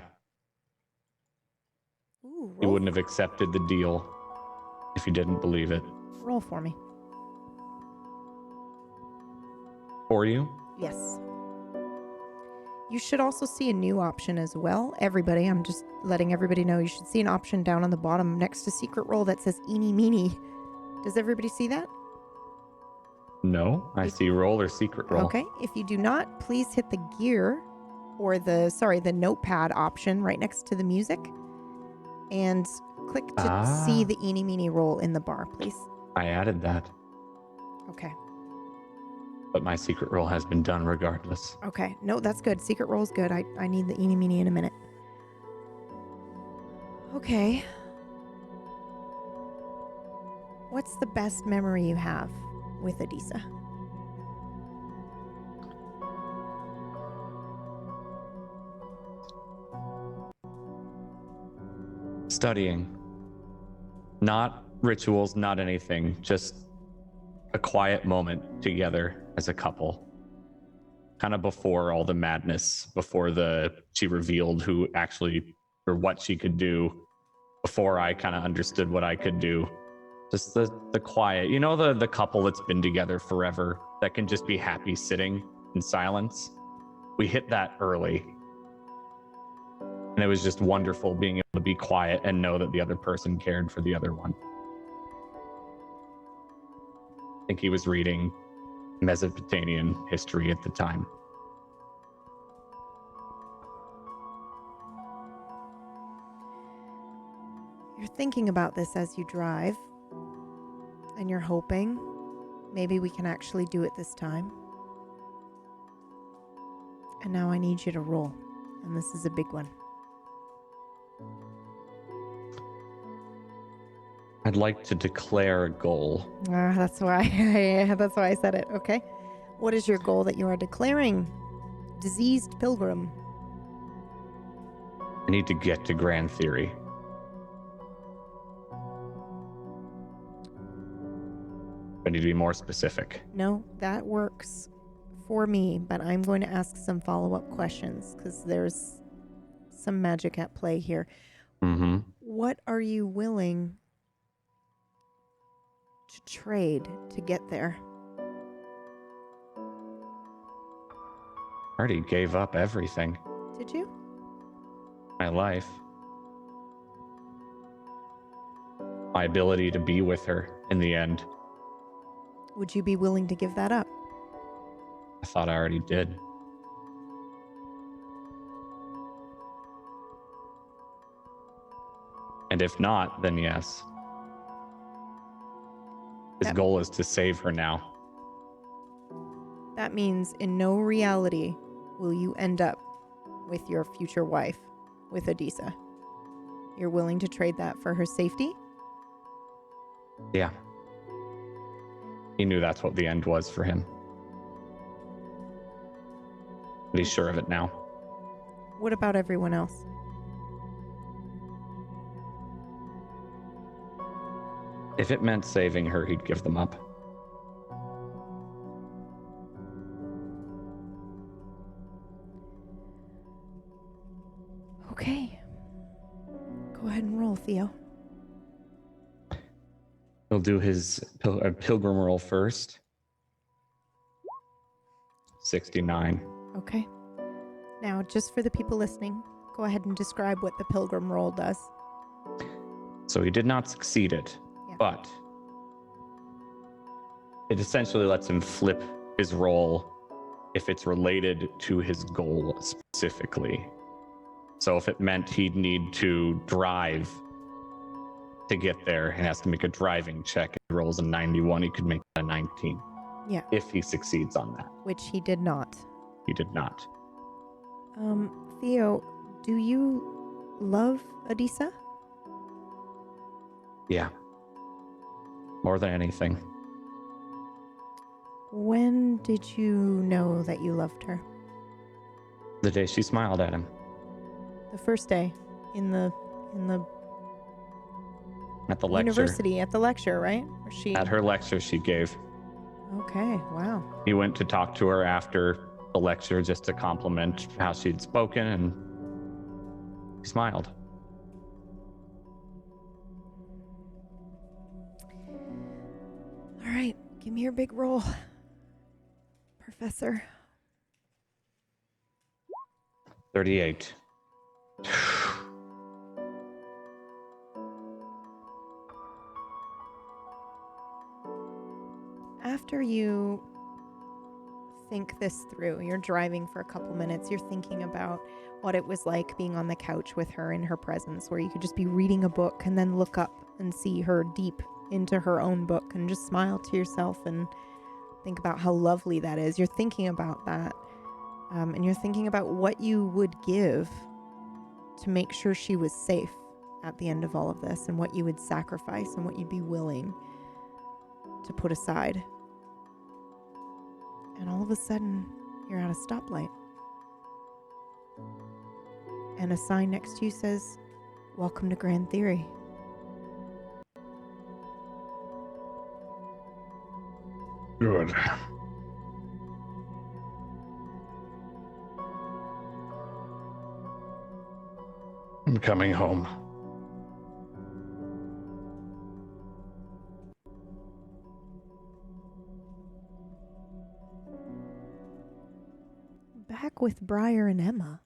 Ooh, You wouldn't have accepted the deal if you didn't believe it. roll for me. For you? Yes. You should also see a new option as well. Everybody, I'm just letting everybody know, you should see an option down on the bottom next to secret roll that says eeny meeny. Does everybody see that? No, I see roll or secret roll. Okay. If you do not, please hit the gear or the notepad option right next to the music and click to see the eeny meeny roll in the bar, please. I added that, Okay. but my secret roll has been done regardless. Okay. No, that's good. Secret roll's good. I need the eeny meeny in a minute. Okay. What's the best memory you have with Adisa? Studying. Not rituals, not anything. Just a quiet moment together as a couple. Kind of before all the madness, before she revealed who actually, or what she could do, before I kind of understood what I could do. Just the quiet, you know, the couple that's been together forever that can just be happy sitting in silence. We hit that early. And it was just wonderful being able to be quiet and know that the other person cared for the other one. I think he was reading Mesopotamian history at the time. You're thinking about this as you drive, and you're hoping maybe we can actually do it this time. And now I need you to roll, and this is a big one. I'd like to declare a goal. That's why I said it. Okay. What is your goal that you are declaring? Diseased pilgrim. I need to get to Grand Theory. I need to be more specific. No, that works for me, but I'm going to ask some follow-up questions because there's some magic at play here. Mm-hmm. What are you willing to trade to get there? I already gave up everything. Did you? My life. My ability to be with her in the end. Would you be willing to give that up? I thought I already did. And if not, then yes. His Yep. goal is to save her now. That means in no reality will you end up with your future wife, with Adisa. You're willing to trade that for her safety? Yeah. He knew that's what the end was for him. But he's sure of it now. What about everyone else? If it meant saving her, he'd give them up. Okay. Go ahead and roll, Theo. He'll do his pilgrim roll first. 69. Okay. Now, just for the people listening, go ahead and describe what the pilgrim roll does. So he did not succeed it, Yeah. but it essentially lets him flip his roll if it's related to his goal specifically. So if it meant he'd need to drive to get there and has to make a driving check, if he rolls a 91, he could make a 19. Yeah. If he succeeds on that. Which he did not. He did not. Theo, do you love Adisa? Yeah. More than anything. When did you know that you loved her? The day she smiled at him. The first day in the At the lecture. university, at the lecture, right? Or she At her lecture she gave. Okay, wow. He went to talk to her after the lecture just to compliment how she'd spoken, and he smiled. All right, give me your big roll, Professor. 38. After you think this through, you're driving for a couple minutes, you're thinking about what it was like being on the couch with her in her presence, where you could just be reading a book and then look up and see her deep into her own book and just smile to yourself and think about how lovely that is. You're thinking about that. And you're thinking about what you would give to make sure she was safe at the end of all of this, and what you would sacrifice and what you'd be willing to put aside. And all of a sudden, you're at a stoplight. And a sign next to you says, "Welcome to Grand Theory." Good. I'm coming home. Back with Briar and Emma.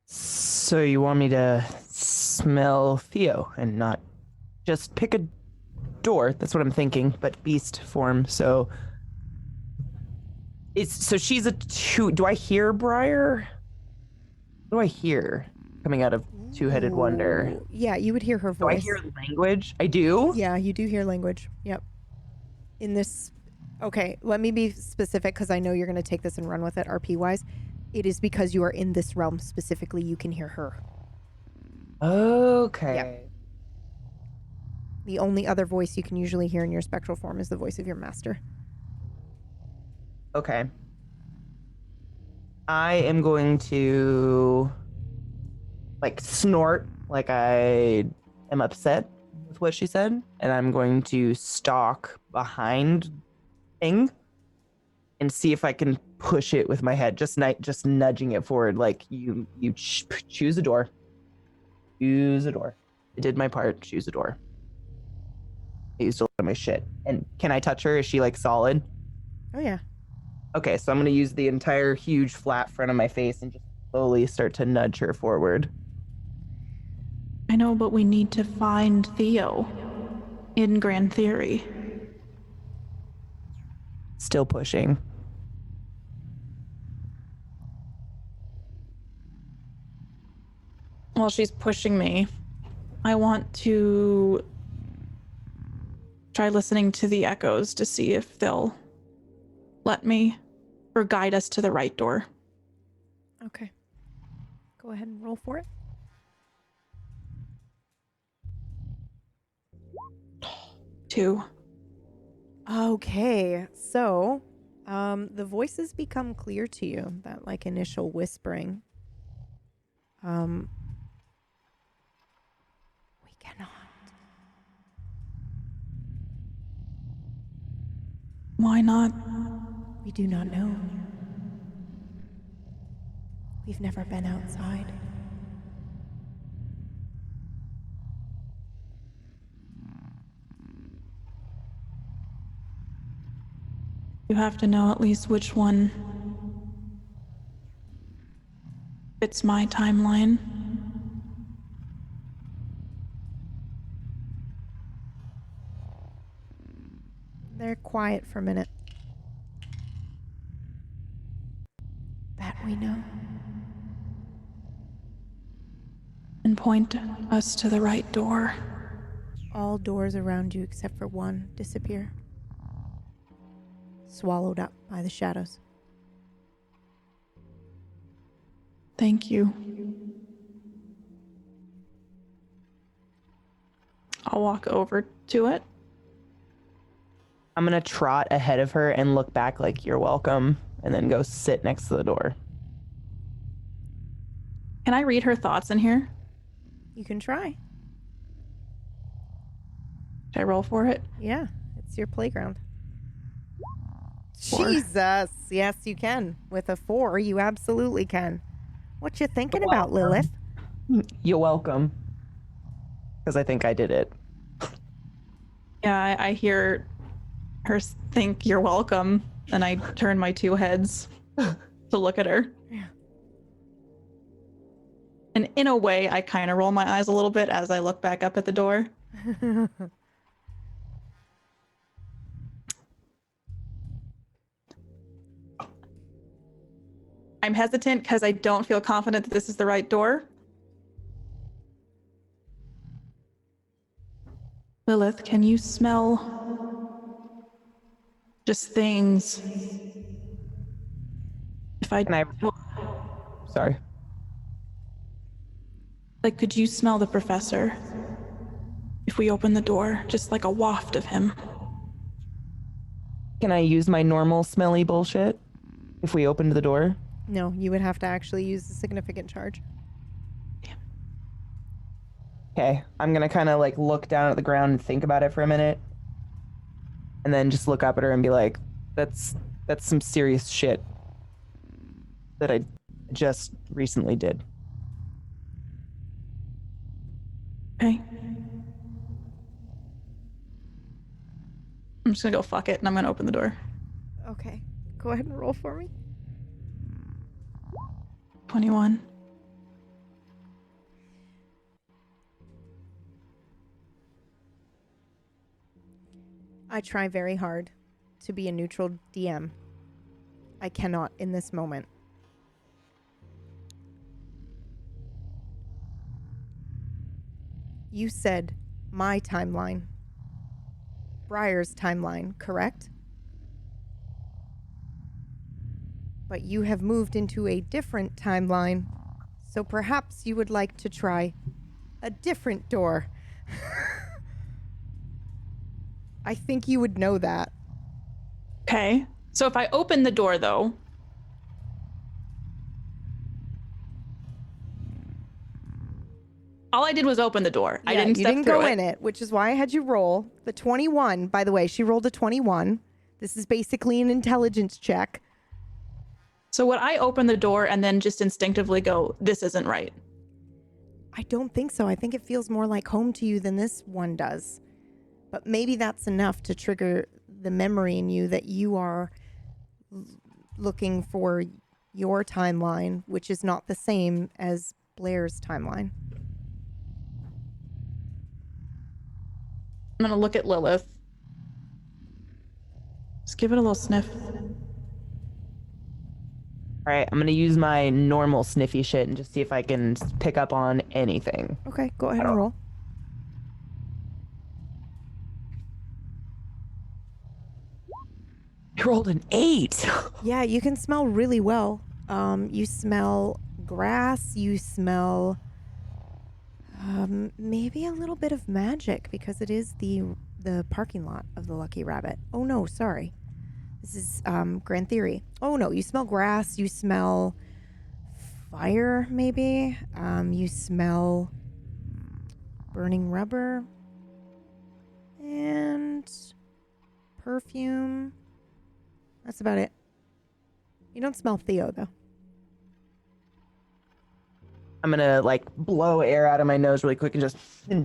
So you want me to smell Theo and not just pick a door? That's what I'm thinking, but beast form. So So she's a 2. Do I hear Briar? What do I hear coming out of Two-Headed Wonder? Ooh, yeah, you would hear her Do I voice. hear language? I do? Yeah, you do hear language. Yep. In this, okay, let me be specific because I know you're going to take this and run with it RP wise. It is because you are in this realm specifically, you can hear her. Okay. Yeah. The only other voice you can usually hear in your spectral form is the voice of your master. Okay. I am going to like snort like I am upset with what she said, and I'm going to stalk behind Thing and see if I can push it with my head, just nudging it forward. Like you choose a door. Choose a door. I did my part. Choose a door. I used a lot of my shit. And can I touch her? Is she like solid? Oh, yeah. Okay, so I'm going to use the entire huge flat front of my face and just slowly start to nudge her forward. I know, but we need to find Theo in Grand Theory. Still pushing. While she's pushing me, I want to try listening to the echoes to see if they'll let me or guide us to the right door. Okay. Go ahead and roll for it. Two. Okay, so the voices become clear to you, that like initial whispering. We cannot. Why not? We do not know. We've never been outside. You have to know at least which one fits my timeline. They're quiet for a minute. That we know. And point us to the right door. All doors around you except for one disappear. Swallowed up by the shadows. Thank you. I'll walk over to it. I'm going to trot ahead of her and look back like you're welcome, and then go sit next to the door. Can I read her thoughts in here? You can try. Should I roll for it? Yeah, it's your playground. 4. Jesus. Yes, you can. With a 4, you absolutely can. What you thinking about, Lilith? You're welcome. Because I think I did it. Yeah, I hear her think you're welcome, and I turn my 2 heads to look at her. Yeah. And in a way, I kind of roll my eyes a little bit as I look back up at the door. I'm hesitant because I don't feel confident that this is the right door. Lilith, can you smell just things? If I... Sorry. Like, could you smell the professor? If we open the door, just like a waft of him. Can I use my normal smelly bullshit if we opened the door? No, you would have to actually use the significant charge. Okay, I'm gonna kind of like look down at the ground and think about it for a minute, and then just look up at her and be like, "That's some serious shit that I just recently did." Okay. I'm just gonna go fuck it, and I'm gonna open the door. Okay. Go ahead and roll for me. 21. I try very hard to be a neutral DM. I cannot in this moment. You said my timeline. Briar's timeline, correct? But you have moved into a different timeline, so perhaps you would like to try a different door. I think you would know that. Okay. So if I open the door, though, all I did was open the door. I didn't step you didn't through go it. in it, which is why I had you roll the 21. By the way, she rolled a 21. This is basically an intelligence check. So would I open the door and then just instinctively go, this isn't right? I don't think so. I think it feels more like home to you than this one does. But maybe that's enough to trigger the memory in you that you are looking for your timeline, which is not the same as Blair's timeline. I'm gonna look at Lilith. Just give it a little sniff. All right, I'm gonna use my normal sniffy shit and just see if I can pick up on anything. Okay, go ahead and roll. You rolled an 8. Yeah, you can smell really well. You smell grass. You smell maybe a little bit of magic because it is the parking lot of the Lucky Rabbit. Oh no, sorry. This is Grand Theory. Oh no, you smell grass. You smell fire, maybe. You smell burning rubber and perfume. That's about it. You don't smell Theo, though. I'm gonna like blow air out of my nose really quick and just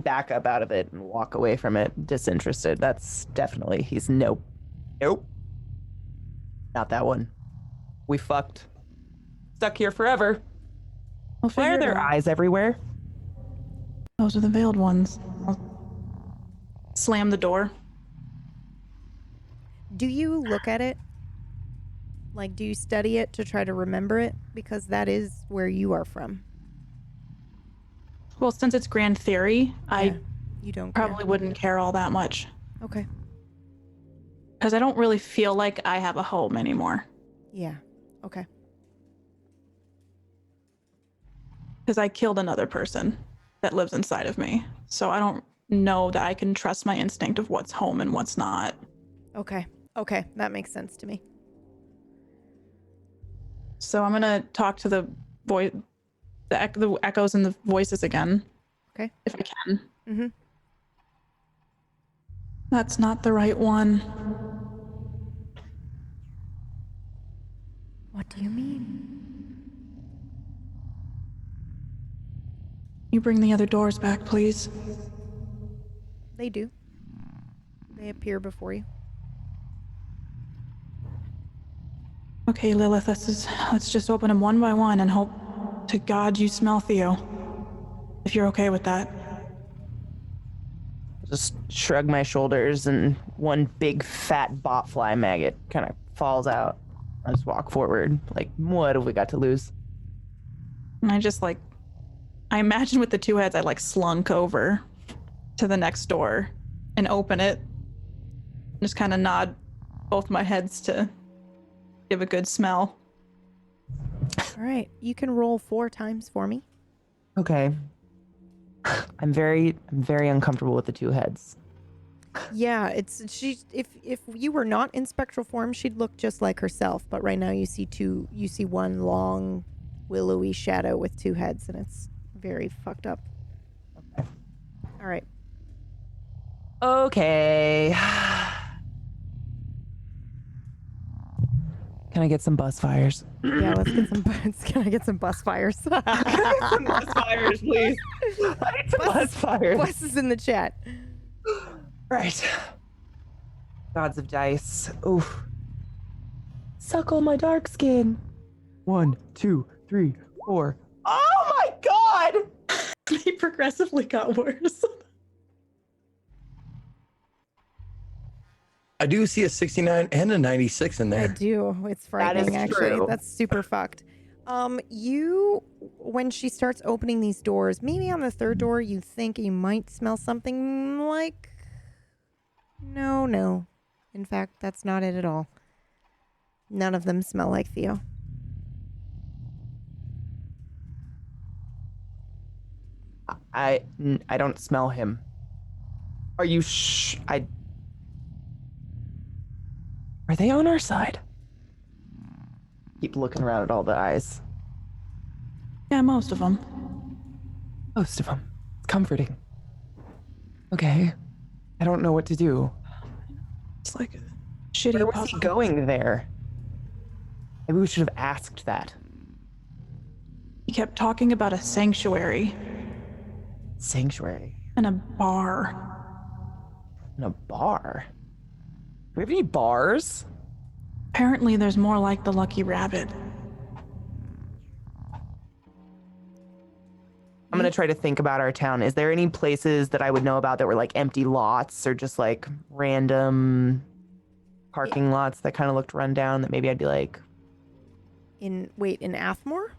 back up out of it and walk away from it, disinterested. That's definitely, he's nope. Not that one. We fucked. Stuck here forever. Why are there eyes everywhere? Those are the veiled ones. I'll slam the door. Do you look at it? Like, do you study it to try to remember it? Because that is where you are from. Well, since it's Grand Theory, you don't probably wouldn't care all that much. Okay. Because I don't really feel like I have a home anymore. Yeah. Okay. Because I killed another person that lives inside of me. So I don't know that I can trust my instinct of what's home and what's not. Okay. Okay. That makes sense to me. So I'm gonna talk to the voice, the echoes and the voices again. Okay. If I can. Mm-hmm. That's not the right one. What do you mean? You bring the other doors back, please. They do. They appear before you. Okay, Lilith, let's just open them one by one and hope to God you smell Theo. If you're okay with that. Just shrug my shoulders and one big fat botfly maggot kind of falls out. I just walk forward. Like, what have we got to lose? And I just I imagine with the two heads, I slunk over to the next door and open it. Just kind of nod both my heads to give a good smell. All right. You can roll 4 times for me. Okay. I'm very uncomfortable with the two heads. Yeah, if you were not in spectral form, she'd look just like herself. But right now you see one long, willowy shadow with 2 heads, and it's very fucked up. Okay. All right. Okay. Can I get some bus fires? Yeah, let's get some. Can I get some bus fires? Some bus fires, please. I need some bus fires. Bus is in the chat. Right. Gods of dice. Oof. Suckle my dark skin. 1, 2, 3, 4. Oh my god! They progressively got worse. I do see a 69 and a 96 in I there. do. It's frightening, actually. true. That's super fucked. When she starts opening these doors, maybe on the third door, you think you might smell something like... No. In fact, that's not it at all. None of them smell like Theo. I don't smell him. Are you Are they on our side? Keep looking around at all the eyes. Yeah, most of them. Most of them. It's comforting. Okay. I don't know what to do. It's like a shitty Where was puzzle. he going there? Maybe we should have asked that. He kept talking about a sanctuary Sanctuary. and a bar. In a bar? Do we have any bars? Apparently, there's more like the Lucky Rabbit. I'm gonna try to think about our town. Is there any places that I would know about that were like empty lots or just like random parking lots that kind of looked run down that maybe I'd be like, In Athmore?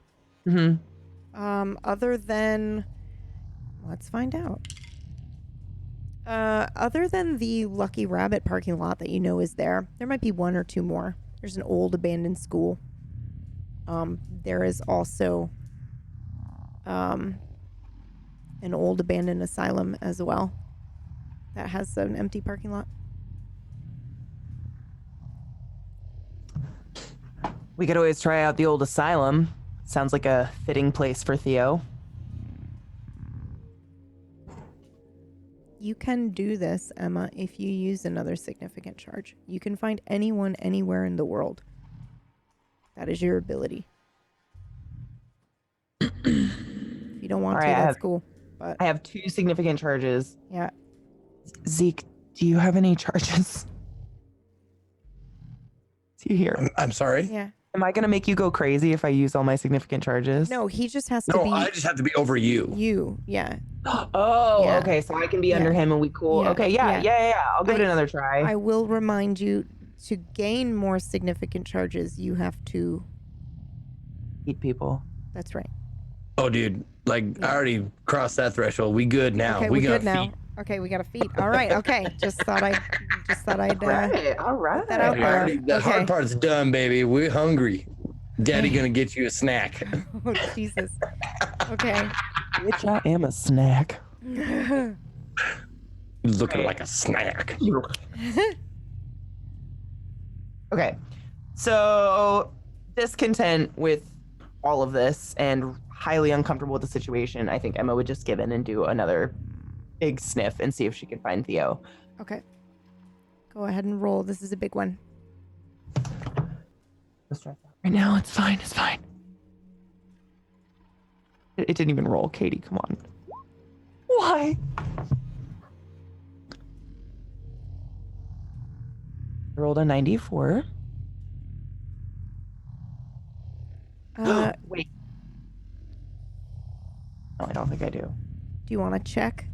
mm-hmm. Other than... Let's find out. Other than the Lucky Rabbit parking lot that you know is there might be one or two more. There's an old abandoned school. There is also an old abandoned asylum as well that has an empty parking lot. We could always try out the old asylum. Sounds like a fitting place for Theo. You can do this, Emma, if you use another significant charge. You can find anyone anywhere in the world. That is your ability. If you don't want All to, right, that's cool. But I have 2 significant charges. yeah, Zeke, do you have any charges? Is he here? I'm sorry. yeah. Am I gonna make you go crazy if I use all my significant charges? No, he just has to No, be I just have to be over you. you. Yeah. Oh, Yeah. okay. So I can be under Yeah. him and we cool. Yeah. Okay, yeah. I'll give it another try. I will remind you, to gain more significant charges, you have to... Eat people. That's right. Oh, dude, like I already crossed that threshold. We good now. Okay, we we're got good now. feet. Okay, we got a feet. All right. Okay. Just thought I'd. All right. that out there. The hard part's done, baby. We're hungry. Daddy gonna get you a snack. Oh, Jesus. Okay. Bitch, I am a snack. Looking like a snack. Okay. So, discontent with all of this and highly uncomfortable with the situation, I think Emma would just give in and do another big sniff and see if she can find Theo. Okay. Go ahead and roll. This is a big one. Let's try that. Right now, it's fine. It's fine. It didn't even roll. Katie, come on. Why? I rolled a 94. Wait. No, I don't think I do. Do you want to check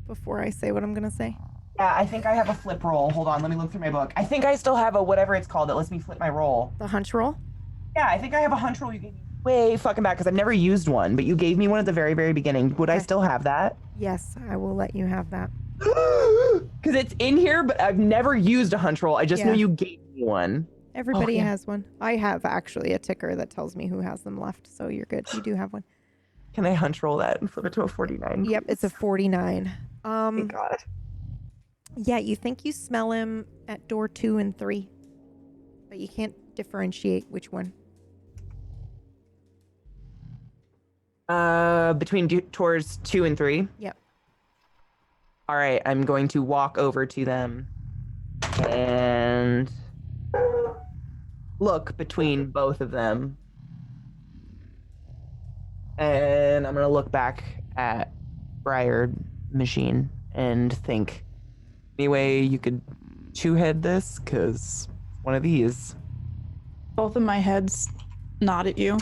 before I say what I'm gonna say? Yeah, I think I have a flip roll. Hold on, let me look through my book. I think I still have a whatever it's called that lets me flip my roll. The hunch roll? Yeah, I think I have a hunch roll you gave me way fucking back because I've never used one, but you gave me one at the very, very beginning. Would I Okay. still have that? Yes, I will let you have that. Because it's in here, but I've never used a hunch roll. I just know Yeah. you gave me one. Everybody yeah. has one. I have actually a ticker that tells me who has them left, so you're good. You do have one. Can I hunch roll that and flip it to a 49? Yep, it's a 49. Thank God. Yeah, you think you smell him at door 2 and 3, but you can't differentiate which one. Between tours 2 and 3? Yep. All right, I'm going to walk over to them and look between both of them. And I'm going to look back at Briar machine and think, any way you could two-head this? Because one of these. Both of my heads nod at you.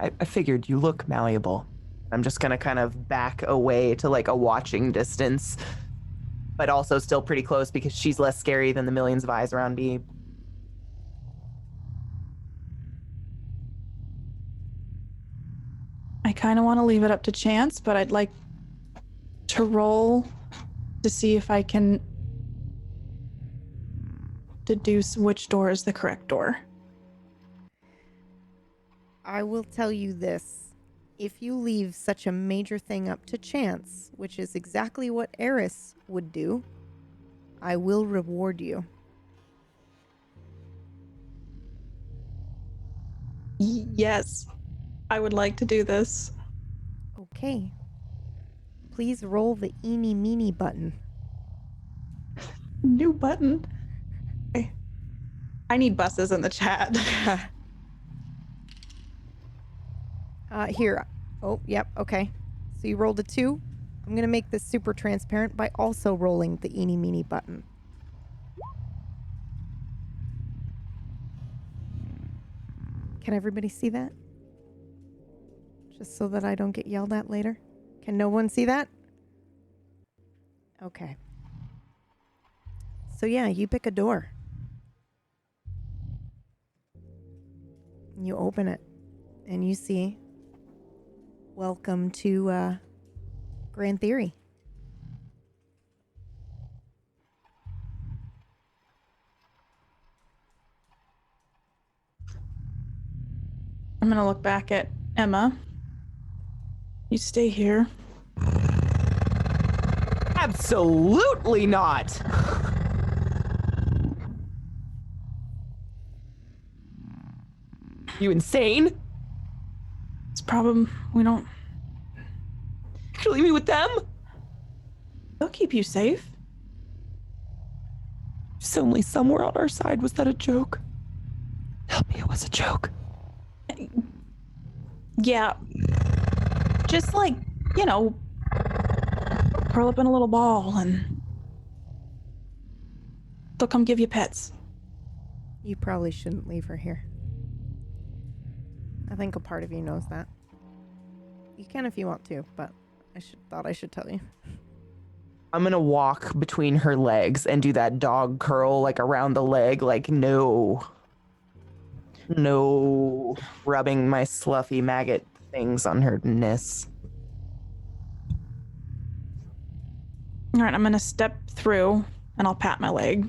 I figured you look malleable. I'm just going to kind of back away to like a watching distance but also still pretty close because she's less scary than the millions of eyes around me. I kind of want to leave it up to chance, but I'd like to roll to see if I can deduce which door is the correct door. I will tell you this. If you leave such a major thing up to chance, which is exactly what Eris would do, I will reward you. Yes, I would like to do this. Okay. Please roll the eeny meeny button. New button. Okay. I need buses in the chat. Here. Oh, yep, okay. So you rolled a 2. I'm going to make this super transparent by also rolling the eeny meeny button. Can everybody see that? Just so that I don't get yelled at later. Can no one see that? Okay. So yeah, you pick a door. You open it and you see, welcome to Grand Theory. I'm gonna look back at Emma. You stay here. Absolutely not. You insane? It's a problem. We don't. You leave me with them? They'll keep you safe. There's only somewhere on our side. Was that a joke? Tell me it was a joke. Yeah. Just like, you know, curl up in a little ball and they'll come give you pets. You probably shouldn't leave her here. I think a part of you knows that. You can if you want to, but thought I should tell you. I'm gonna walk between her legs and do that dog curl like around the leg, like no rubbing my fluffy maggot things on her ness. All right, I'm gonna step through and I'll pat my leg.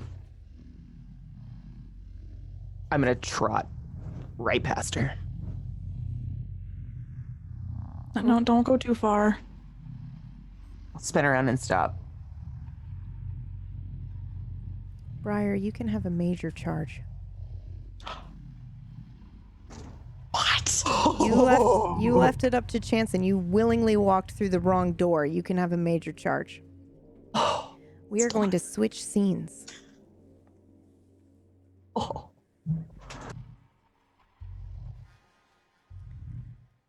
I'm gonna trot right past her. No, don't go too far. I'll spin around and stop. Briar, you can have a major charge. What? You left it up to chance and you willingly walked through the wrong door. You can have a major charge. We are going to switch scenes.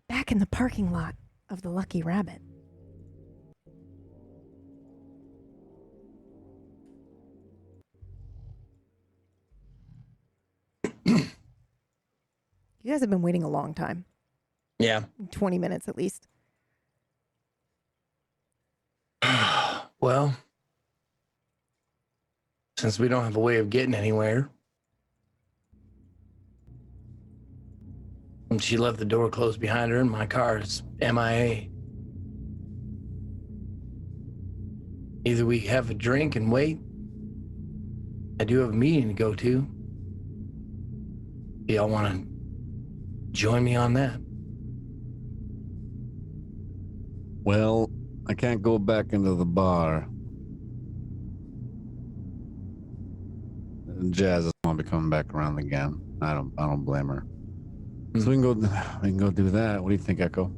Back in the parking lot of the Lucky Rabbit. You guys have been waiting a long time. Yeah. 20 minutes at least. Well, since we don't have a way of getting anywhere, and she left the door closed behind her and my car is MIA. Either we have a drink and wait. I do have a meeting to go to. Y'all want to join me on that? Well, I can't go back into the bar. Jazz doesn't want to be coming back around again. I don't blame her. So we can go do that. What do you think, Echo?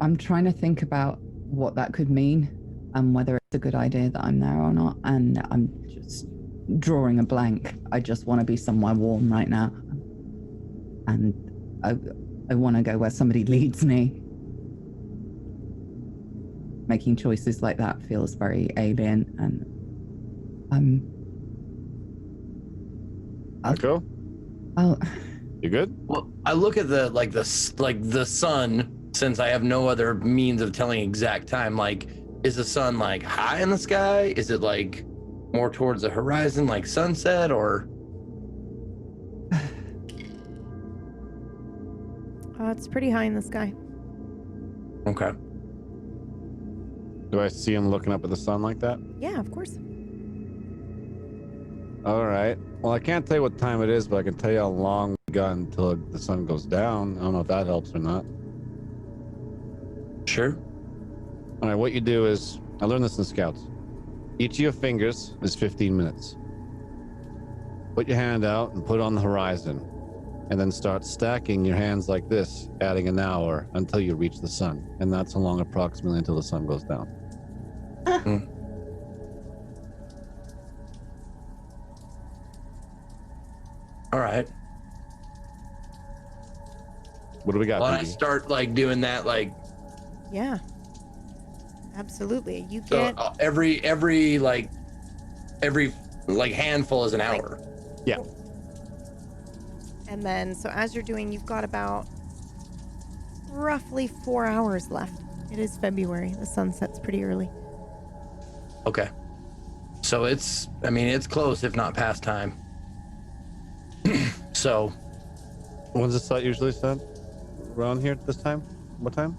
I'm trying to think about what that could mean and whether it's a good idea that I'm there or not. And I'm just drawing a blank. I just want to be somewhere warm right now. And I want to go where somebody leads me. Making choices like that feels very alien, and Echo? Oh, You good? Well, I look at the sun since I have no other means of telling exact time, like, is the sun like high in the sky? Is it like more towards the horizon, like sunset, or? It's pretty high in the sky. Okay. Do I see him looking up at the sun like that? Yeah, of course. All right. Well, I can't tell you what time it is, but I can tell you how long we got until the sun goes down. I don't know if that helps or not. Sure. All right, what you do is, I learned this in Scouts. Each of your fingers is 15 minutes. Put your hand out and put it on the horizon, and then start stacking your hands like this, adding an hour until you reach the sun. And that's how long approximately until the sun goes down. All right. What do we got? Well, I BB? start like doing that, like, Yeah. Absolutely. You so get every handful is an hour. Yeah. and then so as you're doing, you've got about roughly 4 hours left. It is February. The sun sets pretty early. Okay. So it's close, if not past time. So When's the sun usually set? Around here at this time? What time?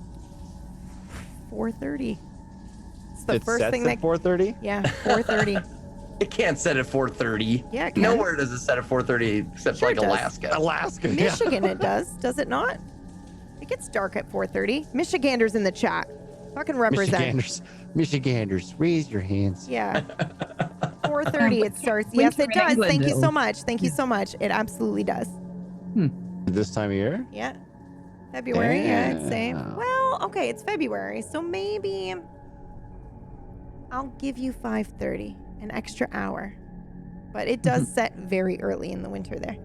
4:30. It's the It first sets thing at that 4:30? Yeah, 4:30. it can't set at 4:30. Yeah, it can. Nowhere does it set at 4:30 except Sure like it does. Alaska. Alaska. Michigan it does it not? It gets dark at 4:30. Michiganders in the chat. Fucking represent. Michiganders, raise your hands. Yeah. 4:30 it starts. Yes, Winter it in does. England, Thank you so it'll- much. Thank you so much. It absolutely does. This time of year? Yeah. February, yeah, I'd say. Damn. Well, okay, it's February, so maybe I'll give you 5:30, an extra hour. But it does set very early in the winter there.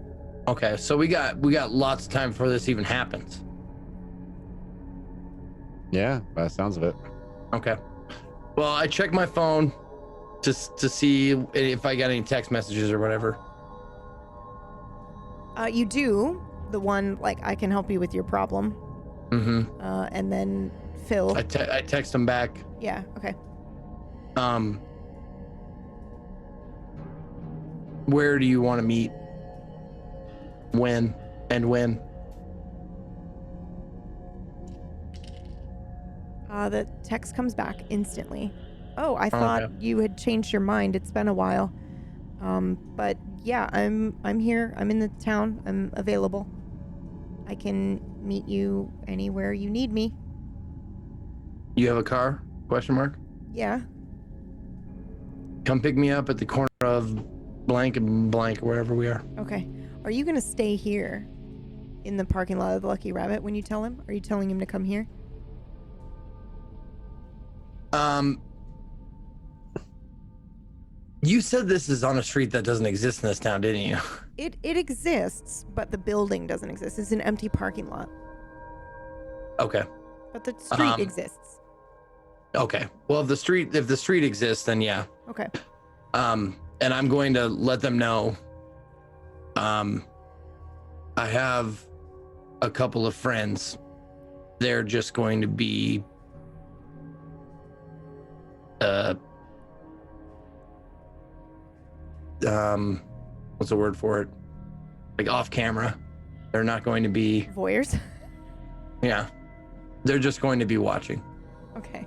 Okay, so we got lots of time before this even happens. Yeah, by the sounds of it. Okay. Well, I checked my phone just to see if I got any text messages or whatever. You do the one like I can help you with your problem, Mm-hmm. and then Phil. I text him back. Yeah. Okay. Where do you want to meet? When? The text comes back instantly. Oh, I thought you had changed your mind. It's been a while. But yeah, I'm here. I'm in the town. I'm available. I can meet you anywhere you need me. You have a car? Question mark. Yeah. Come pick me up at the corner of blank and blank, wherever we are. Okay. Are you gonna stay here in the parking lot of the Lucky Rabbit when you tell him? Are you telling him to come here? You said this is on a street that doesn't exist in this town, didn't you? It exists, but the building doesn't exist. It's an empty parking lot. Okay. But the street exists. Okay. Well, if the street exists, then yeah. Okay. And I'm going to let them know. I have a couple of friends. They're just going to be what's the word for it? Like off camera. They're not going to be Voyeurs. Yeah. They're just going to be watching. Okay.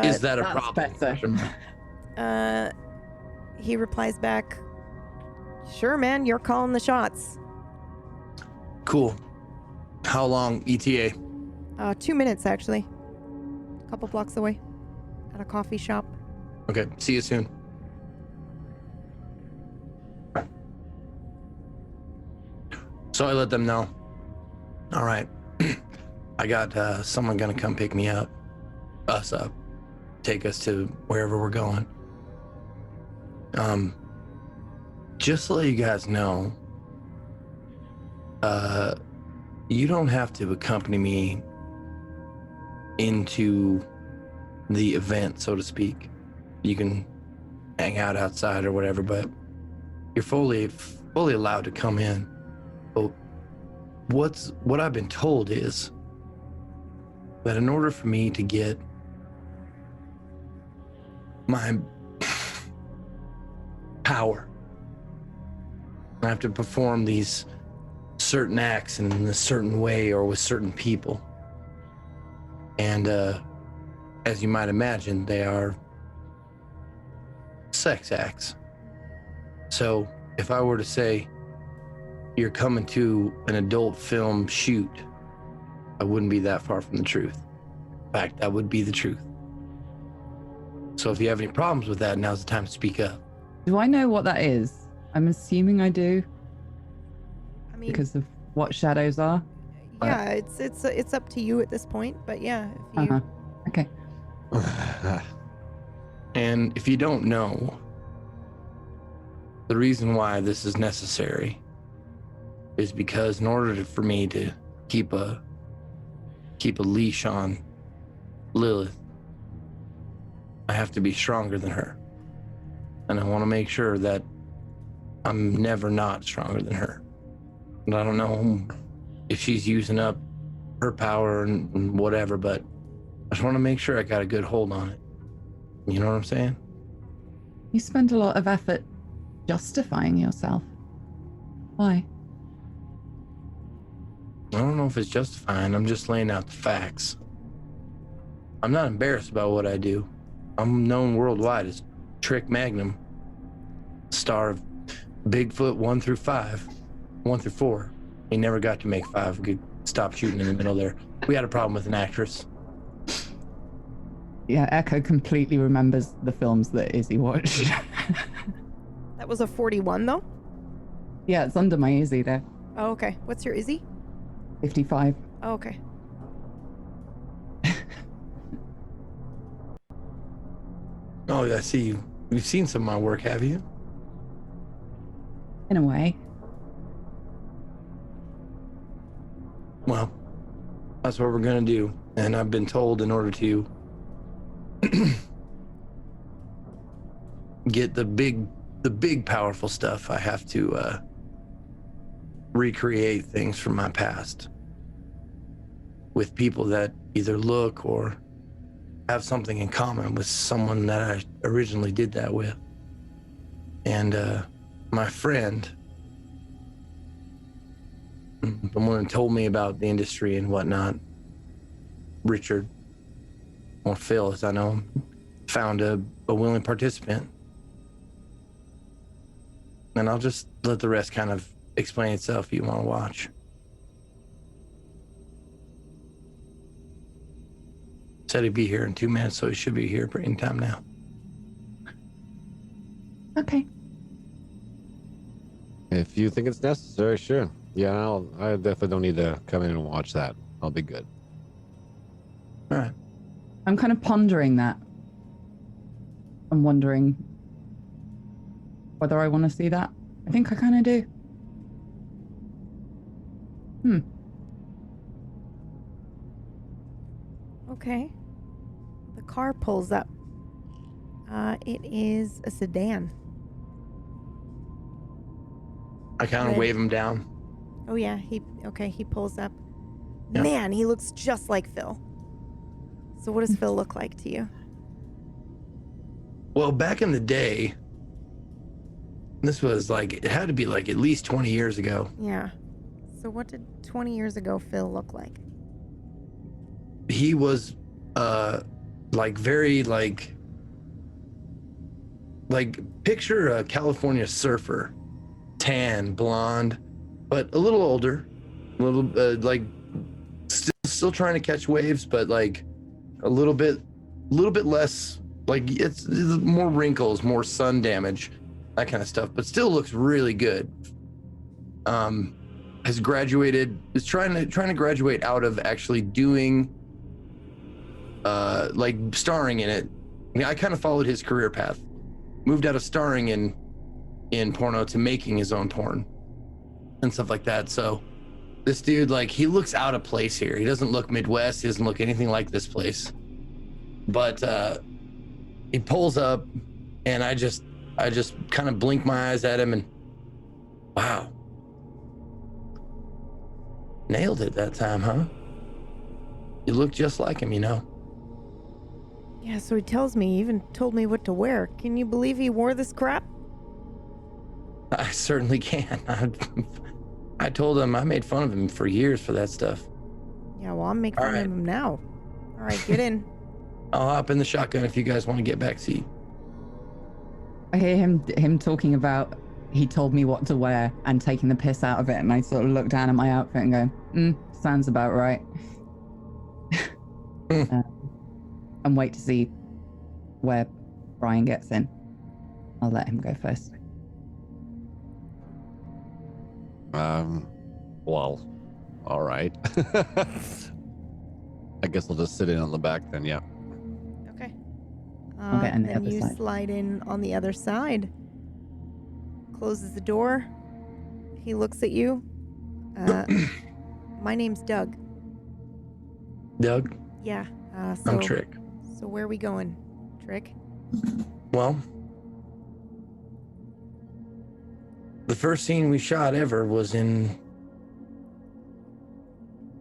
Is that a that's problem? better. He replies back, "Sure, man, you're calling the shots." Cool. How long ETA? 2 minutes actually. A couple blocks away, at a coffee shop. Okay. See you soon. So I let them know. All right. I got someone gonna come pick me up, us up, take us to wherever we're going. Just to let you guys know, you don't have to accompany me into the event, so to speak. You can hang out outside or whatever, but you're fully allowed to come in. But what I've been told is that in order for me to get my power, I have to perform these certain acts in a certain way or with certain people. And as you might imagine, they are sex acts. So if I were to say, you're coming to an adult film shoot, I wouldn't be that far from the truth. In fact, that would be the truth. So if you have any problems with that, now's the time to speak up. Do I know what that is? I'm assuming I do I mean, because of what shadows are. yeah, it's up to you at this point, but yeah, if you Okay. And if you don't know, the reason why this is necessary is because in order for me to keep a leash on Lilith, I have to be stronger than her. And I want to make sure that I'm never not stronger than her. And I don't know if she's using up her power and whatever, but I just want to make sure I got a good hold on it. You know what I'm saying? You spend a lot of effort justifying yourself. Why? I don't know if it's justifying. I'm just laying out the facts. I'm not embarrassed about what I do. I'm known worldwide as Trick Magnum, star of Bigfoot 1 through 4. He never got to make 5. We could stop shooting in the middle there. We had a problem with an actress. Yeah, Echo completely remembers the films that Izzy watched. that was a 41 though. Yeah, it's under my Izzy there. Oh, okay. What's your Izzy? 55. Oh, okay. Oh, I see you. You've seen some of my work, have you? In a way. Well, that's what we're gonna do. And I've been told in order to get the big powerful stuff, I have to recreate things from my past with people that either look or have something in common with someone that I originally did that with. And my friend, the one that told me about the industry and whatnot, Richard, or Phil as I know him, found a willing participant. And I'll just let the rest kind of explain itself if you want to watch. Said he'd be here in 2 minutes, so he should be here any time now. Okay. If you think it's necessary, sure. Yeah, I definitely don't need to come in and watch that. I'll be good. All right. I'm kind of pondering that. I'm wondering whether I want to see that. I think I kind of do. Okay. The car pulls up. It is a sedan. I kind of Red. wave him down. Oh yeah, he pulls up. Yeah. Man, he looks just like Phil. So what does Phil look like to you? Well, back in the day, this was like, it had to be like at least 20 years ago. Yeah. So what did 20 years ago Phil look like? He was like very like picture a California surfer, tan, blonde, but a little older, a little like still trying to catch waves, but like a little bit less, like it's more wrinkles, more sun damage, that kind of stuff, but still looks really good. Has graduated, is trying to graduate out of actually doing like starring in it. I mean, I kind of followed his career path, moved out of starring in porno to making his own porn and stuff like that. So this dude, like, he looks out of place here. He doesn't look Midwest. He doesn't look anything like this place. But he pulls up, and I just kind of blink my eyes at him, and wow, nailed it that time, huh? You look just like him, you know. Yeah, so he tells me, he even told me what to wear. Can you believe he wore this crap? I certainly can. I told him I made fun of him for years for that stuff. Yeah, well, I'm making All fun right. of him now. All right, get in. I'll hop in the shotgun if you guys want to get back seat. I hear him talking about he told me what to wear and taking the piss out of it, and I sort of look down at my outfit and go, sounds about right. And wait to see where Brian gets in. I'll let him go first. Well, all right. I guess I'll just sit in on the back then, yeah. Okay. I'll get on the then other you side. slide in on the other side. Closes the door. He looks at you. My name's Doug. Doug, Yeah. I'm Trick. So where are we going, Trick? Well, the first scene we shot ever was in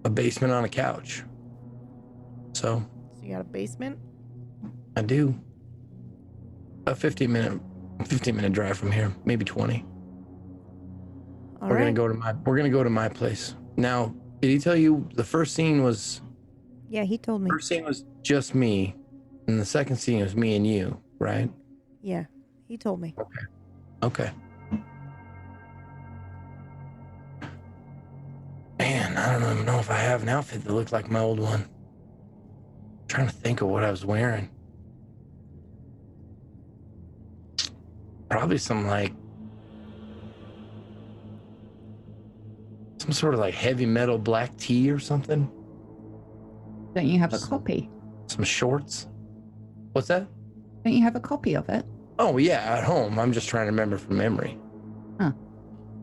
a basement on a couch. So you got a basement? I do. A 15 minute drive from here, maybe 20. We're gonna go to my place. Now, did he tell you the first scene was? Yeah, he told me. First scene was just me, and the second scene was me and you, right? Yeah, he told me. Okay. Man, I don't even know if I have an outfit that looked like my old one. I'm trying to think of what I was wearing. Probably some sort of like heavy metal black tea or something. Don't you have a copy? Some shorts. What's that? Don't you have a copy of it? Oh yeah, at home. I'm just trying to remember from memory. Huh.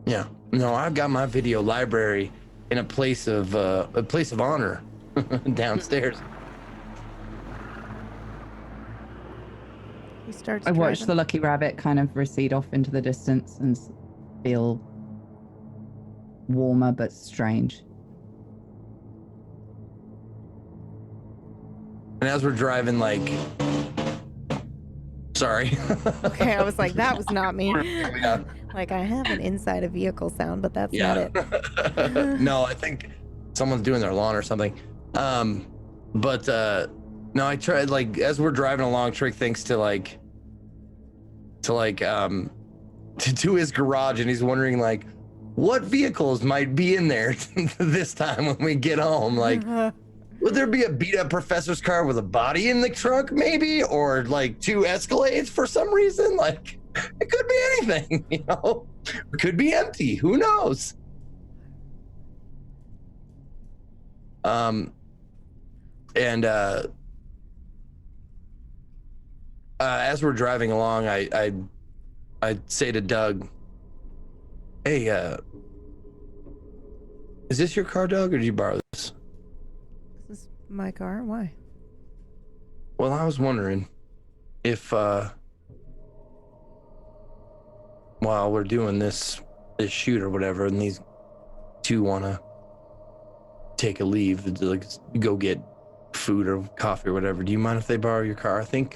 Yeah. No, I've got my video library in a place of honor downstairs. He starts. I watch driving. the lucky rabbit kind of recede off into the distance and feel warmer but strange. And as we're driving, sorry. Okay, I was like, that was not me. Yeah. Like, I have an inside a vehicle sound, but that's not it. No, I think someone's doing their lawn or something. But no, I tried, as we're driving along, Trick thinks to his garage, and he's wondering what vehicles might be in there this time when we get home. Would there be a beat up professor's car with a body in the trunk, maybe? Or 2 Escalades for some reason? It could be anything, you know? It could be empty. Who knows? As we're driving along, I say to Doug, "Hey, is this your car, Doug, or did you borrow this?" This is my car. Why? Well, I was wondering if, while we're doing this shoot or whatever, and these two want to take a leave, to go get food or coffee or whatever, do you mind if they borrow your car? I think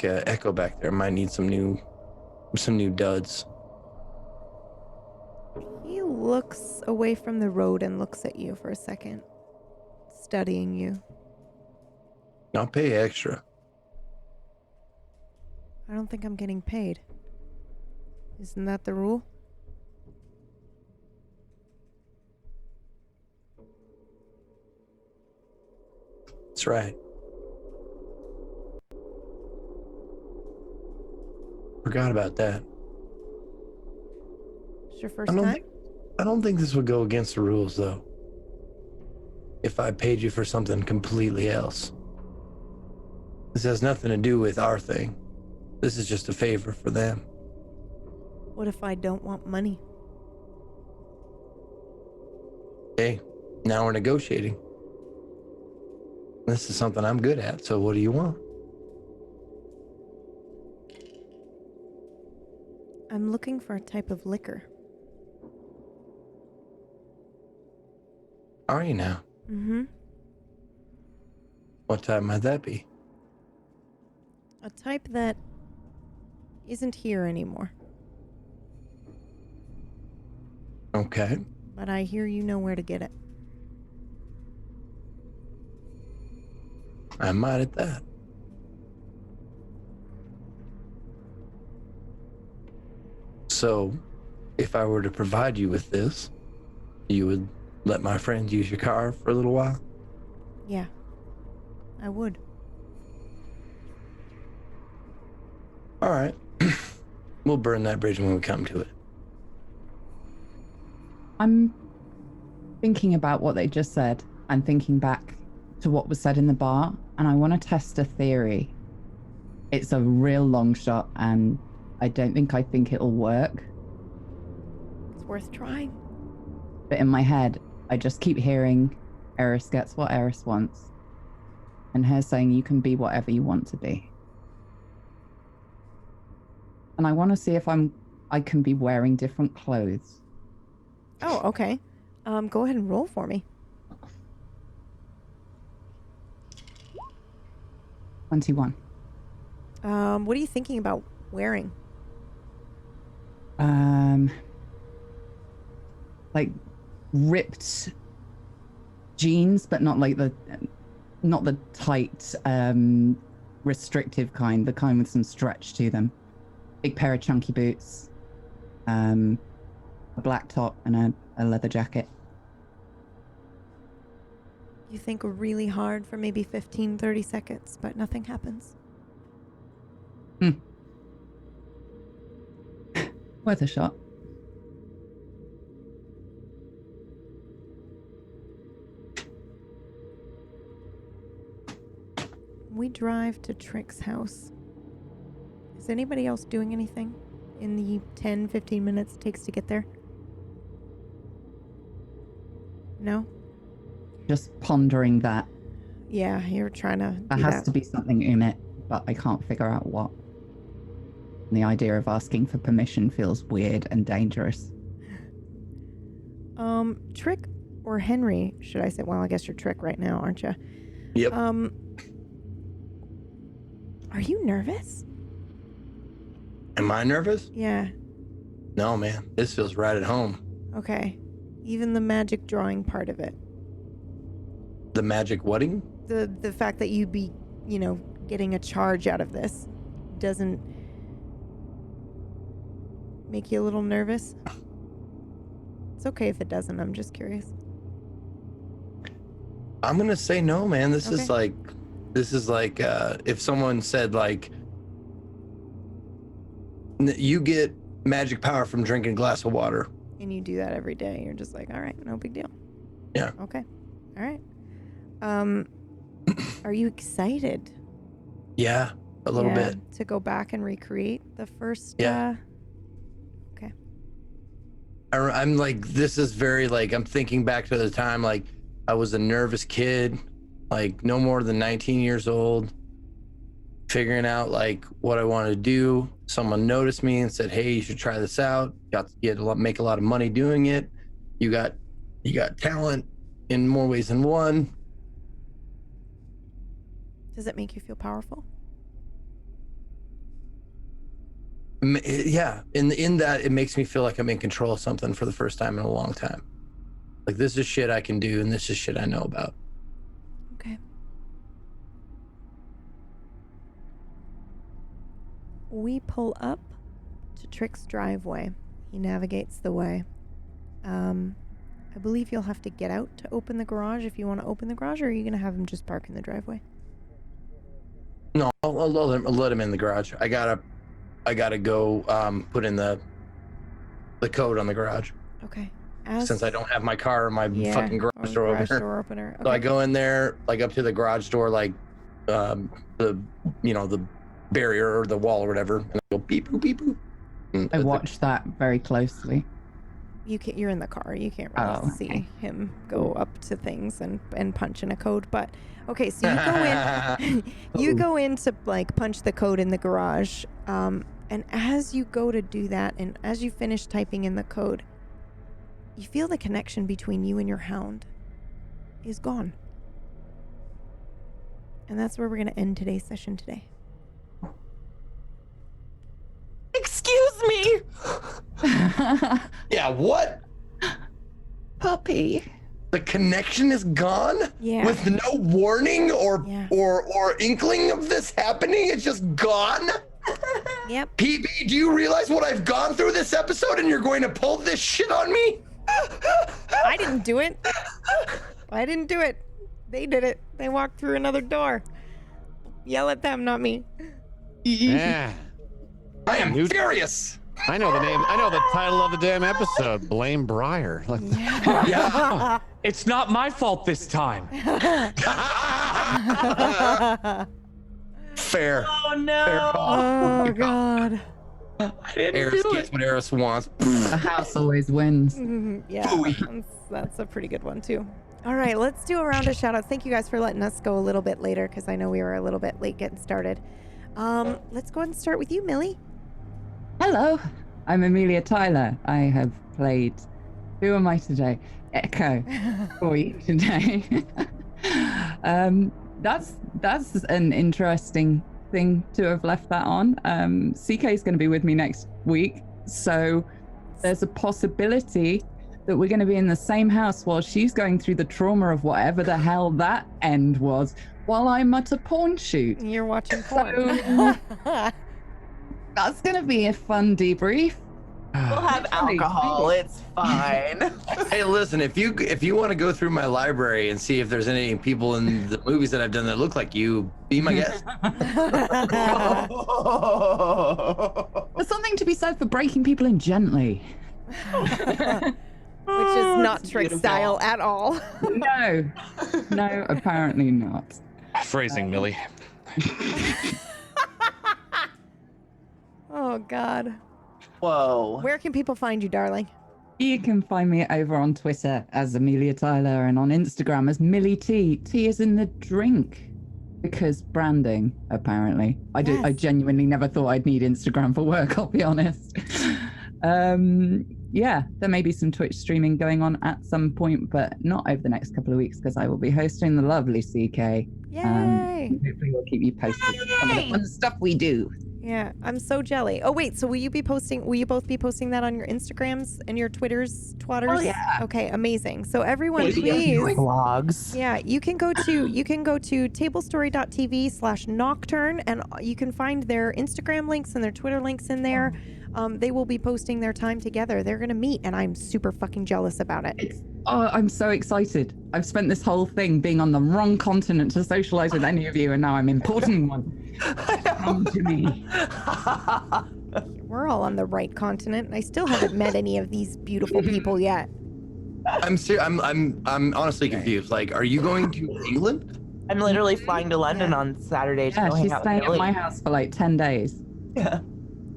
Echo back there might need some new duds. He looks away from the road and looks at you for a second, studying you. I'll pay extra. I don't think I'm getting paid. Isn't that the rule? That's right. Forgot about that. It's your first time? I don't think this would go against the rules, though. If I paid you for something completely else. This has nothing to do with our thing. This is just a favor for them. What if I don't want money? Hey, now we're negotiating. This is something I'm good at, so what do you want? I'm looking for a type of liquor. Are you now? Mm-hmm. What type might that be? A type that isn't here anymore. Okay. But I hear you know where to get it. I might at that. So, if I were to provide you with this, you would let my friend use your car for a little while? Yeah, I would. All right. We'll burn that bridge when we come to it. I'm thinking about what they just said and thinking back to what was said in the bar, and I want to test a theory. It's a real long shot, and I think it'll work. It's worth trying. But in my head, I just keep hearing Eris gets what Eris wants, and her saying you can be whatever you want to be. And I want to see if I can be wearing different clothes. Oh, okay. Go ahead and roll for me. 21. What are you thinking about wearing? Like ripped jeans, but not the tight, restrictive kind, the kind with some stretch to them. Big pair of chunky boots, a black top, and a leather jacket. You think really hard for maybe 15, 30 seconds, but nothing happens. Worth a shot. We drive to Trick's house. Is anybody else doing anything in the 10, 15 minutes it takes to get there? No? Just pondering that. Yeah, you're trying to There has to be something in it, but I can't figure out what. And the idea of asking for permission feels weird and dangerous. Trick or Henry, should I say? Well, I guess you're Trick right now, aren't you? Yep. Are you nervous? Am I nervous? Yeah. No, man. This feels right at home. Okay. Even the magic drawing part of it. The magic wedding? The fact that you'd be, getting a charge out of this doesn't make you a little nervous? It's okay if it doesn't. I'm just curious. I'm going to say no, man. This Okay. is like if someone said you get magic power from drinking a glass of water. And you do that every day. You're just like, all right, no big deal. Yeah. Okay. All right. Are you excited? Yeah, a little bit. To go back and recreate the first. Yeah. Okay. I'm like, this is very I'm thinking back to the time I was a nervous kid, no more than 19 years old, figuring out what I wanted to do. Someone noticed me and said, "Hey, you should try this out. You make a lot of money doing it. You got talent in more ways than one." Does it make you feel powerful? Yeah, in that it makes me feel like I'm in control of something for the first time in a long time. This is shit I can do, and this is shit I know about. Okay. We pull up to Trick's driveway. He navigates the way. I believe you'll have to get out to open the garage if you want to open the garage, or are you going to have him just park in the driveway? No, I'll let him in the garage. I gotta go put in the code on the garage. Okay. Since I don't have my car or my fucking garage door opener. Okay. So I go in there, up to the garage door, the barrier or the wall or whatever, and I go beep boop beep boop. I watched that very closely. You're in the car. You can't really see him go up to things and punch in a code. But okay, so you go in. You go in to punch the code in the garage. And as you go to do that, and as you finish typing in the code, you feel the connection between you and your hound is gone. And that's where we're going to end today's session today. Excuse me. Yeah, what? Puppy. The connection is gone? Yeah. With no warning or Yeah. or inkling of this happening? It's just gone? Yep. PB, do you realize what I've gone through this episode and you're going to pull this shit on me? I didn't do it. I didn't do it. They did it. They walked through another door. Yell at them, not me. Yeah. I am furious. I know the name. I know the title of the damn episode. Blame Briar. Like, Yeah. It's not my fault this time. Fair. Oh no. Fair call. Oh, God. I didn't Eris do gets it. what Eris wants. The house always wins. Yeah, that's a pretty good one, too. All right, let's do a round of shout outs. Thank you guys for letting us go a little bit later because I know we were a little bit late getting started. Let's go ahead and start with you, Millie. Hello, I'm Amelia Tyler. I have played. Who am I today? Echo for you today. That's an interesting thing to have left that on. CK is going to be with me next week, so there's a possibility that we're going to be in the same house while she's going through the trauma of whatever the hell that end was, while I'm at a porn shoot. You're watching porn. That's going to be a fun debrief. We'll have alcohol. It's fine. Hey, listen, if you want to go through my library and see if there's any people in the movies that I've done that look like you, be my guest. There's something to be said for breaking people in gently. Which is not trick style at all. No, apparently not. Phrasing, Millie. Oh, God. Whoa. Where can people find you, darling? You can find me over on Twitter as Amelia Tyler and on Instagram as Millie T. T is in the drink. Because branding, apparently. I genuinely never thought I'd need Instagram for work, I'll be honest. Yeah, there may be some Twitch streaming going on at some point, but not over the next couple of weeks because I will be hosting the lovely CK. Yay! Hopefully we'll keep you posted on some of the fun stuff we do. Yeah, I'm so jelly. Oh, wait, so will you both be posting that on your Instagrams and your Twitters, twatters? Oh, yeah. Okay, amazing. So everyone, Maybe please. vlogs. Yeah, you can go to tablestory.tv/Nocturne and you can find their Instagram links and their Twitter links in there. They will be posting their time together. They're gonna meet, and I'm super fucking jealous about it. I'm so excited. I've spent this whole thing being on the wrong continent to socialize with any of you, and now I'm important one. Come to me. We're all on the right continent, and I still haven't met any of these beautiful people yet. I'm honestly confused. Like, are you going to England? I'm literally flying to London on Saturday to Yeah, go hang she's out staying with at Billy. my house for like 10 days. Yeah.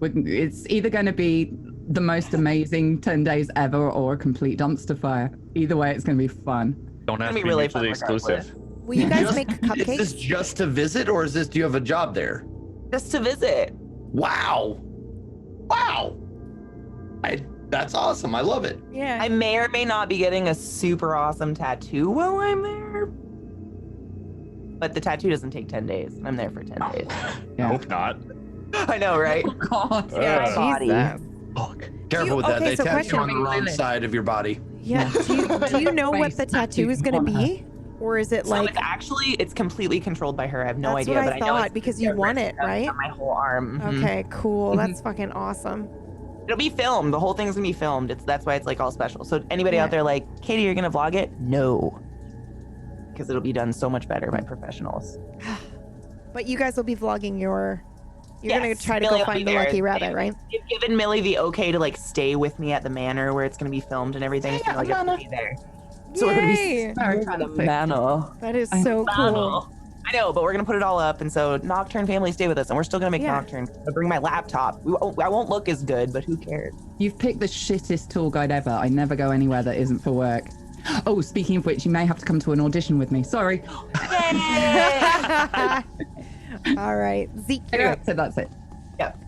It's either going to be the most amazing 10 days ever or a complete dumpster fire. Either way, it's going to be fun. Don't have It's to gonna be be really mutually fun exclusive. Will you guys Just- make Is this cupcakes? just to visit, or is this? Do you have a job there? Just to visit. Wow. That's awesome. I love it. Yeah. I may or may not be getting a super awesome tattoo while I'm there. But the tattoo doesn't take 10 days. I'm there for 10 days. Yeah. Hope not. I know, right? Oh, God. Yeah, body. Jesus. Careful with that. okay, They so tattoo question. on the wrong side of your body. Yeah. Do you know what the tattoo is going to be? Or is it So like... it's completely controlled by her. I have no That's idea, what but I I know thought it's because you won it, right? on my whole arm. Mhm. Okay, cool. That's fucking awesome. It'll be filmed. The whole thing's gonna be filmed. That's why it's like all special. So anybody Yeah. out there like, Katie, you're gonna vlog it? No. Because it'll be done so much better by professionals. But you guys will be vlogging your... You're going Yes, to try to Millie go will be find the there. lucky rabbit, right? You've given Millie the okay to like stay with me at the manor where it's gonna be filmed and everything. So like, it's gonna be there. So we're gonna Yay! be at the manor. That is so cool. I know, but we're gonna put it all up, and so Nocturne family stay with us, and we're still gonna make Yeah. Nocturne. I bring my laptop. I won't look as good, but who cares? You've picked the shittest tour guide ever. I never go anywhere that isn't for work. Oh, speaking of which, you may have to come to an audition with me. Sorry. All right. Zeke. That's it. Yep.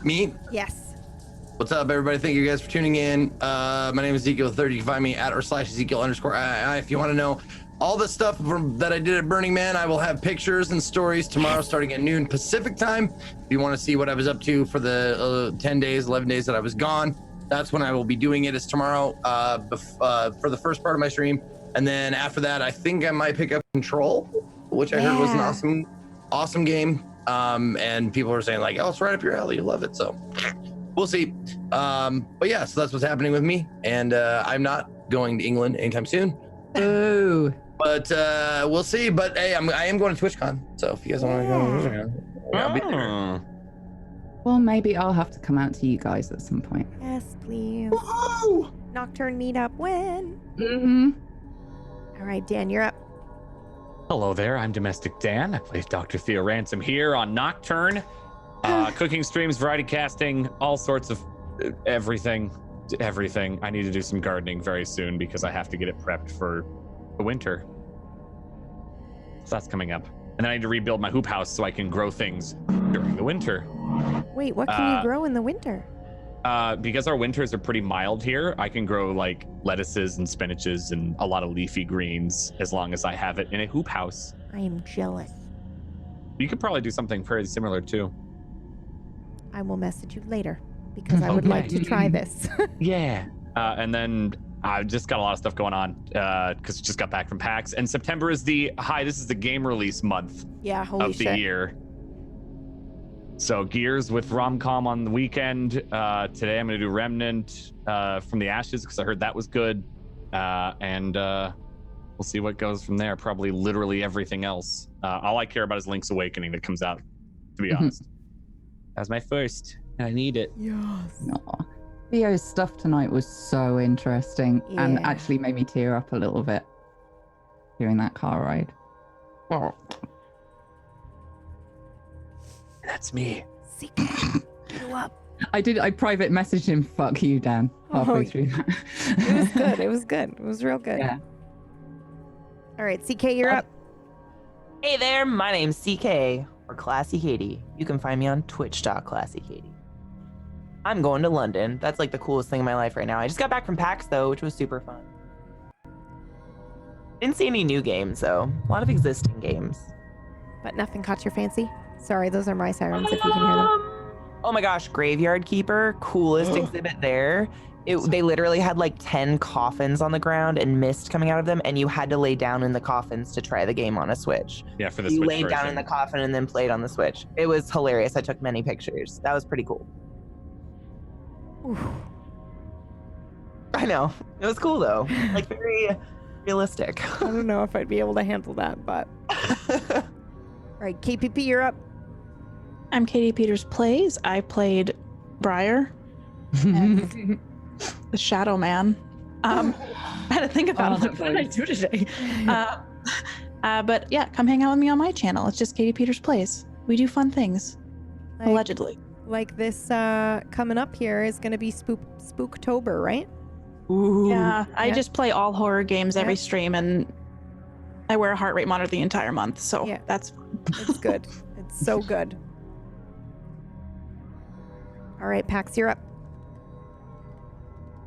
Me? Yes. What's up, everybody? Thank you guys for tuning in. My name is Ezekiel30. You can find me at /Ezekiel_II if you want to know all the stuff that I did at Burning Man, I will have pictures and stories tomorrow starting at noon Pacific time. If you want to see what I was up to for the 10 days, 11 days that I was gone, that's when I will be doing it. It's tomorrow for the first part of my stream. And then after that, I think I might pick up Control, which I heard was an awesome game. And people are saying like, oh, it's right up your alley. You love it. So we'll see. But yeah, so that's what's happening with me. And I'm not going to England anytime soon. Oh. But we'll see. But hey, I am going to TwitchCon. So if you guys want to go, I'll be there. Well, maybe I'll have to come out to you guys at some point. Yes, please. Woo-hoo! Nocturne meetup when? Mm-hmm. All right, Dan, you're up. Hello there, I'm Domestic Dan. I play Dr. Theo Ransom here on Nocturne. Cooking streams, variety casting, all sorts of everything. I need to do some gardening very soon because I have to get it prepped for the winter. So that's coming up. And then I need to rebuild my hoop house so I can grow things during the winter. Wait, what can you grow in the winter? Because our winters are pretty mild here, I can grow like lettuces and spinaches and a lot of leafy greens as long as I have it in a hoop house. I am jealous. You could probably do something very similar too. I will message you later because I would like to try this. Yeah. And then I just got a lot of stuff going on because just got back from PAX. And September is this is the game release month Yeah, holy of the year. So Gears with Rom-Com on the weekend. Today I'm going to do Remnant from the Ashes because I heard that was good. And we'll see what goes from there. Probably literally everything else. All I care about is Link's Awakening that comes out, to be honest. That was my first. And I need it. Yes. Aw. Theo's stuff tonight was so interesting and Yeah. actually made me tear up a little bit during that car ride. Oh. That's me. CK, you up? I private messaged him, fuck you, Dan, halfway through that. It was good. It was good. It was real good. Yeah. All right, CK, you're up. Hey there, my name's CK, or Classy Katie. You can find me on twitch.classykatie. I'm going to London. That's like the coolest thing in my life right now. I just got back from PAX though, which was super fun. Didn't see any new games though. A lot of existing games. But nothing caught your fancy? Sorry, those are my sirens if you can hear them. Oh my gosh, Graveyard Keeper, coolest exhibit there. They literally had like 10 coffins on the ground and mist coming out of them, and you had to lay down in the coffins to try the game on a Switch. Yeah, for the you Switch laid down version. in the coffin and then played on the Switch. It was hilarious. I took many pictures. That was pretty cool. Oof. I know. It was cool though. Like very realistic. I don't know if I'd be able to handle that, but. All right, KPP, you're up. I'm Katie Peters Plays. I played Briar and the Shadow Man. I had to think about what did I do today. But yeah, come hang out with me on my channel. It's just Katie Peters Plays. We do fun things, allegedly. Like this coming up here is going to be Spooktober, right? Ooh. Yeah, I just play all horror games every Yeah. stream, and I wear a heart rate monitor the entire month, so Yeah. that's fun. It's good. It's so good. All right, Pax, you're up.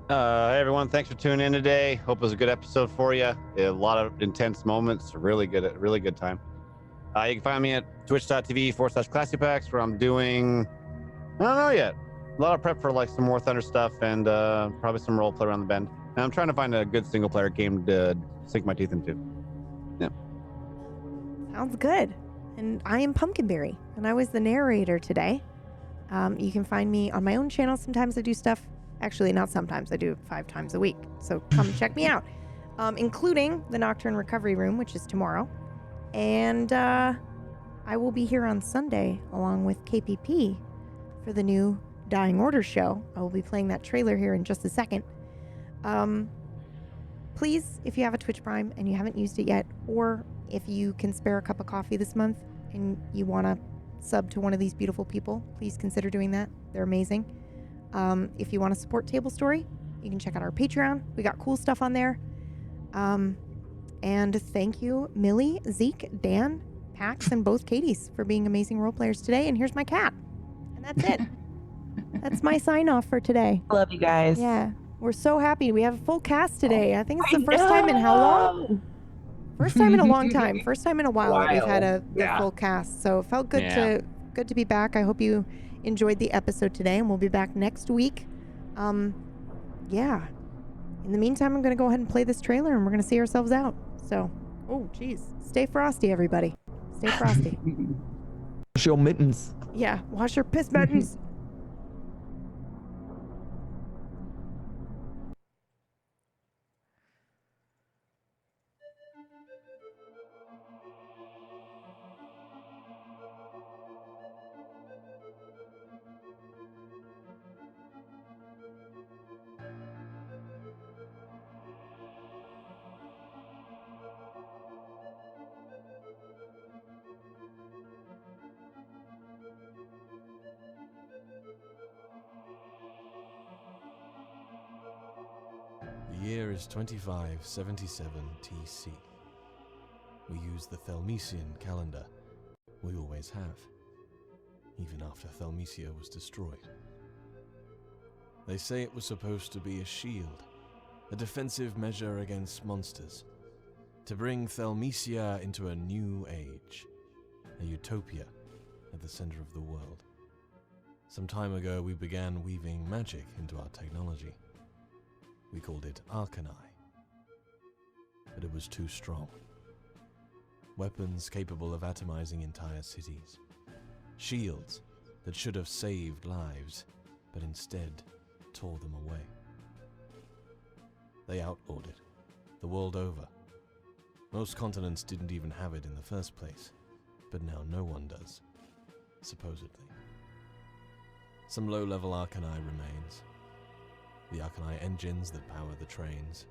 Hey everyone, thanks for tuning in today. Hope it was a good episode for you. A lot of intense moments, really good time. You can find me at twitch.tv/ClassyPax where I'm doing, I don't know yet, a lot of prep for like some more Thunder stuff and probably some role play around the bend. And I'm trying to find a good single player game to sink my teeth into. Yeah. Sounds good. And I am Pumpkinberry, and I was the narrator today. You can find me on my own channel. Sometimes I do stuff. Actually, not sometimes. I do it 5 times a week. So come check me out, including the Nocturne Recovery Room, which is tomorrow. And I will be here on Sunday along with KPP for the new Dying Order show. I will be playing that trailer here in just a second. Please, if you have a Twitch Prime and you haven't used it yet, or if you can spare a cup of coffee this month and you want to sub to one of these beautiful people, please consider doing that. They're amazing. If you want to support Tablestory, you can check out our Patreon. We got cool stuff on there. And thank you, Millie, Zeke, Dan, Pax, and both Katies for being amazing role players today. And here's my cat. And that's it. That's my sign off for today. Love you guys. Yeah. We're so happy. We have a full cast today. I think it's the first time in how long? First time in a long time. First time in a while that we've had the Yeah. full cast. So it felt good Yeah. to be back. I hope you enjoyed the episode today, and we'll be back next week. Yeah. In the meantime, I'm gonna go ahead and play this trailer, and we're gonna see ourselves out. So, oh geez, stay frosty, everybody. Stay frosty. Wash your mittens. Yeah, wash your piss buttons. The year is 2577 TC. We use the Thelmesian calendar. We always have. Even after Thelmesia was destroyed. They say it was supposed to be a shield, a defensive measure against monsters, to bring Thelmesia into a new age, a utopia at the center of the world. Some time ago we began weaving magic into our technology. We called it Arcani. But it was too strong. Weapons capable of atomizing entire cities. Shields that should have saved lives, but instead tore them away. They outlawed it, the world over. Most continents didn't even have it in the first place, but now no one does, supposedly. Some low-level Arcani remains. The Arcani engines that power the trains.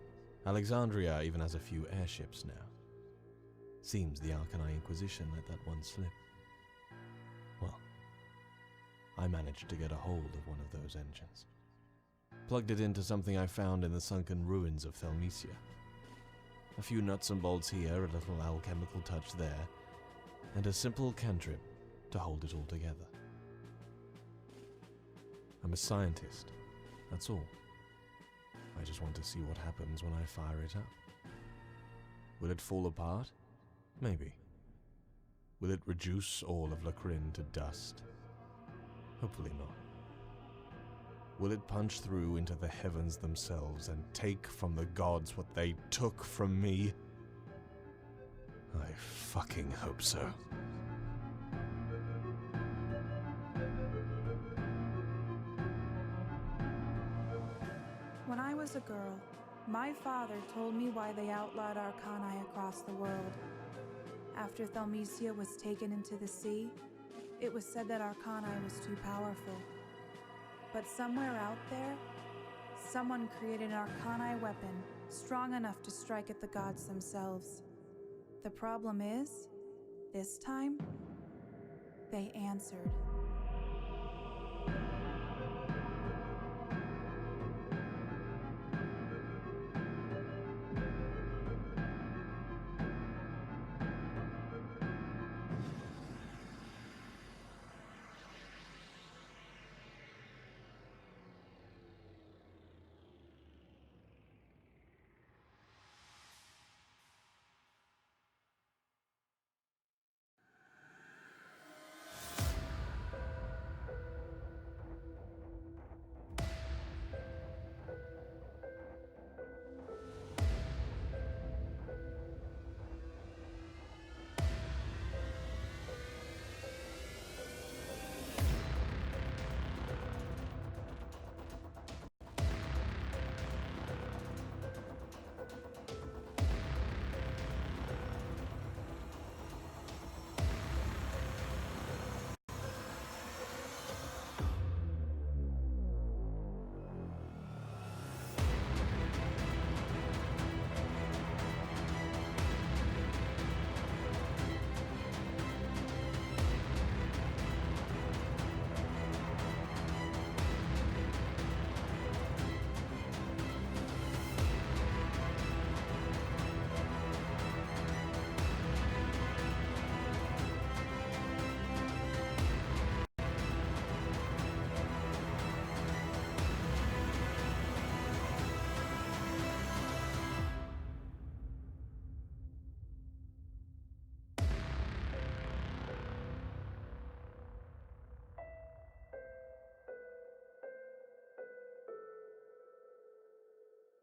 Alexandria even has a few airships now. Seems the Arcani Inquisition let that one slip. Well, I managed to get a hold of one of those engines. Plugged it into something I found in the sunken ruins of Thelmesia. A few nuts and bolts here, a little alchemical touch there, and a simple cantrip to hold it all together. I'm a scientist, that's all. I just want to see what happens when I fire it up. Will it fall apart? Maybe. Will it reduce all of Lacrin to dust? Hopefully not. Will it punch through into the heavens themselves and take from the gods what they took from me? I fucking hope so. When I was a girl, my father told me why they outlawed Arcani across the world. After Thelmesia was taken into the sea, it was said that Arcani was too powerful. But somewhere out there, someone created an Arcani weapon strong enough to strike at the gods themselves. The problem is, this time, they answered.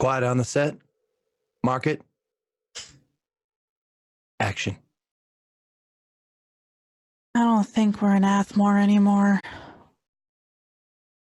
Quiet on the set. Mark it. Action. I don't think we're in Athmore anymore.